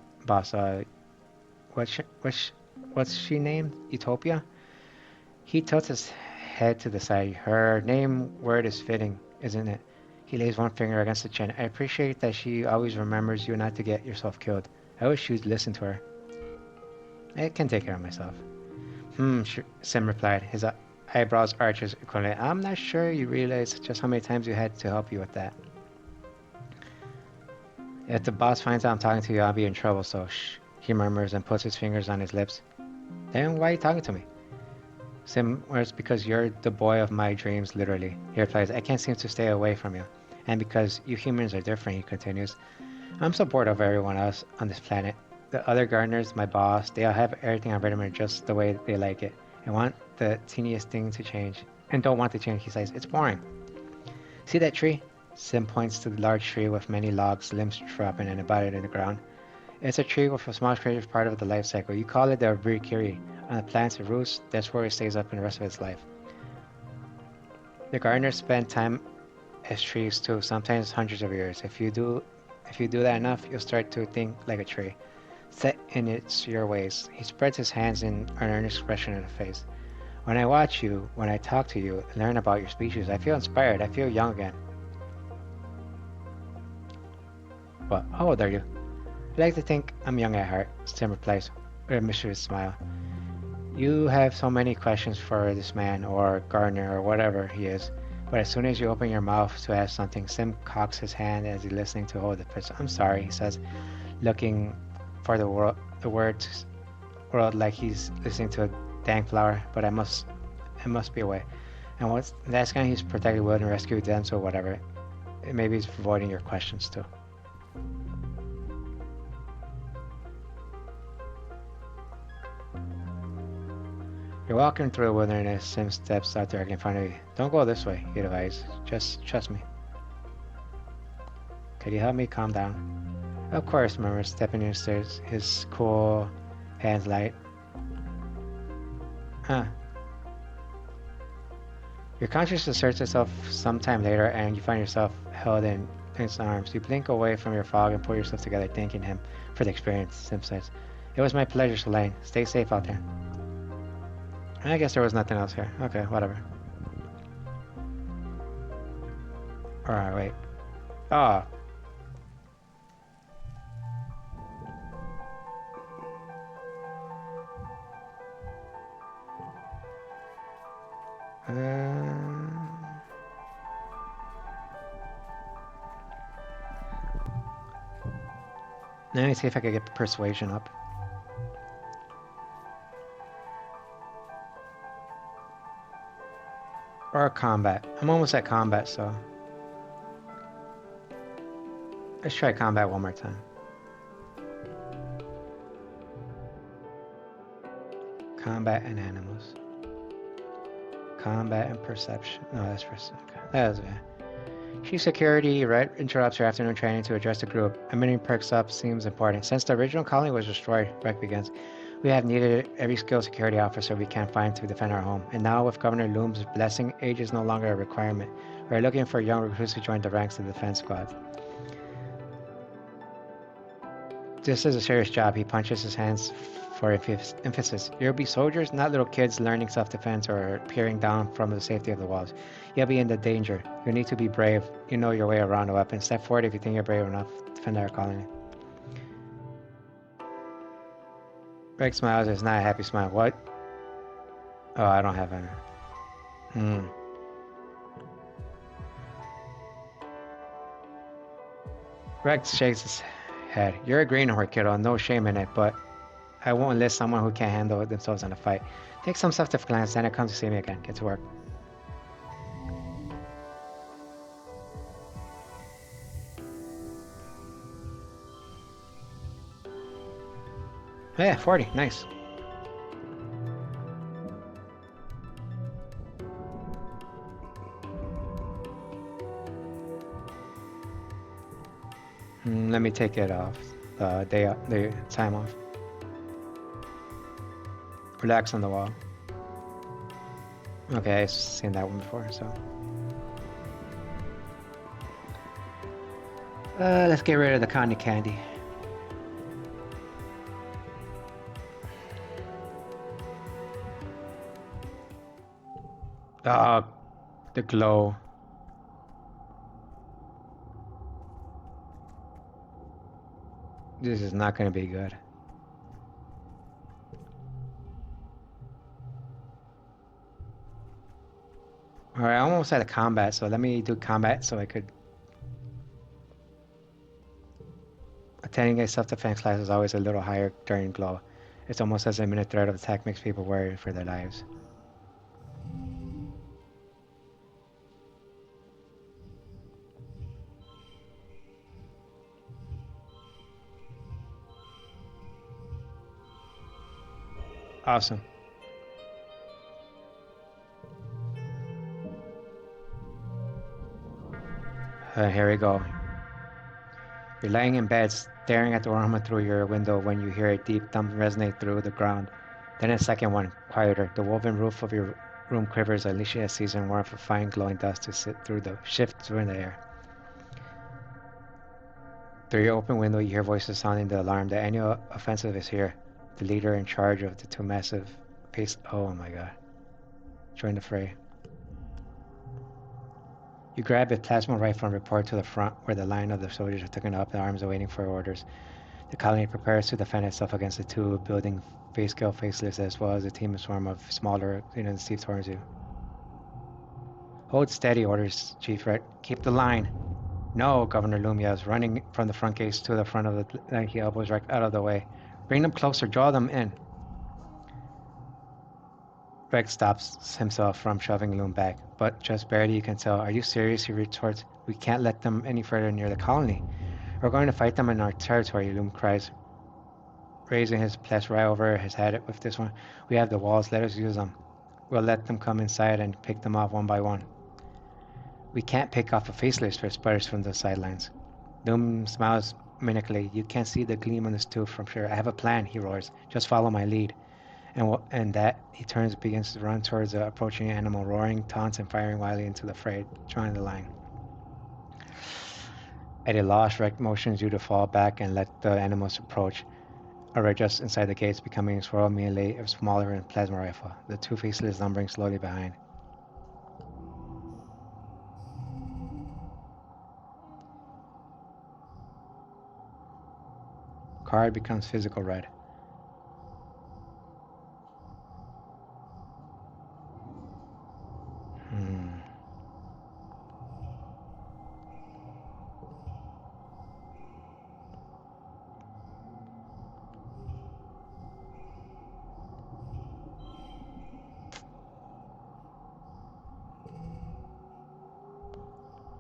what's she named? Utopia? He tilts his head to the side. Her name word is fitting, isn't it? He lays one finger against the chin. I appreciate that she always remembers you not to get yourself killed. I wish you'd listen to her. I can take care of myself. Sim replied, his eyebrows arches equally. I'm not sure you realize just how many times you had to help you with that. If the boss finds out I'm talking to you, I'll be in trouble, so shh. He murmurs and puts his fingers on his lips. Then why are you talking to me? Sim, well, it's because you're the boy of my dreams, literally. He replies, I can't seem to stay away from you. And because you humans are different, he continues. I'm so bored of everyone else on this planet. The other gardeners, my boss, they all have everything on vitamin just the way they like it. And want the teeniest thing to change. And don't want to change, he says. It's boring. See that tree? Sim points to the large tree with many logs, limbs dropping and embedded in the ground. It's a tree with a small creative part of the life cycle. You call it the Virikiri. On the plants it roots, that's where it stays up in the rest of its life. The gardeners spend time as trees too, sometimes hundreds of years. If you do that enough, you'll start to think like a tree. Set in its your ways. He spreads his hands in an earnest expression on his face. When I watch you, when I talk to you, and learn about your species, I feel inspired. I feel young again. But how old are you? I like to think I'm young at heart, Sim replies with a mischievous smile. You have so many questions for this man, or gardener, or whatever he is. But as soon as you open your mouth to ask something, Sim cocks his hand as he's listening to hold the pistol. I'm sorry, he says, looking for the words world like he's listening to a dang flower. But I must be away. And what's that's kind he's protected Will and rescued them, so whatever. Maybe he's avoiding your questions too. You're walking through the wilderness. Sim steps out directly in front of you. Don't go this way, he advises. Just trust me. Could you help me calm down? Of course, murmurs, stepping in the stairs, his cool hands light. Huh. Your conscience asserts itself sometime later, and you find yourself held in his arms. You blink away from your fog and pull yourself together, thanking him for the experience, Sim says. It was my pleasure, Selene. Stay safe out there. I guess there was nothing else here. Okay, whatever. Alright, wait. Oh. Let me see if I can get persuasion up. Or combat. I'm almost at combat, so let's try combat one more time. Combat and animals. Combat and perception. No, that's perception. Okay. That was good. Chief Security interrupts her afternoon training to address the group. A meeting perks up seems important. Since the original colony was destroyed, Rec begins. We have needed every skilled security officer we can find to defend our home. And now with Governor Loom's blessing, age is no longer a requirement. We're looking for young recruits to join the ranks of the defense squad. This is a serious job. He punches his hands for emphasis. You'll be soldiers, not little kids learning self-defense or peering down from the safety of the walls. You'll be in the danger. You need to be brave. You know your way around a weapon. Step forward if you think you're brave enough to defend our colony. Greg smiles. It's not a happy smile. What? Oh, I don't have any. Greg shakes his head. You're a greenhorn, kiddo. No shame in it, but I won't enlist someone who can't handle themselves in a fight. Take some self-defense, then come to see me again. Get to work. Oh, yeah, 40. Nice. Let me take it off. The time off. Relax on the wall. Okay, I've seen that one before, so. Let's get rid of the cotton candy. The glow. This is not going to be good. Alright, I'm almost out of combat, so let me do combat so I could... Attending a self-defense class is always a little higher during glow. It's almost as imminent threat of attack makes people worry for their lives. Awesome. Here we go. You're lying in bed, staring at the armor through your window when you hear a deep thump resonate through the ground. Then a second one, quieter. The woven roof of your room quivers, unleashing a season warmth of fine glowing dust to shift through the air. Through your open window, you hear voices sounding the alarm. The annual offensive is here. The leader in charge of the two massive pace. Oh my god. Join the fray. You grab a plasma rifle and report to the front, where the line of the soldiers are taken up, their arms awaiting for orders. The colony prepares to defend itself against the two building face-scale faceless, as well as a team of swarm of smaller units Steve towards you. Hold steady, orders Chief Red. Keep the line. No, Governor Loom yells, running from the front gates to the front of the line. He elbows right out of the way. Bring them closer, draw them in. Rex stops himself from shoving Loom back, but just barely you can tell. Are you serious? He retorts. We can't let them any further near the colony. We're going to fight them in our territory, Loom cries, raising his plus right over his head with this one. We have the walls, let us use them. We'll let them come inside and pick them off one by one. We can't pick off a faceless, sputters from the sidelines. Loom smiles minically. You can't see the gleam on his tooth from sure. I have a plan, he roars. Just follow my lead. And that he begins to run towards the approaching animal, roaring taunts and firing wildly into the fray, drawing the line. At a loss, Rex motions you to fall back and let the animals approach. Or just inside the gates, becoming a swirl melee of smaller and plasma rifle. The two faceless lumbering slowly behind. Card becomes physical red.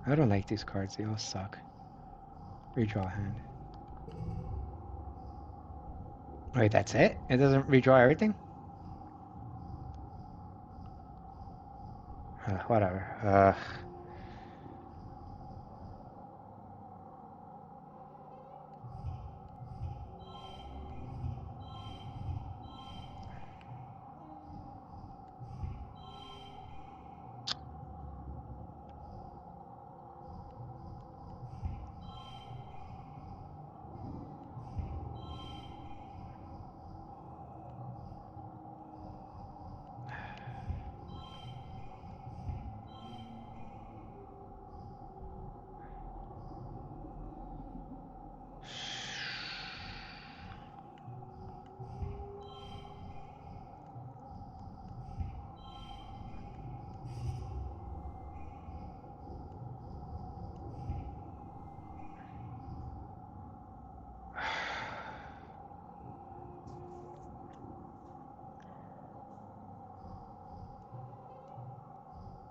I don't like these cards, they all suck. Redraw hand. Wait, that's it? It doesn't redraw everything? Whatever.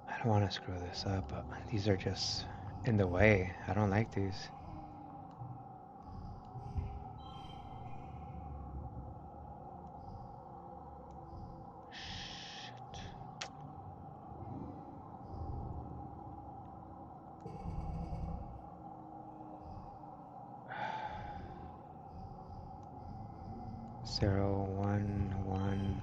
I don't want to screw this up, but these are just in the way. I don't like these. Shit. 0, 1, 1.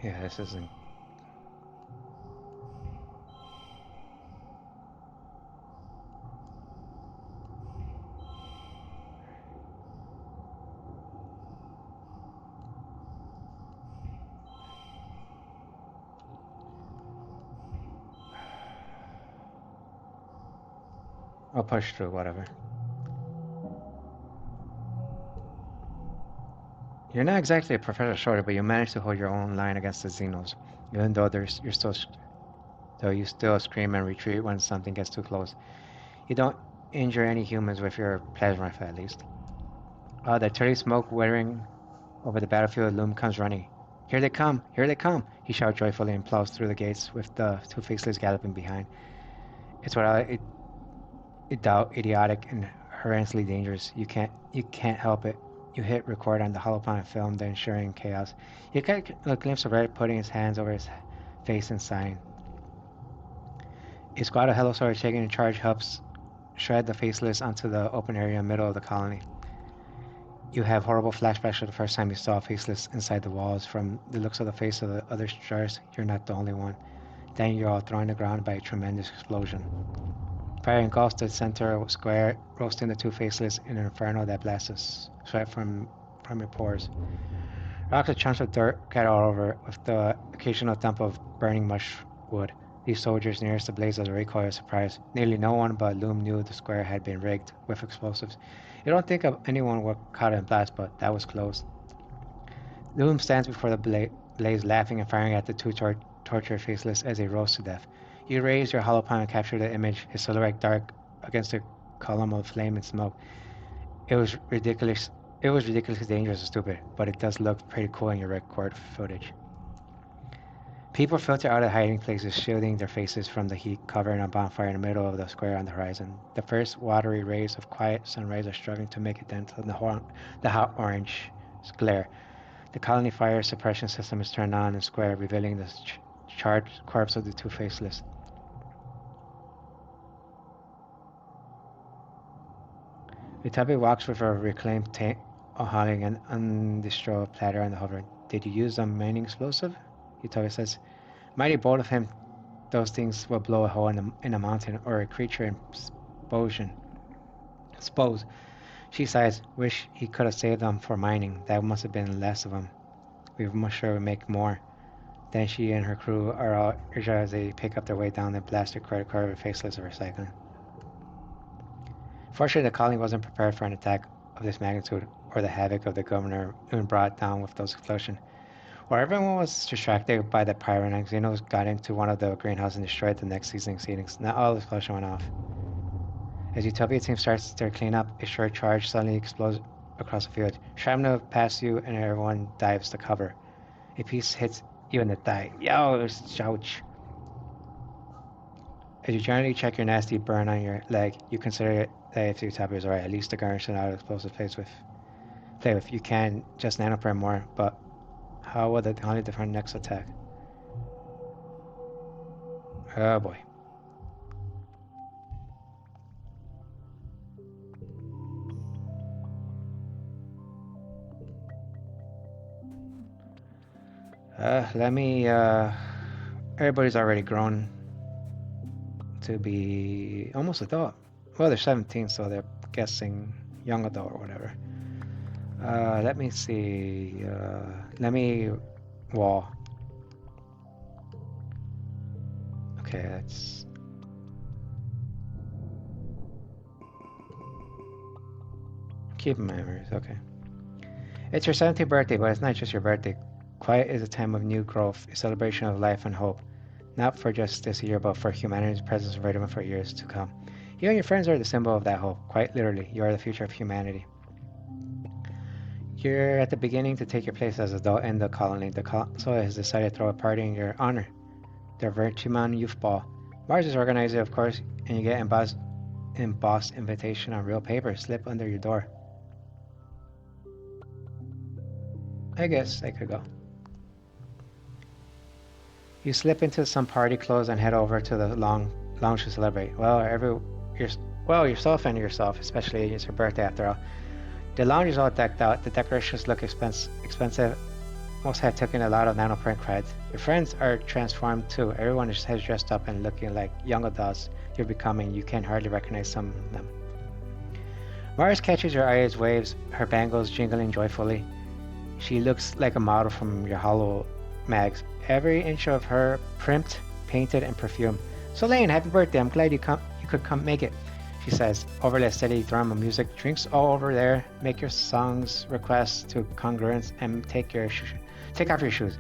Yeah, this isn't. I'll push through, whatever. You're not exactly a Professor Shorter, but you manage to hold your own line against the Xenos, even though you still scream and retreat when something gets too close. You don't injure any humans with your plasma rifle, at least. The dirty smoke whirring over the battlefield. Loom comes running. Here they come! Here they come! He shouts joyfully and plows through the gates with the two faceless galloping behind. It's idiotic and horrendously dangerous. You can't help it. You hit record on the holoponic film, the ensuring chaos. You get a glimpse of Red putting his hands over his face and sighing. A squad of Hellosaurs taking in charge helps shred the faceless onto the open area in the middle of the colony. You have horrible flashbacks of the first time you saw a faceless inside the walls. From the looks of the face of the other stars, you're not the only one. Then you're all thrown to the ground by a tremendous explosion. Fire engulfs the center square, roasting the two faceless in an inferno that blasts sweat from your pores. Rocks and chunks of dirt get all over, with the occasional dump of burning mush wood. These soldiers nearest the blaze of the recoil are surprised. Nearly no one but Loom knew the square had been rigged with explosives. You don't think of anyone were caught in blast, but that was close. Loom stands before the blaze, laughing and firing at the two tortured faceless as they roast to death. You raise your holopalm and capture the image, his silhouette dark against a column of flame and smoke. It was ridiculous. It was ridiculously dangerous and stupid, but it does look pretty cool in your record footage. People filter out of hiding places, shielding their faces from the heat, covering a bonfire in the middle of the square on the horizon. The first watery rays of quiet sunrise are struggling to make a dent on the hot orange glare. The colony fire suppression system is turned on in the square, revealing the charred corpse of the two faceless. Utabe walks with a reclaimed tank, hauling an undestroyed platter on the hover. Did you use a mining explosive? Utabe says. Mighty bold of him, those things will blow a hole in a mountain or a creature in expose. She sighs, wish he could have saved them for mining. That must have been less of them. We must sure make more. Then she and her crew are all urged as they pick up their way down the blasted credit card with faceless of recycling. Fortunately, the colony wasn't prepared for an attack of this magnitude, or the havoc of the governor even brought down with those explosions. While everyone was distracted by the pyro, Xenos got into one of the greenhouses and destroyed the next season's seedings. Not all the explosion went off. As Utopia team starts their cleanup, a short charge suddenly explodes across the field. Shrapnel passes you and everyone dives to cover. A piece hits you in the thigh. Ouch! As you generally check your nasty burn on your leg, you consider that if Utopia is alright, at least the garnish not explosive play with. You can just nanoprint more, but how will the colony defend next attack? Oh boy. Everybody's already grown to be almost adult. Well, they're 17, so they're guessing young adult or whatever. Let me see. Let me wall. Okay, that's. Keep memories, okay. It's your 17th birthday, but it's not just your birthday. Quiet is a time of new growth, a celebration of life and hope. Not for just this year, but for humanity's presence and vitamin for years to come. You and your friends are the symbol of that hope. Quite literally, you are the future of humanity. You're at the beginning to take your place as adult in the colony. The council has decided to throw a party in your honor. The Vertimon Youth Ball. Mars is organizing, of course, and you get embossed invitation on real paper slip under your door. I guess I could go. You slip into some party clothes and head over to the lounge to celebrate. Yourself and yourself, especially it's your birthday after all. The lounge is all decked out. The decorations look expensive. Most have taken a lot of nanoprint creds. Your friends are transformed too. Everyone has dressed up and looking like young adults you're becoming. You can hardly recognize some of them. Mars catches your eyes, waves, her bangles jingling joyfully. She looks like a model from your Hollow mags. Every inch of her primed, painted, and perfumed. So Lane, happy birthday. I'm glad you could come make it. She says, overlay a steady drum of music, drinks all over there, make your songs requests to congruence, and take off your shoes.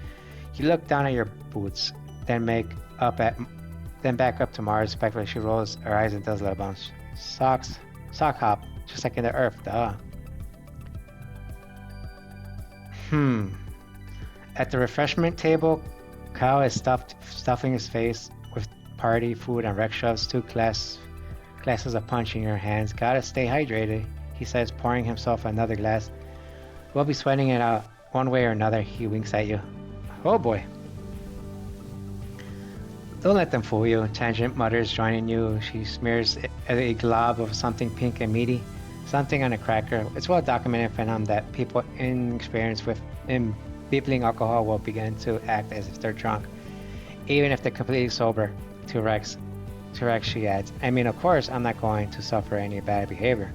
You look down at your boots, then back up to Mars. Respectfully, she rolls her eyes and does a little bounce. Sock hop, just like in the earth, duh. At the refreshment table, Kyle is stuffing his face with party food and rec shoves, two glasses of punch in your hands. Gotta stay hydrated, he says, pouring himself another glass. We'll be sweating it out one way or another. He winks at you. Oh boy. Don't let them fool you. Tangent mutters, joining you. She smears a glob of something pink and meaty, something on a cracker. It's well documented phenomenon that people inexperienced with beeping alcohol will begin to act as if they're drunk, even if they're completely sober. To Rex, she adds. I mean, of course, I'm not going to suffer any bad behavior.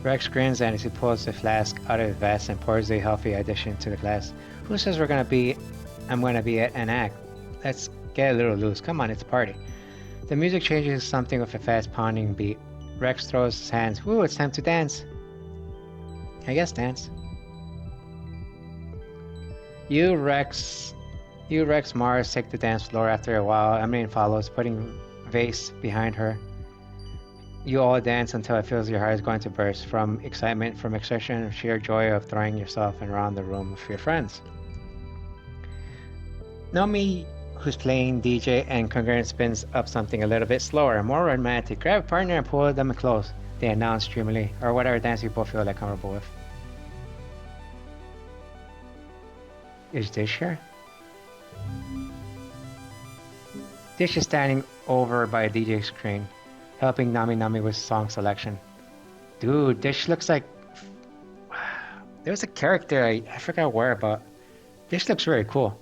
Rex grins as he pulls the flask out of his vest and pours a healthy addition to the glass. Who says I'm gonna be at an act? Let's get a little loose. Come on, it's a party. The music changes to something with a fast pounding beat. Rex throws his hands. Woo, it's time to dance. I guess dance. You, Rex, Mars take the dance floor after a while. Emily follows, putting vase behind her. You all dance until it feels your heart is going to burst from excitement, from exertion, and sheer joy of throwing yourself around the room with your friends. Nomi, who's playing DJ and Congruent, spins up something a little bit slower, more romantic. Grab a partner and pull them close, they announce dreamily, or whatever dance you both feel like comfortable with. Is Dish here? Dish is standing over by a DJ screen, helping Nami with song selection. Dude, Dish looks like... There's a character, I forgot where, but Dish looks really cool.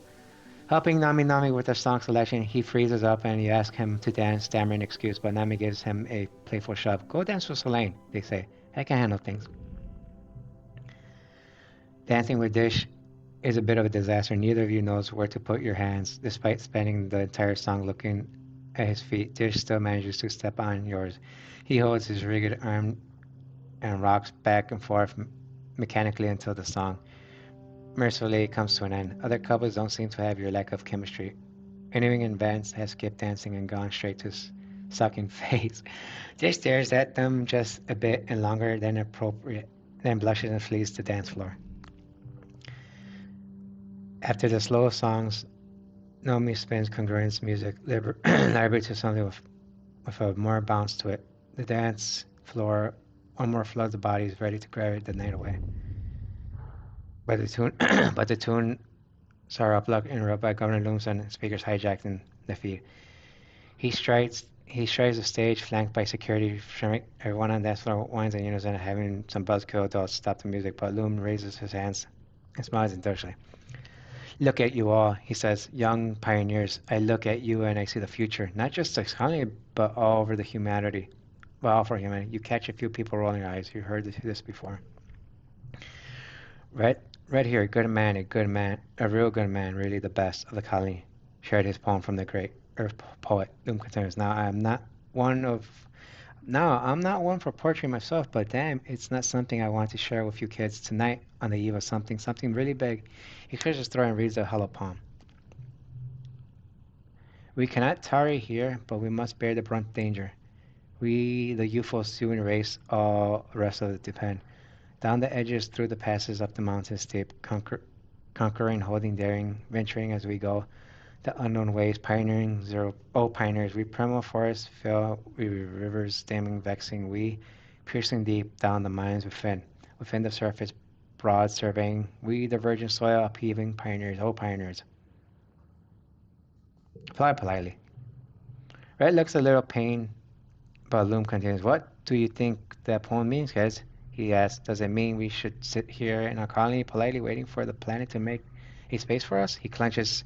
Helping Nami with the song selection, he freezes up and you ask him to dance, stammering an excuse, but Nami gives him a playful shove. Go dance with Selene, they say. I can handle things. Dancing with Dish is a bit of a disaster. Neither of you knows where to put your hands. Despite spending the entire song looking at his feet, Dish still manages to step on yours. He holds his rigid arm and rocks back and forth mechanically until the song mercifully comes to an end. Other couples don't seem to have your lack of chemistry. Anyone in bands has skipped dancing and gone straight to sucking face. Dish stares at them just a bit and longer than appropriate, then blushes and flees the dance floor. After the slow songs, Naomi spins Congruence music library to something with a more bounce to it. The dance floor one more floods the bodies, ready to carry the night away. But the tune Sarah Upluck interrupted by Governor Loomson, speakers hijacking the feed. He strides the stage, flanked by security. Everyone on the dance floor whines and unison, having some buzzkill adults stop the music, but Loom raises his hands and smiles indulgently. Look at you all, he says, young pioneers. I look at you and I see the future, not just the economy, but all over the humanity. Well, all for humanity. You catch a few people rolling their eyes. You heard this before. Red here, a good man, a real good man, really the best of the colony. Shared his poem from the great Earth poet. Loom continues. I'm not one for poetry myself, but damn, it's not something I want to share with you kids tonight on the eve of something really big. He clears his throat and reads the hollow poem. We cannot tarry here, but we must bear the brunt danger. We, the youthful soon race, all the rest of it depend. Down the edges, through the passes, up the mountain steep, conquering, holding, daring, venturing as we go. The unknown ways, pioneering, pioneers, we primal forests fill, we rivers, damming, vexing, we, piercing deep down the mines within the surface, broad surveying, we, the virgin soil, upheaving, pioneers, pioneers. Apply politely. Red looks a little pained, but Loom continues. What do you think that poem means, guys? He asks. Does it mean we should sit here in our colony politely waiting for the planet to make a space for us? He clenches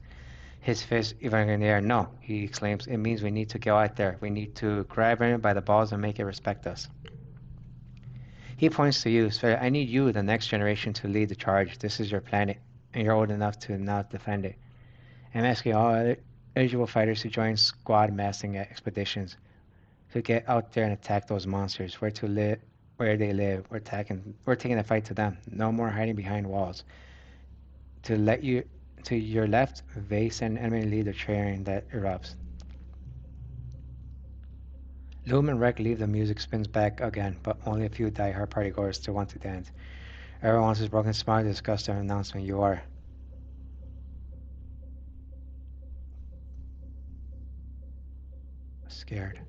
his fist even in the air. No, he exclaims. It means we need to go out there. We need to grab him by the balls and make it respect us. He points to you. So I need you, the next generation, to lead the charge. This is your planet, and you're old enough to now defend it. I'm asking all eligible fighters to join squad massing expeditions, to get out there and attack those monsters. Where they live. We're taking the fight to them. No more hiding behind walls. To your left, Vase and enemy leader train that erupts. Loom and Rek leave. The music spins back again, but only a few die-hard partygoers still want to dance. Everyone wants his broken smile to discuss their announcement. You are scared.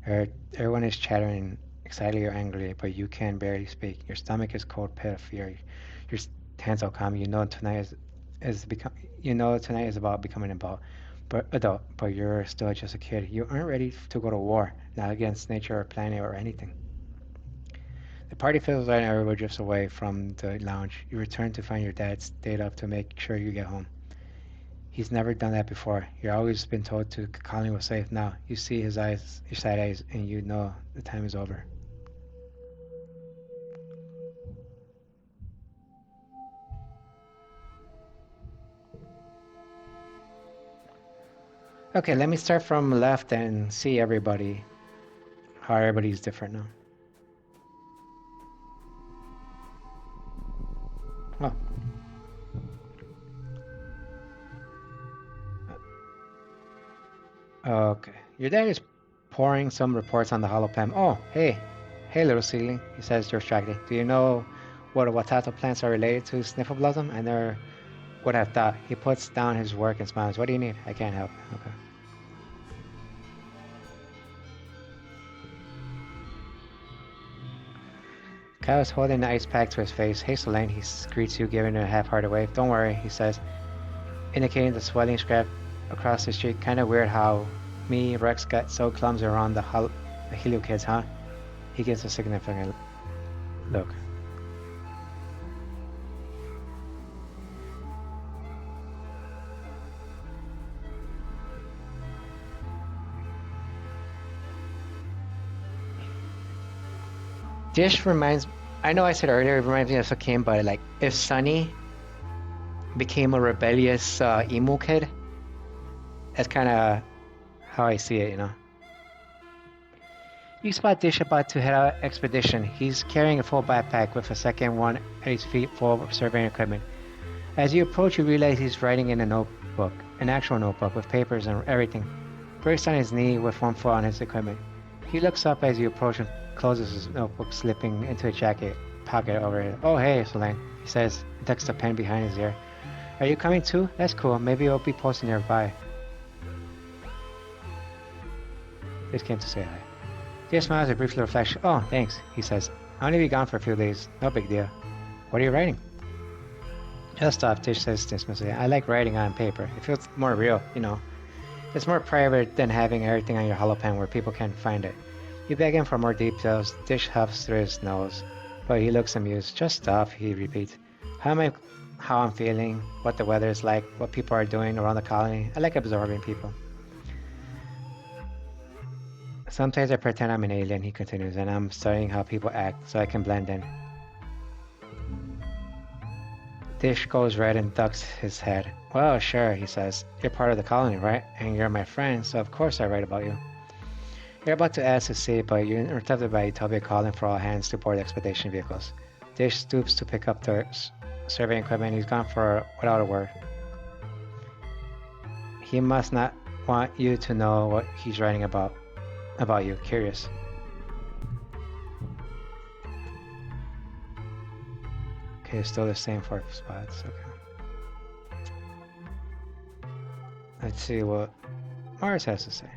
Everyone is chattering excitedly or angrily, but you can barely speak. Your stomach is cold pit of fear. Your hands are calm. Is become you know tonight is about becoming adult, but you're still just a kid. You aren't ready to go to war, not against nature or planet or anything. The party fizzles out and everybody drifts away from the lounge. You return to find your dad stayed up to make sure you get home. He's never done that before. You've always been told to Colin was safe. Now you see his eyes, your side eyes, and you know the time is over. Okay, let me start from left and see everybody. How everybody's different now. Oh, okay. Your dad is pouring some reports on the hologram. Oh, hey, little seedling. He says distracted. Do you know what watato plants are related to sniffleblossom? I never would have thought. He puts down his work and smiles. What do you need? I can't help. Okay. Kyle is holding the ice pack to his face. Hey, Selene, he greets you, giving a half-hearted wave. Don't worry, he says, indicating the swelling scrap across his cheek. Kinda weird how me, Rex, got so clumsy around the Helio kids, huh? He gives a significant look. Dish reminds. I know I said earlier it reminds me of Sakim, but like if Sunny became a rebellious emo kid, that's kind of how I see it. You spot Dish about to head out expedition. He's carrying a full backpack with a second one at his feet full of surveying equipment. As you approach, you realize he's writing in a notebook, an actual notebook with papers and everything. Breaks on his knee with one foot on his equipment. He looks up as you approach and closes his notebook, slipping into a jacket pocket over it. Oh, hey, Solange, he says, and tucks the pen behind his ear. Are you coming too? That's cool. Maybe I'll be posted nearby. Just came to say hi. Dia smiles a brief reflection. Oh, thanks, he says. I'll only be gone for a few days. No big deal. What are you writing? Just stuff, Tish says dismissively. I like writing on paper. It feels more real. It's more private than having everything on your holopen where people can find it. You beg him for more details. Dish huffs through his nose, but he looks amused. Just stuff, he repeats. How I'm feeling, what the weather is like, what people are doing around the colony. I like absorbing people. Sometimes I pretend I'm an alien, he continues, and I'm studying how people act so I can blend in. Dish goes red and ducks his head. Well, sure, he says. You're part of the colony, right? And you're my friend, so of course I write about you. You're about to ask to see, but you're interrupted by Utopia calling for all hands to board expedition vehicles. Dish stoops to pick up the surveying equipment. He's gone without a word. He must not want you to know what he's writing about you. Curious. Okay, still the same 4 spots. Okay. Let's see what Mars has to say.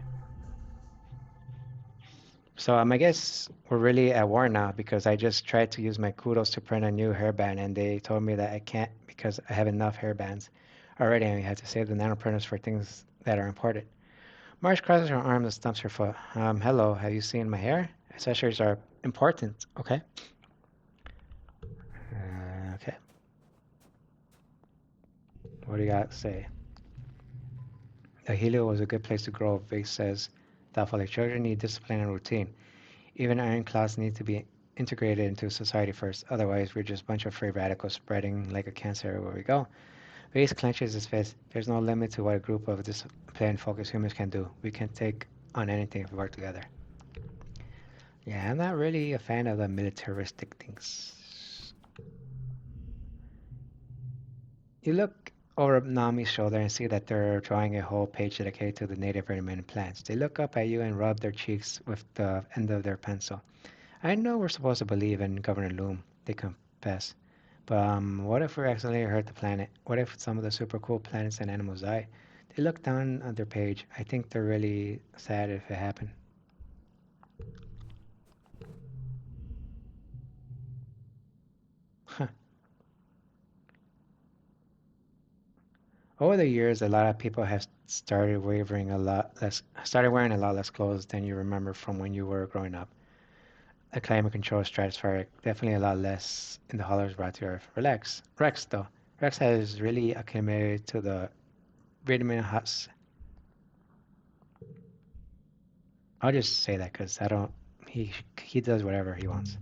So I guess we're really at war now because I just tried to use my kudos to print a new hairband and they told me that I can't because I have enough hairbands already and we had to save the nanoprinters for things that are important. Marge crosses her arms and stumps her foot. Hello, have you seen my hair? Accessories are important, okay? Okay. What do you got to say? The Helio was a good place to grow, Vic says thoughtfully. Children need discipline and routine. Even ironclads need to be integrated into society first. Otherwise, we're just a bunch of free radicals spreading like a cancer everywhere we go. Reese clenches his fist. There's no limit to what a group of disciplined, focused humans can do. We can take on anything if we work together. Yeah, I'm not really a fan of the militaristic things. You look over Nami's shoulder and see that they're drawing a whole page dedicated to the native Vermin plants. They look up at you and rub their cheeks with the end of their pencil. I know we're supposed to believe in Governor Loom, they confess. But what if we accidentally hurt the planet? What if some of the super cool planets and animals die? They look down on their page. I think they're really sad if it happened. Over the years, a lot of people have started wearing a lot less clothes than you remember from when you were growing up. The climate control stratospheric, definitely a lot less in the hollers brought to Earth. Rex though. Rex has really acclimated to the vitamin huts. I'll just say that because I don't. He does whatever he wants.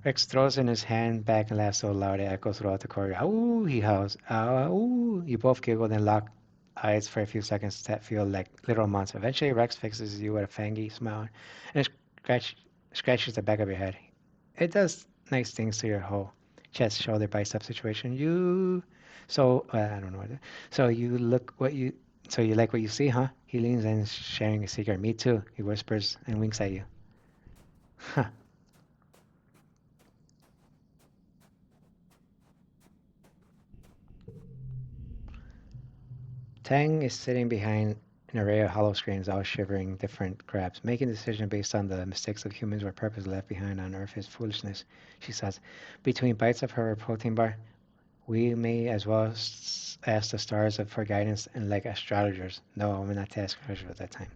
Rex throws in his hand back and laughs so loud it echoes throughout the corridor. Ooh, he howls. Ooh. You both giggle, then lock eyes for a few seconds that feel like literal months. Eventually, Rex fixes you with a fangy smile and scratch, scratches the back of your head. It does nice things to your whole chest, shoulder, bicep situation. I don't know what. So you look what you, so you like what you see, huh? He leans in, sharing a secret. Me too. He whispers and winks at you. Tang is sitting behind an array of hollow screens, all shivering different grabs, making decisions based on the mistakes of humans where purpose left behind on Earth is foolishness, she says. Between bites of her protein bar, we may as well ask the stars for guidance and like astrologers. No, we're not task astrologers at that time.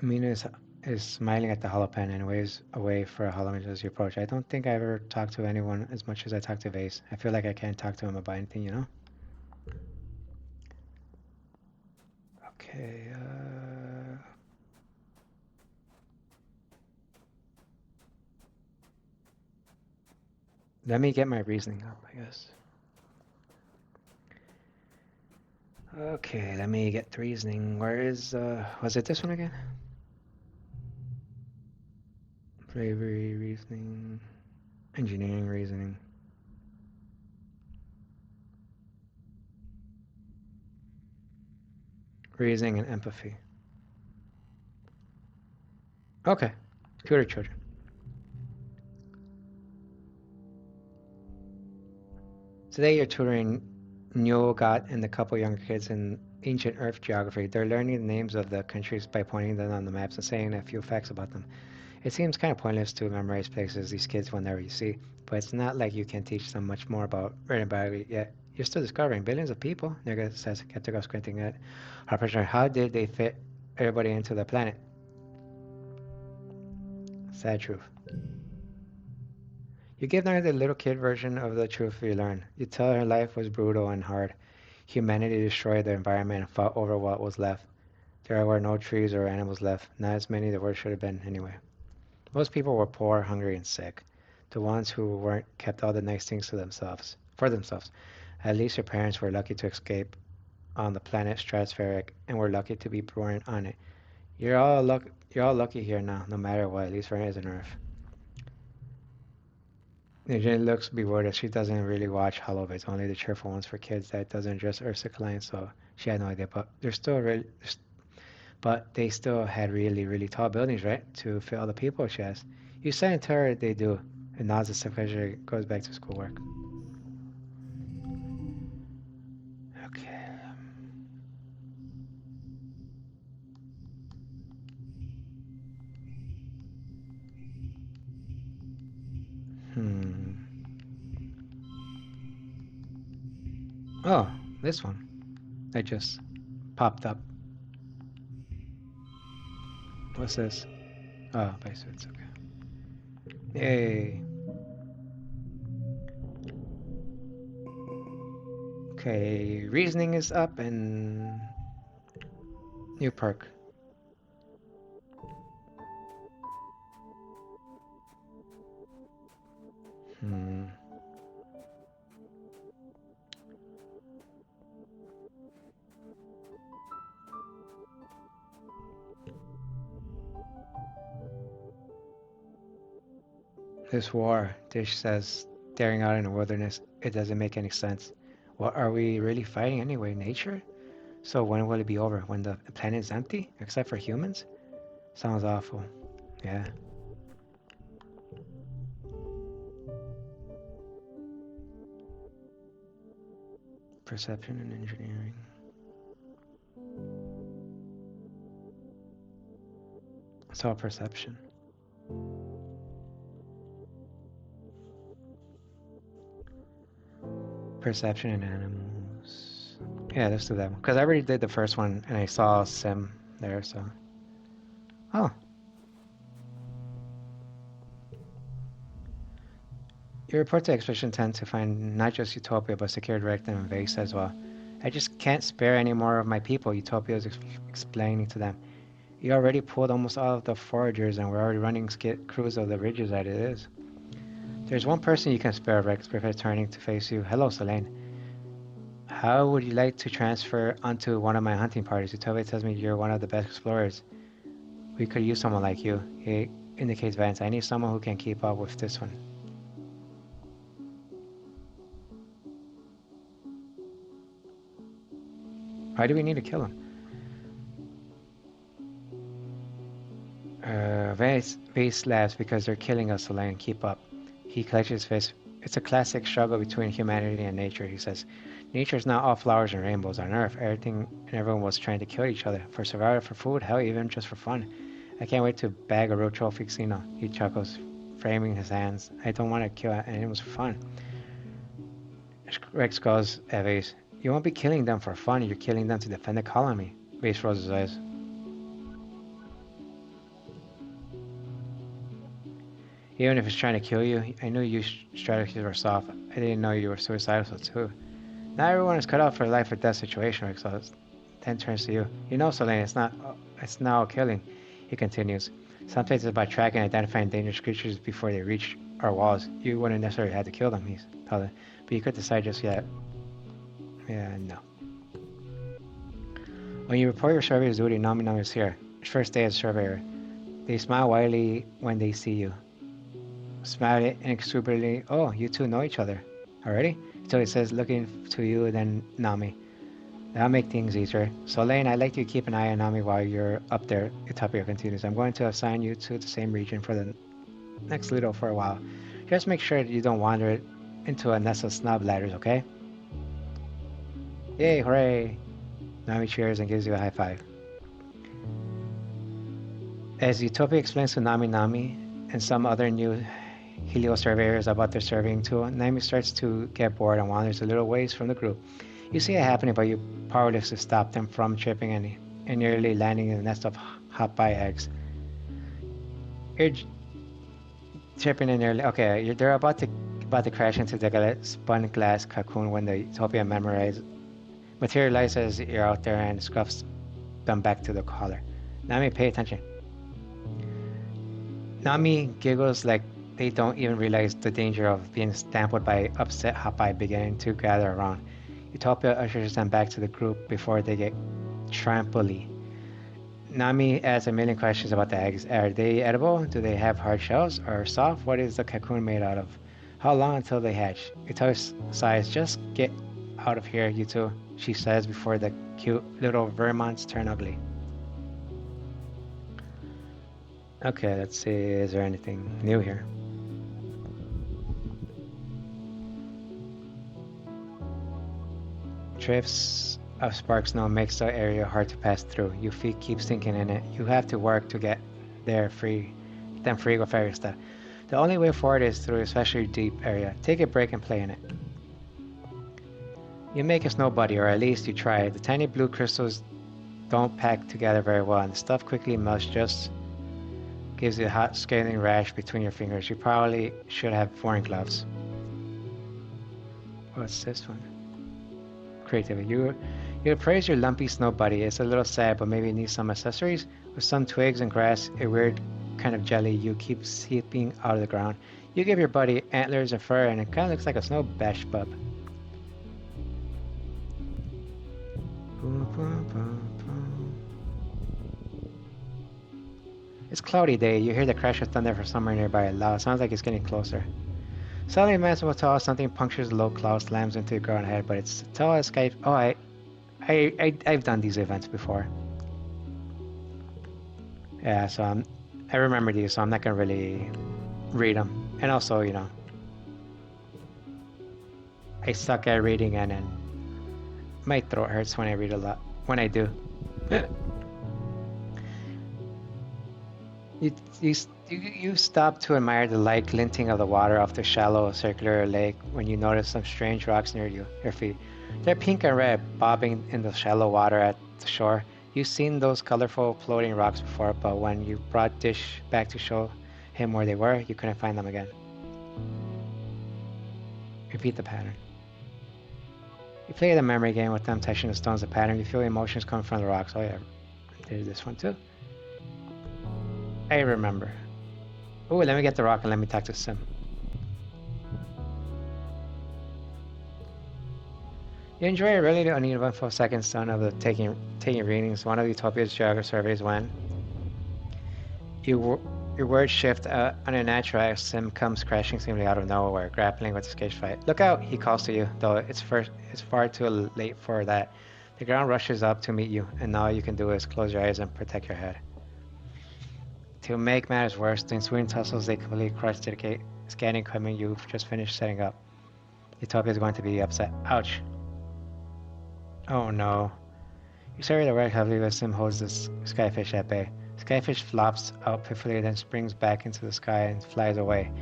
Amina is smiling at the hollow pen and waves away for a hollow image as you approach. I don't think I've ever talked to anyone as much as I talk to Vase. I feel like I can't talk to him about anything. Okay, let me get my reasoning up, I guess. Okay, let me get the reasoning. Was it this one again? Bravery, reasoning, engineering, reasoning, reasoning, and empathy. Okay, tutor children. Today you're tutoring Nyogat and a couple younger kids in ancient Earth geography. They're learning the names of the countries by pointing them on the maps and saying a few facts about them. It seems kind of pointless to memorize places these kids will never see, but it's not like you can teach them much more about written biology yet. You're still discovering billions of people, Nyogat says, Ketiko squinting at Harper. How did they fit everybody into the planet? Sad truth. You give her the little kid version of the truth you learn. You tell her life was brutal and hard. Humanity destroyed the environment and fought over what was left. There were no trees or animals left, not as many there were should have been anyway. Most people were poor, hungry, and sick. The ones who weren't kept all the nice things for themselves. At least your parents were lucky to escape on the planet Stratospheric and were lucky to be born on it. You're all lucky here now, no matter what, at least for it is an Earth. Jane looks bewildered. She doesn't really watch Holovids, only the cheerful ones for kids that doesn't address Ursa Klein, so she had no idea. But they still had really, really tall buildings, right? To fit all the people, she asked. You said and tell her they do. And nods as if goes back to schoolwork. Okay. Hmm. Oh, this one. That just popped up. What's this? Oh, base suits. Okay. Yay. Okay. Reasoning is up and new perk. Hmm. This war, Dish says, staring out in the wilderness, it doesn't make any sense. What are we really fighting anyway? Nature? So when will it be over? When the planet is empty? Except for humans? Sounds awful. Yeah. Perception and engineering. It's all perception. Perception in animals. Yeah, let's do that one. Because I already did the first one and I saw Sim there, so. Oh. Your report to Expedition 10 to find not just Utopia, but Secure, Direct, and Vase as well. I just can't spare any more of my people, Utopia is explaining to them. You already pulled almost all of the foragers, and we're already running crews of the ridges as it is. There's one person you can spare, Rex, before turning to face you. Hello, Selene. How would you like to transfer onto one of my hunting parties? Utopia tells me you're one of the best explorers. We could use someone like you. He indicates Vance. I need someone who can keep up with this one. Why do we need to kill him? Vance laughs because they're killing us, Selene. Keep up. He clenches his fist. It's a classic struggle between humanity and nature, he says. Nature is not all flowers and rainbows on Earth. Everything and everyone was trying to kill each other. For survival, for food, hell, even just for fun. I can't wait to bag a real trophy casino. He chuckles, framing his hands. I don't want to kill animals for fun. Rex goes at Vase. You won't be killing them for fun. You're killing them to defend the colony. Vase rolls his eyes. Even if it's trying to kill you, I knew your strategies were soft. I didn't know you were suicidal too. Not everyone is cut out for a life or death situation, Rex then turns to you. You know, Selene, it's now killing. He continues. Sometimes it's about tracking and identifying dangerous creatures before they reach our walls. You wouldn't necessarily have to kill them, he's telling. But you could decide just yet. Yeah, no. When you report your surveyor's duty, Nami is here. First day as surveyor. They smile widely when they see you. Smile inexorably. Oh, you two know each other. Already? So he says, looking to you, then Nami. That'll make things easier. Selene, I'd like you to keep an eye on Nami while you're up there. Utopia continues. I'm going to assign you to the same region for the next little for a while. Just make sure that you don't wander into a nest of snub ladders, okay? Yay, hooray! Nami cheers and gives you a high five. As Utopia explains to Nami and some other new Helio surveyors about their surveying tool, Nami starts to get bored and wanders a little ways from the group. You see it happening, but you powerless to stop them from tripping and nearly landing in a nest of hot-pie eggs. You're tripping and nearly... Okay, they're about to crash into the spun glass cocoon when the Utopia materializes you're out there and scuffs them back to the collar. Nami, pay attention. Nami giggles like they don't even realize the danger of being stampled by upset hot-pie beginning to gather around. Utopia ushers them back to the group before they get trampoline. Nami asks a million questions about the eggs. Are they edible? Do they have hard shells or soft? What is the cocoon made out of? How long until they hatch? Utopia sighs. Just get out of here, you two, she says before the cute little vermons turn ugly. Okay, let's see. Is there anything new here? Drifts of spark snow makes the area hard to pass through. Your feet keep sinking in it. You have to work to get there free with fairy stuff. The only way forward is through a especially deep area. Take a break and play in it. You make a snow buddy, or at least you try. The tiny blue crystals don't pack together very well, and the stuff quickly melts, just gives you a hot scaling rash between your fingers. You probably should have worn gloves. What's this one? Creativity. You praise your lumpy snow buddy. It's a little sad, but maybe it needs some accessories. With some twigs and grass, a weird kind of jelly you keep seeping out of the ground. You give your buddy antlers and fur, and it kind of looks like a snow bash bub. It's cloudy day. You hear the crash of thunder from somewhere nearby. Loud. Sounds like it's getting closer. Suddenly, a massive tall something punctures the low cloud, slams into the ground ahead, but it's tall as sky. Oh, I've done these events before. Yeah, so I remember these, so I'm not gonna really read them. And also, you know, I suck at reading, and then my throat hurts when I read a lot. When I do. You stop to admire the light glinting of the water off the shallow circular lake when you notice some strange rocks near your feet. They're pink and red, bobbing in the shallow water at the shore. You've seen those colorful floating rocks before, but when you brought Dish back to show him where they were, you couldn't find them again. Repeat the pattern. You play the memory game with them touching the stones, the pattern. You feel emotions coming from the rocks. Oh yeah, there's this one too. I remember. Oh, let me get the rock and let me talk to Sim. You enjoy a really uneventful second son of the taking readings. One of Utopia's geography surveys when your words shift unnatural as Sim comes crashing seemingly out of nowhere, grappling with the cage fight. Look out! He calls to you, though it's far too late for that. The ground rushes up to meet you, and all you can do is close your eyes and protect your head. To make matters worse, the ensuing tussles they completely crush the scanning equipment you've just finished setting up. Utopia is going to be upset. Ouch! Oh no. You survey the wreck heavily as Sim holds the skyfish at bay. Skyfish flops out pitifully, then springs back into the sky and flies away,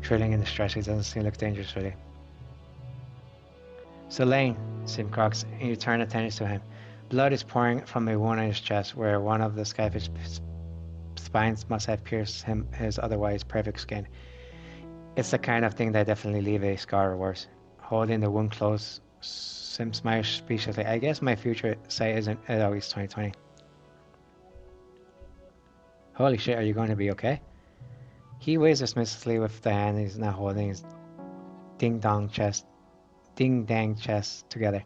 trilling in distress. It doesn't seem to look dangerous, really. So Lane, Sim croaks, and you turn attention to him. Blood is pouring from a wound on his chest, where one of the skyfish spines must have pierced his otherwise perfect skin. It's the kind of thing that definitely leave a scar or worse. Holding the wound close, Sim smiles speechlessly. I guess my future sight isn't always 2020. Holy shit, are you going to be okay? He waves dismissively with the hand he's now holding his ding-dang chest together.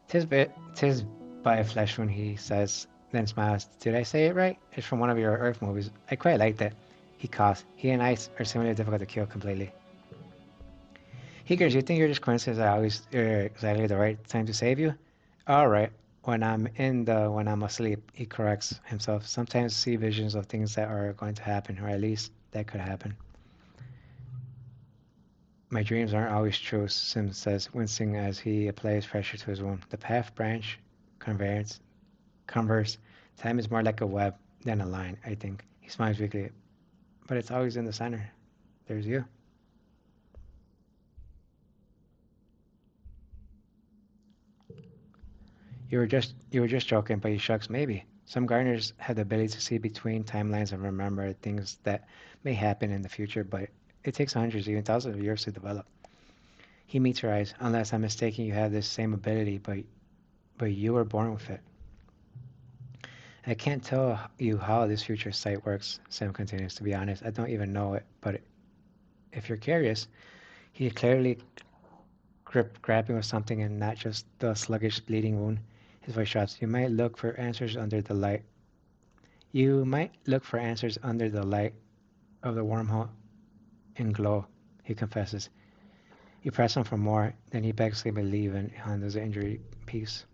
Tis by a flesh wound, he says, then smiles. Did I say it right? It's from one of your Earth movies. I quite liked it. He coughs. He and ice are similarly difficult to kill completely. He grins. You think you're just coincidence that always exactly the right time to save you? All right. When I'm asleep, he corrects himself. Sometimes see visions of things that are going to happen, or at least that could happen. My dreams aren't always true, Sim says, wincing as he applies pressure to his wound. The path branch, converse. Time is more like a web than a line, I think. He smiles weakly. But it's always in the center. There's you. You were just joking, but he shrugs. Maybe. Some gardeners have the ability to see between timelines and remember things that may happen in the future, but it takes hundreds, even thousands of years to develop. He meets her eyes. Unless I'm mistaken, you have this same ability, but you were born with it. I can't tell you how this future sight works, Sam continues. To be honest, I don't even know it, but if you're curious, he clearly grabbing with something and not just the sluggish bleeding wound. His voice drops. You might look for answers under the light of the wormhole in glow, he confesses. You press on for more, then he begs to believe and handles the injury piece.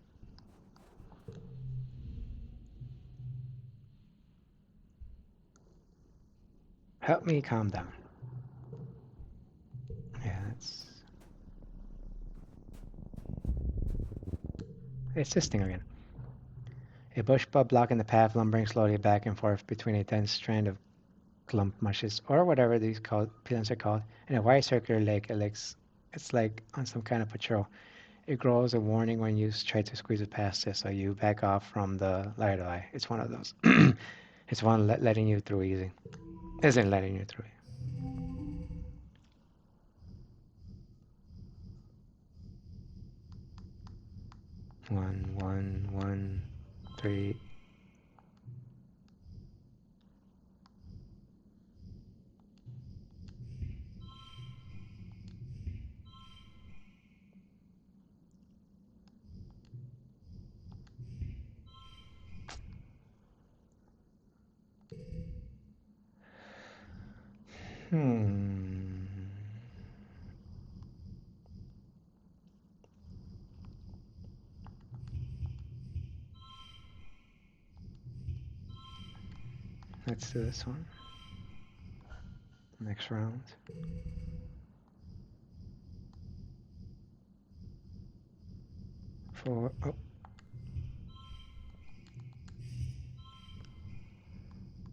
Help me calm down. Yeah, it's this thing again. A bush bud blocking the path, lumbering slowly back and forth between a dense strand of clump mushes, or whatever these plants are called, and a wide circular lake. It's like on some kind of patrol. It grows a warning when you try to squeeze it past it, so you back off from the light of eye. It's one of those. It's one letting you through easy. Isn't letting you through. 1, 1, 1, 3. Hmm. Let's do this one. Next round. 4. Oh.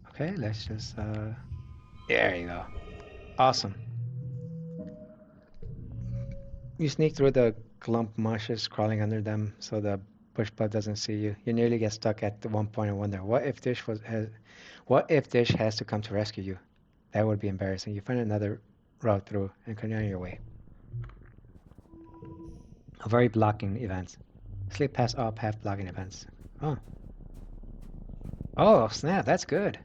Okay, let's just There you go. Awesome. You sneak through the clump marshes, crawling under them so the bush bug doesn't see you. You nearly get stuck at the one point and wonder, what if Dish has to come to rescue you? That would be embarrassing. You find another route through and continue on your way. Avoid blocking events. Slip past all path blocking events. Oh. Oh, snap, that's good.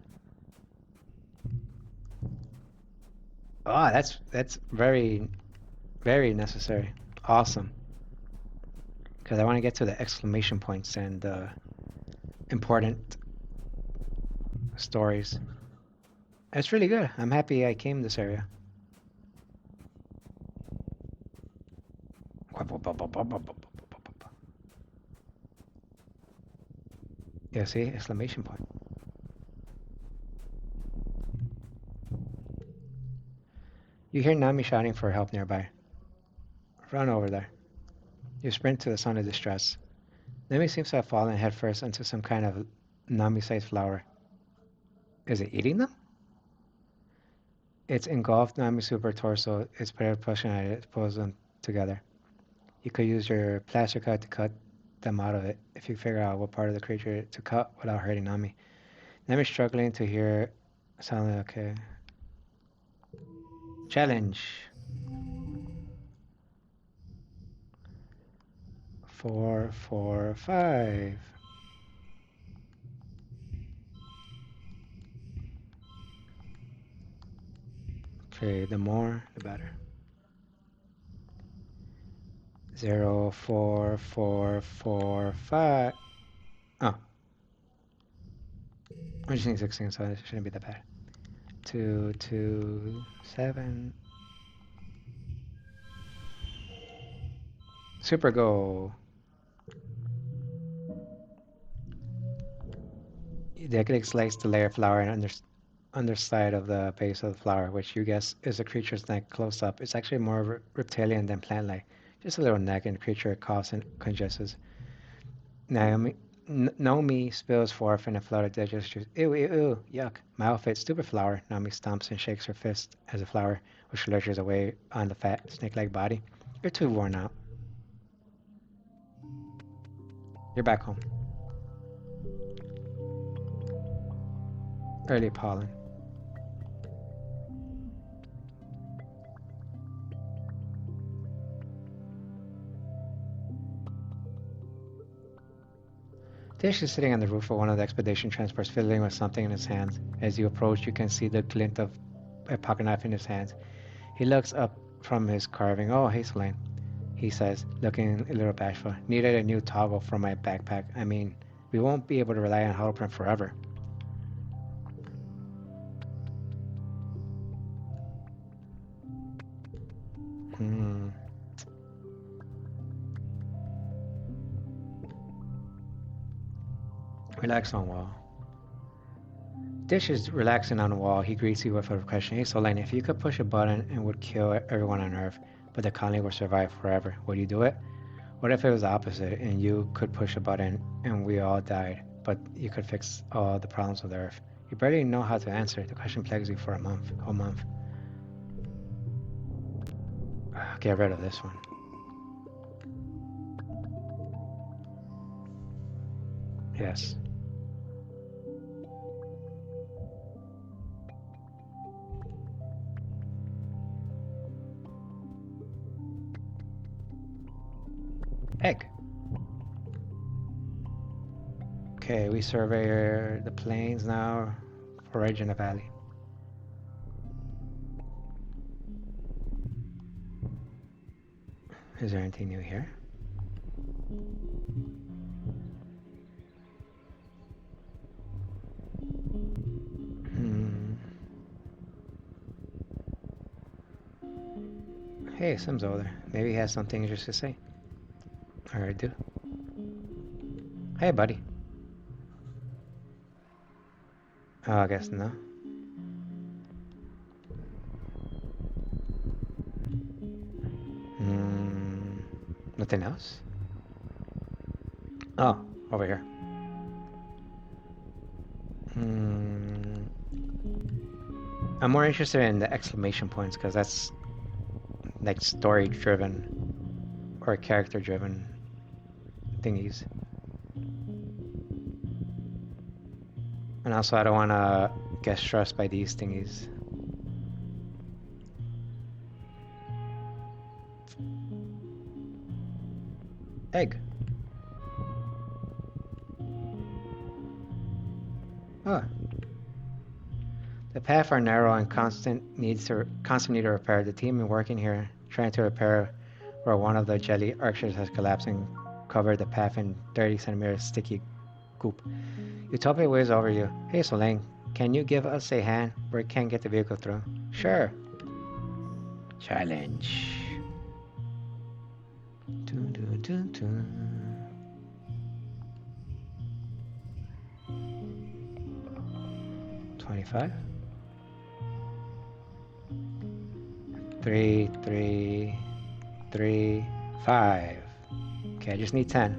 Oh, that's very, very necessary. Awesome. Because I want to get to the exclamation points and important stories. It's really good. I'm happy I came this area. Yeah, see? Exclamation point. You hear Nami shouting for help nearby. Run over there. You sprint to the sound of distress. Nami seems to have fallen headfirst into some kind of Nami-sized flower. Is it eating them? It's engulfed Nami's super torso. Its predator pushing at it, pulls them together. You could use your plaster cut to cut them out of it if you figure out what part of the creature to cut without hurting Nami. Nami's struggling to hear sound. Okay. Challenge. 4, 4, 5. Okay, the more, the better. 0, 4, 4, 4, 5. Oh. I just need 16, so it shouldn't be that bad. 2, 2, 7. Super go. The egg slices the layer of flour and underside of the base of the flower, which you guess is a creature's neck close up. It's actually more reptilian than plant-like. Just a little neck, and the creature coughs and congests. Naomi spills forth in a flood of digesters. Ew, ew, ew, yuck. My outfit, stupid flower. Naomi stomps and shakes her fist as the flower, which lurches away on the fat, snake-like body. You're too worn out. You're back home. Early pollen. Dish is sitting on the roof of one of the expedition transports, fiddling with something in his hands. As you approach, you can see the glint of a pocket knife in his hands. He looks up from his carving. Oh, hey, Selene, he says, looking a little bashful. Needed a new toggle for my backpack. I mean, we won't be able to rely on holoprint forever. Relax on wall. Dish is relaxing on the wall. He greets you with a question. Hey, Solane, if you could push a button and would kill everyone on Earth, but the colony would survive forever, would you do it? What if it was the opposite and you could push a button and we all died, but you could fix all the problems of the Earth? You barely know how to answer. The question plagues you for a whole month. Get rid of this one. Yes. Egg. Okay, we survey the plains now, forage in the valley. Is there anything new here? Hey, Sim's over there. Maybe he has something interesting to say. Or I do. Hey, buddy. Oh, I guess no. Nothing else? Oh, over here. I'm more interested in the exclamation points because that's like story driven or character driven thingies. And also I don't want to get stressed by these thingies. Egg. Oh. The paths are narrow and constant need to repair. The team is working here, trying to repair where one of the jelly archers has collapsed and covered the path in 30 centimeters sticky goop. Utopia waves over you. Hey Solang, can you give us a hand? We can't get the vehicle through. Sure. Challenge. Dun, dun, dun, dun. 25. 3, 3, 3, 5. Okay, I just need 10.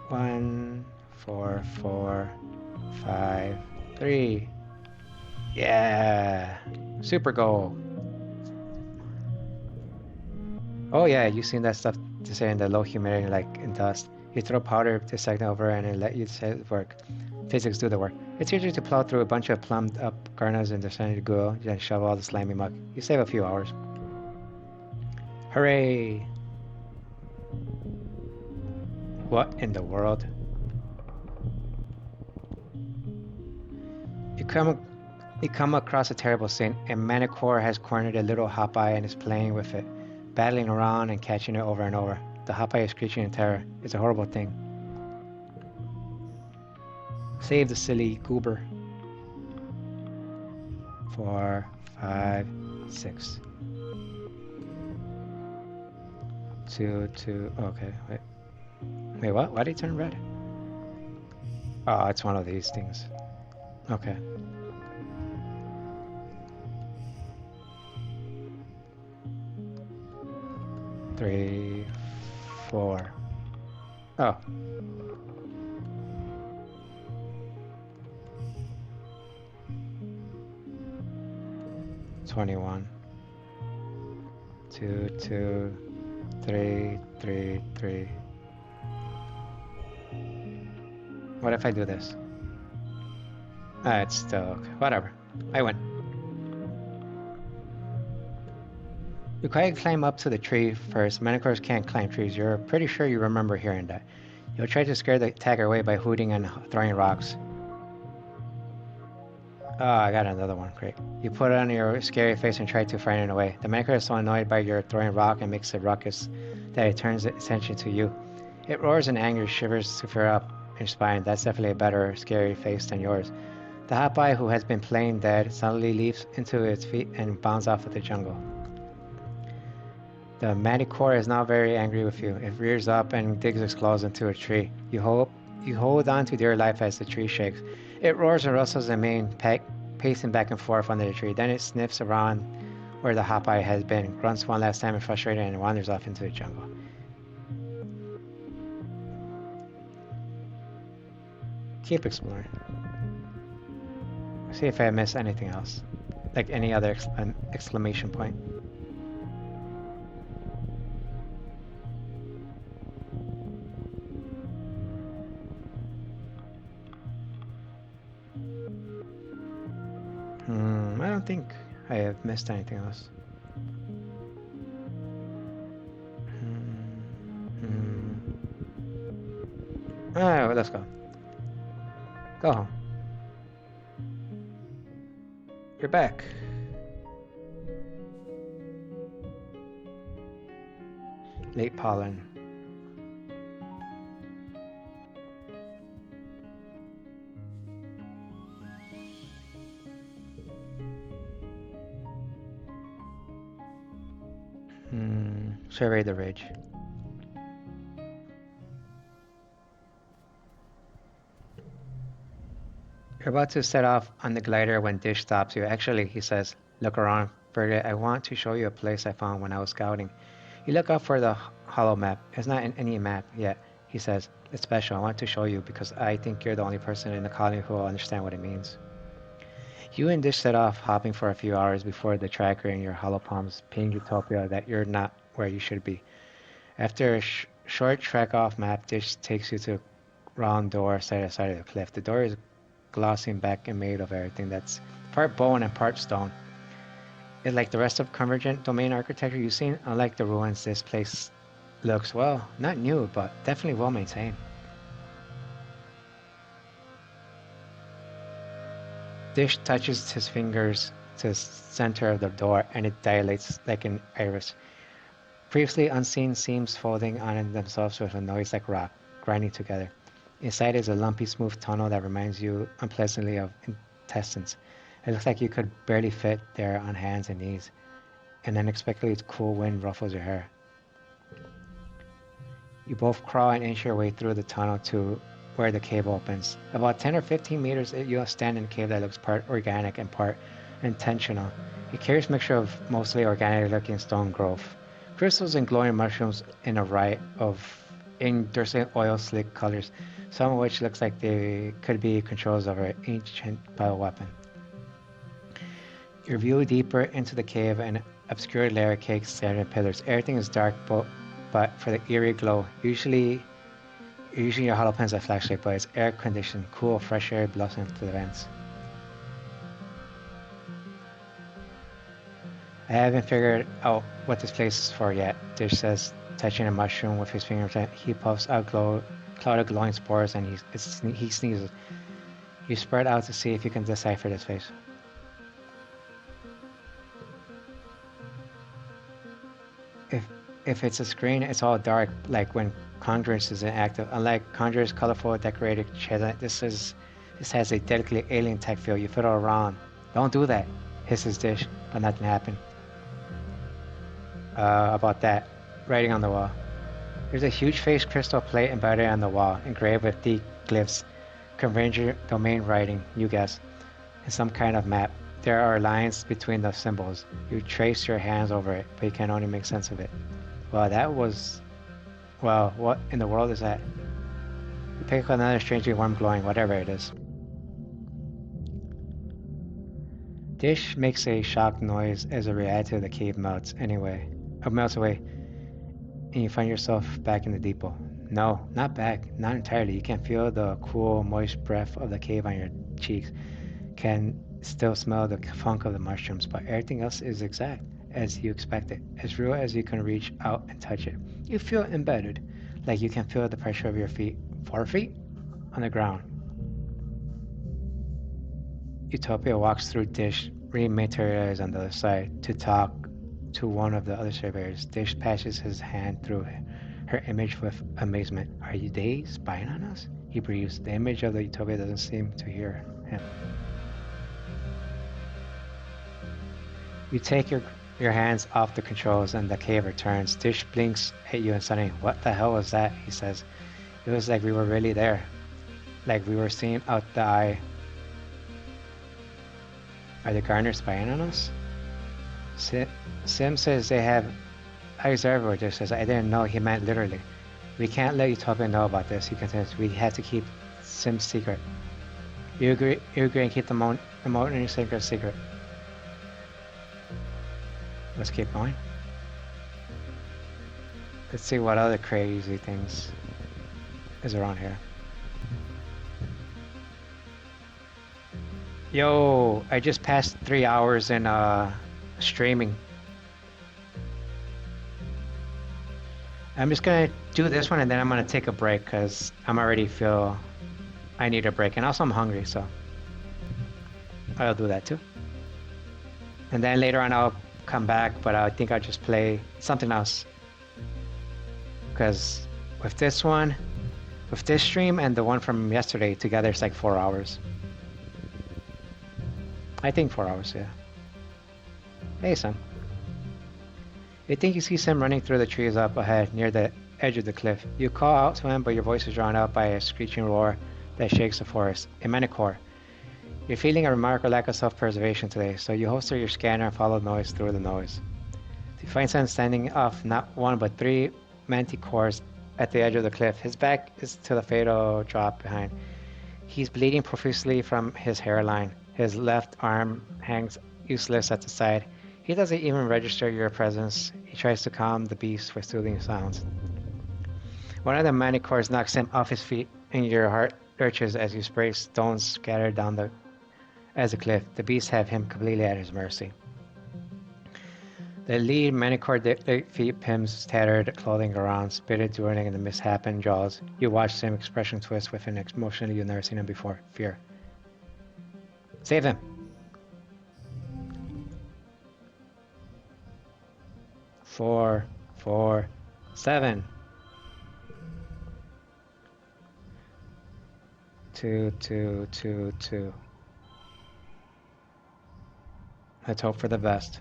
1, 4, 4, 5, 3. Yeah! Super goal! Oh yeah, you've seen that stuff to say in the low humidity, like in dust. You throw powder to second over and it let you say it work. Physics do the work. It's easier to plow through a bunch of plumbed up garners and descended goo than shovel all the slimy muck. You save a few hours. Hooray! What in the world? You come across a terrible scene. A manicore has cornered a little Hopeye and is playing with it, battling around and catching it over and over. The Hopeye is screeching in terror. It's a horrible thing. Save the silly goober. 4, 5, 6. 2, 2. Okay, wait. Wait, what? Why did it turn red? Oh, it's one of these things. Okay. 3, 4. Oh. $21. 2, 2, 3, 3, 3. What if I do this? It's still okay. Whatever. I win. You gotta climb up to the tree first. Manicores can't climb trees. You're pretty sure you remember hearing that. You'll try to scare the tagger away by hooting and throwing rocks. Oh, I got another one. Great. You put it on your scary face and try to frighten it away. The manicore is so annoyed by your throwing rock and makes a ruckus that it turns its attention to you. It roars in anger, shivers to fear up your spine. That's definitely a better scary face than yours. The Hopeye, who has been playing dead, suddenly leaps into its feet and bounds off of the jungle. The manicore is now very angry with you. It rears up and digs its claws into a tree. You hold on to dear life as the tree shakes. It roars and rustles the mane, pacing back and forth under the tree. Then it sniffs around where the Hopeye has been, grunts one last time in frustration, and wanders off into the jungle. Keep exploring. See if I miss anything else. Like any other exclamation point. I don't think I have missed anything else. Alright, let's go. Go home. You're back. Late pollen. Survey the ridge. You're about to set off on the glider when Dish stops you. Actually, he says, look around, Fergus. I want to show you a place I found when I was scouting. You look up for the hollow map. It's not in any map yet, he says. It's special. I want to show you because I think you're the only person in the colony who will understand what it means. You and Dish set off, hopping for a few hours before the tracker in your hollow palms pinged Utopia that you're not where you should be. After a short trek off map, Dish takes you to a round door side by side of the cliff. The door is glossy back and made of everything that's part bone and part stone. It's like the rest of Convergent domain architecture you've seen. Unlike the ruins, this place looks, well, not new, but definitely well maintained. Dish touches his fingers to the center of the door and it dilates like an iris. Previously unseen seams folding on themselves with a noise like rock, grinding together. Inside is a lumpy, smooth tunnel that reminds you unpleasantly of intestines. It looks like you could barely fit there on hands and knees. An unexpectedly cool wind ruffles your hair. You both crawl and inch your way through the tunnel to where the cave opens. About 10 or 15 meters, you'll stand in a cave that looks part organic and part intentional. A curious mixture of mostly organic-looking stone growth. Crystals and glowing mushrooms in a riot of incandescent oil-slick colors, some of which looks like they could be controls of an ancient bioweapon. You view deeper into the cave and obscure layer cakes standing pillars. Everything is dark, but for the eerie glow. Usually your hollow pens a flashlight, but it's air conditioned, cool, fresh air blows into the vents. I haven't figured out what this place is for yet, Dish says, touching a mushroom with his fingertip. He puffs out cloud of glowing spores and he sneezes. You spread out to see if you can decipher this face. If it's a screen, it's all dark, like when Conjurance isn't active. Unlike Conjurer's colorful, decorated chest, this has a delicately alien tech feel. You fiddle around. Don't do that, hisses Dish, but nothing happened. About that, writing on the wall. There's a huge face crystal plate embedded on the wall, engraved with deep glyphs, Convergent domain writing, you guess, and some kind of map. There are lines between the symbols. You trace your hands over it, but you can only make sense of it. Well, what in the world is that? You pick up another strangely warm glowing, whatever it is. Dish makes a shocked noise as a reaction to the cave melts away, and you find yourself back in the depot. No, not back, not entirely. You can feel the cool, moist breath of the cave on your cheeks. Can still smell the funk of the mushrooms, but everything else is exact as you expected, as real as you can reach out and touch it. You feel embedded, like you can feel the pressure of your feet, 4 feet, on the ground. Utopia walks through Dish, rematerialized on the other side, to talk to one of the other surveyors. Dish passes his hand through her image with amazement. Are they spying on us? He breathes. The image of the Utopia doesn't seem to hear him. You take your hands off the controls and the cave returns. Dish blinks at you and suddenly, what the hell was that? He says. It was like we were really there. Like we were seeing out the eye. Are the gardeners spying on us? Sim says they have eyes everywhere. Dish says, I didn't know he meant literally. We can't let Utopia know about this, he continues. We had to keep Sim's secret. You agree and keep the motoring secret. Let's keep going. Let's see what other crazy things is around here. Yo, I just passed 3 hours in streaming. I'm just gonna do this one and then I'm gonna take a break because I'm already feel I need a break, and also I'm hungry, so I'll do that too. And then later on I'll come back, but I think I'll just play something else, because with this stream and the one from yesterday together, it's like 4 hours. I think 4 hours, yeah. Hey, son. You think you see Sim running through the trees up ahead near the edge of the cliff. You call out to him, but your voice is drowned out by a screeching roar that shakes the forest. A Manticore. You're feeling a remarkable lack of self-preservation today, so you holster your scanner and follow the noise through the noise. You find Sim standing off not one but 3 Manticores at the edge of the cliff. His back is to the fatal drop behind. He's bleeding profusely from his hairline. His left arm hangs useless at the side. He doesn't even register your presence. He tries to calm the beast with soothing sounds. One of the manicores knocks him off his feet, and your heart lurches as you spray stones scattered down the cliff. The beasts have him completely at his mercy. The lead manicore feet Pim's tattered clothing around, spitted dueling in the mishap and jaws. You watch him expression twist with an emotion you've never seen him before. Fear. Save him! 4, 4, 7. 2, 2, 2, 2. Let's hope for the best.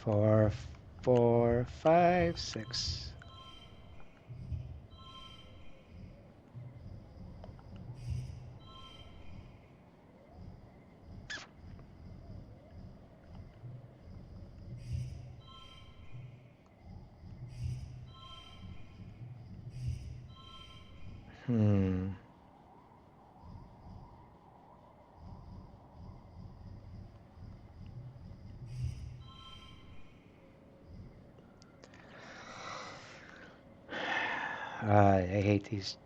4, 4, 5, 6. I hate these.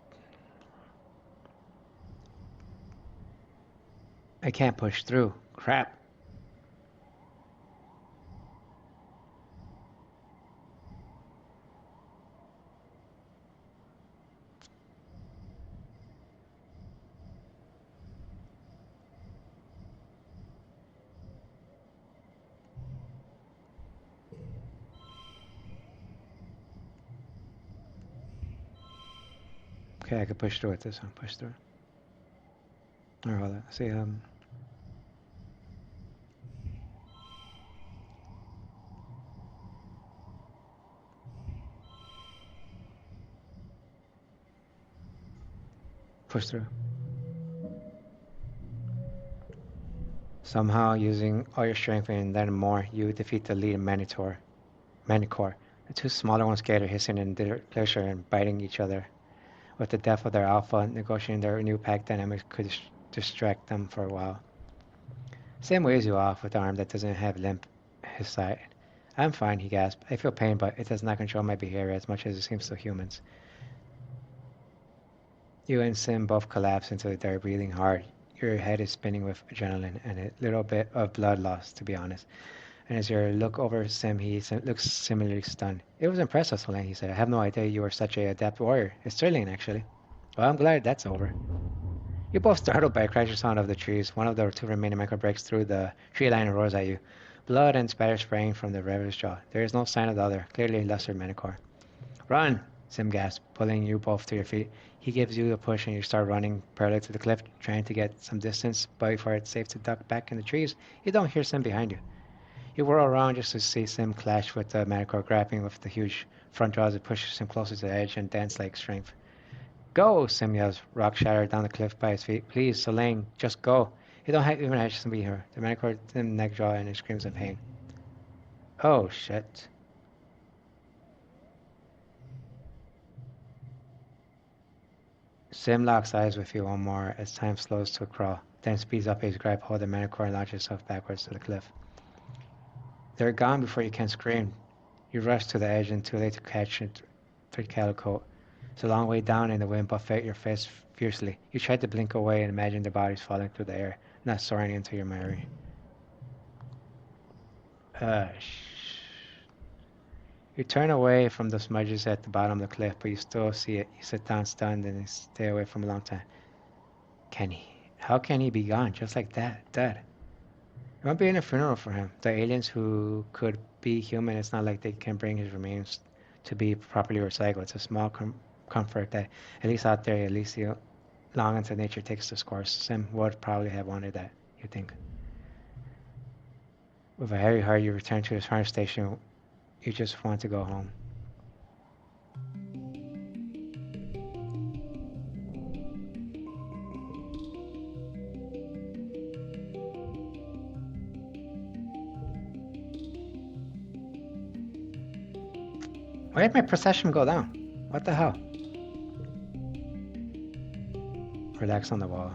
I can't push through. Crap. Okay, I could push through with this one. Push through. Or hold on. See, push through. Somehow, using all your strength and then more, you defeat the lead manicore. The two smaller ones gather, hissing in pleasure and biting each other. With the death of their alpha, negotiating their new pack dynamics could distract them for a while. Sam waves you off with the arm that doesn't have limp his side. I'm fine, he gasped. I feel pain, but it does not control my behavior as much as it seems to humans. You and Sim both collapse into the dirt, breathing hard. Your head is spinning with adrenaline and a little bit of blood loss, to be honest. And as you look over Sim, he looks similarly stunned. It was impressive, Solange, he said. I have no idea you were such an adept warrior. It's thrilling, actually. Well, I'm glad that's over. You're both startled by a crashing sound of the trees. One of the two remaining micro breaks through the tree line and roars at you. Blood and spatter spraying from the ravenous jaw. There is no sign of the other, clearly lesser manicore. Run! Sim gasped, pulling you both to your feet. He gives you a push and you start running parallel to the cliff, trying to get some distance, but before it's safe to duck back in the trees, you don't hear Sim behind you. You whirl around just to see Sim clash with the manicore, grappling with the huge front jaws that pushes him closer to the edge and dance-like strength. Go! Sim yells, rock shattered down the cliff by his feet. Please, Solange, just go. You don't even have to be here. The manicore dim neck jaw and he screams in pain. Oh, shit. Sim locks eyes with you one more as time slows to a crawl, then speeds up his grab hold of the manicore and launches himself backwards to the cliff. They're gone before you can scream. You rush to the edge and too late to catch it through calico. It's a long way down and the wind buffets your face fiercely. You try to blink away and imagine the bodies falling through the air, not soaring into your memory. You turn away from the smudges at the bottom of the cliff, but you still see it. You sit down stunned and stay away from a long time. How can he be gone just like that, dead? It won't be in a funeral for him. The aliens who could be human, it's not like they can bring his remains to be properly recycled. It's a small comfort that, at least out there, at least long until nature takes its course. Sim would probably have wanted that, you think. With a heavy heart, you return to the fire station. You just want to go home. Why did my perception go down? What the hell? Relax on the wall.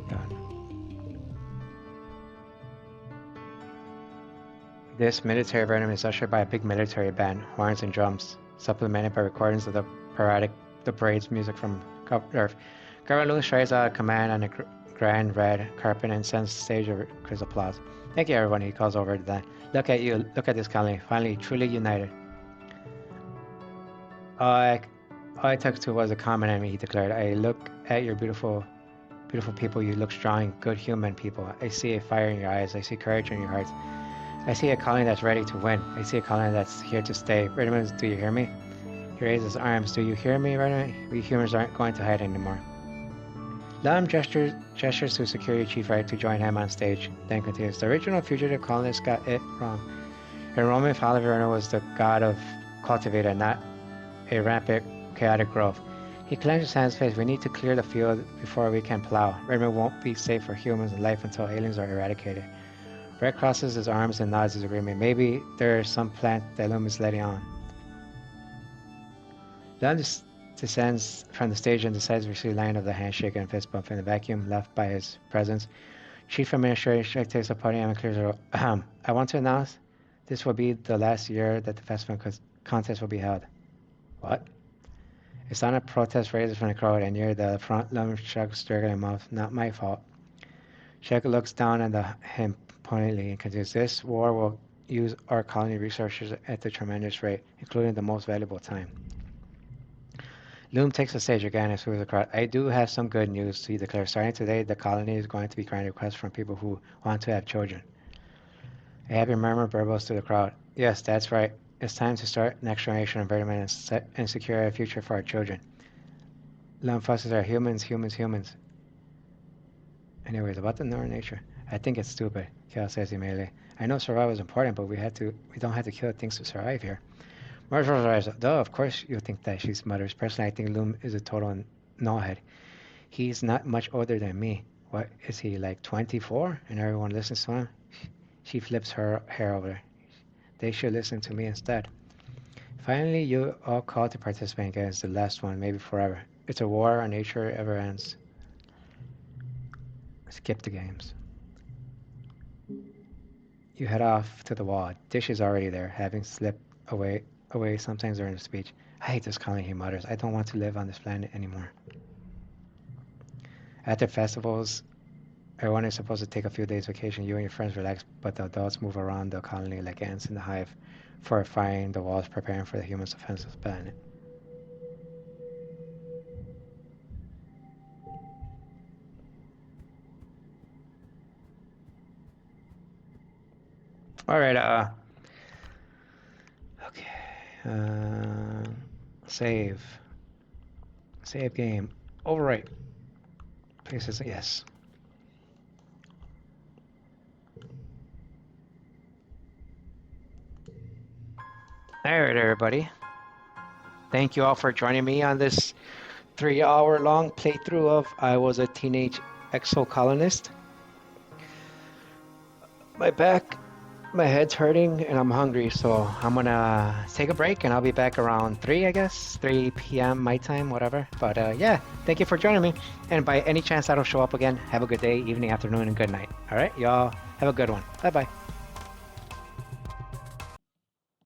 Done. This military venom is ushered by a big military band, horns and drums, supplemented by recordings of the parade's music from Earth. Governor Lewis strides out of command on a grand red carpet and sends the stage over his applause. Thank you, everyone, he calls over to them. Look at you, look at this colony, finally truly united. All I took to was a common enemy, he declared. I look at your beautiful people, you look strong, good human people. I see a fire in your eyes, I see courage in your hearts. I see a colony that's ready to win. I see a colony that's here to stay. Redmond, do you hear me? He raises his arms. Do you hear me, Redmond? We humans aren't going to hide anymore. Lam gestures to Security Chief Wright to join him on stage, then continues. The original fugitive colonists got it wrong. A Roman Father Verona was the god of cultivated, not a rampant, chaotic growth. He clenched his hands face. We need to clear the field before we can plow. Redmond won't be safe for humans in life until aliens are eradicated. Red crosses his arms and nods his agreement. Maybe there's some plant that Loom is letting on. Loom descends from the stage and decides to receive a line of the handshake and fist bump in the vacuum left by his presence. Chief Administrator takes the podium and clears the room. I want to announce this will be the last year that the festival contest will be held. What? A sound of protest raises from the crowd, and near the front, Loom shrugs struggling mouth. Not my fault. Shek looks down at him pointedly and continues. This war will use our colony resources at a tremendous rate, including the most valuable time. Loom takes the stage again and smooths the crowd. I do have some good news, he declares. Starting today, the colony is going to be granting requests from people who want to have children. A happy murmur burbles through the crowd. Yes, that's right. It's time to start an next generation of environment and secure a future for our children. Loom fusses are humans. Anyways, about the Northern nature. I think it's stupid, Kel says immediately. I know survival is important, but we don't have to kill things to survive here. Marshall arrives. Duh, of course you think that, she mutters. Personally, I think Loom is a total knowhead. He's not much older than me. What, is he like 24? And everyone listens to him? She flips her hair over. They should listen to me instead. Finally, you all called to participate against the last one, maybe forever. It's a war our nature ever ends. Skip the games. You head off to the wall. Dish is already there, having slipped away sometimes during the speech. I hate this colony, he mutters. I don't want to live on this planet anymore. At the festivals, everyone is supposed to take a few days vacation. You and your friends relax, but the adults move around the colony like ants in the hive, fortifying the walls, preparing for the humans' offensive planet. Alright, okay, save game, overwrite, places, yes. Alright, everybody, thank you all for joining me on this 3-hour long playthrough of I Was a Teenage Exocolonist. My head's hurting and I'm hungry, so I'm gonna take a break and I'll be back around 3, I guess, 3 p.m. my time, whatever. But yeah, thank you for joining me. And by any chance I don't show up again, have a good day, evening, afternoon, and good night. All right, y'all have a good one. Bye-bye.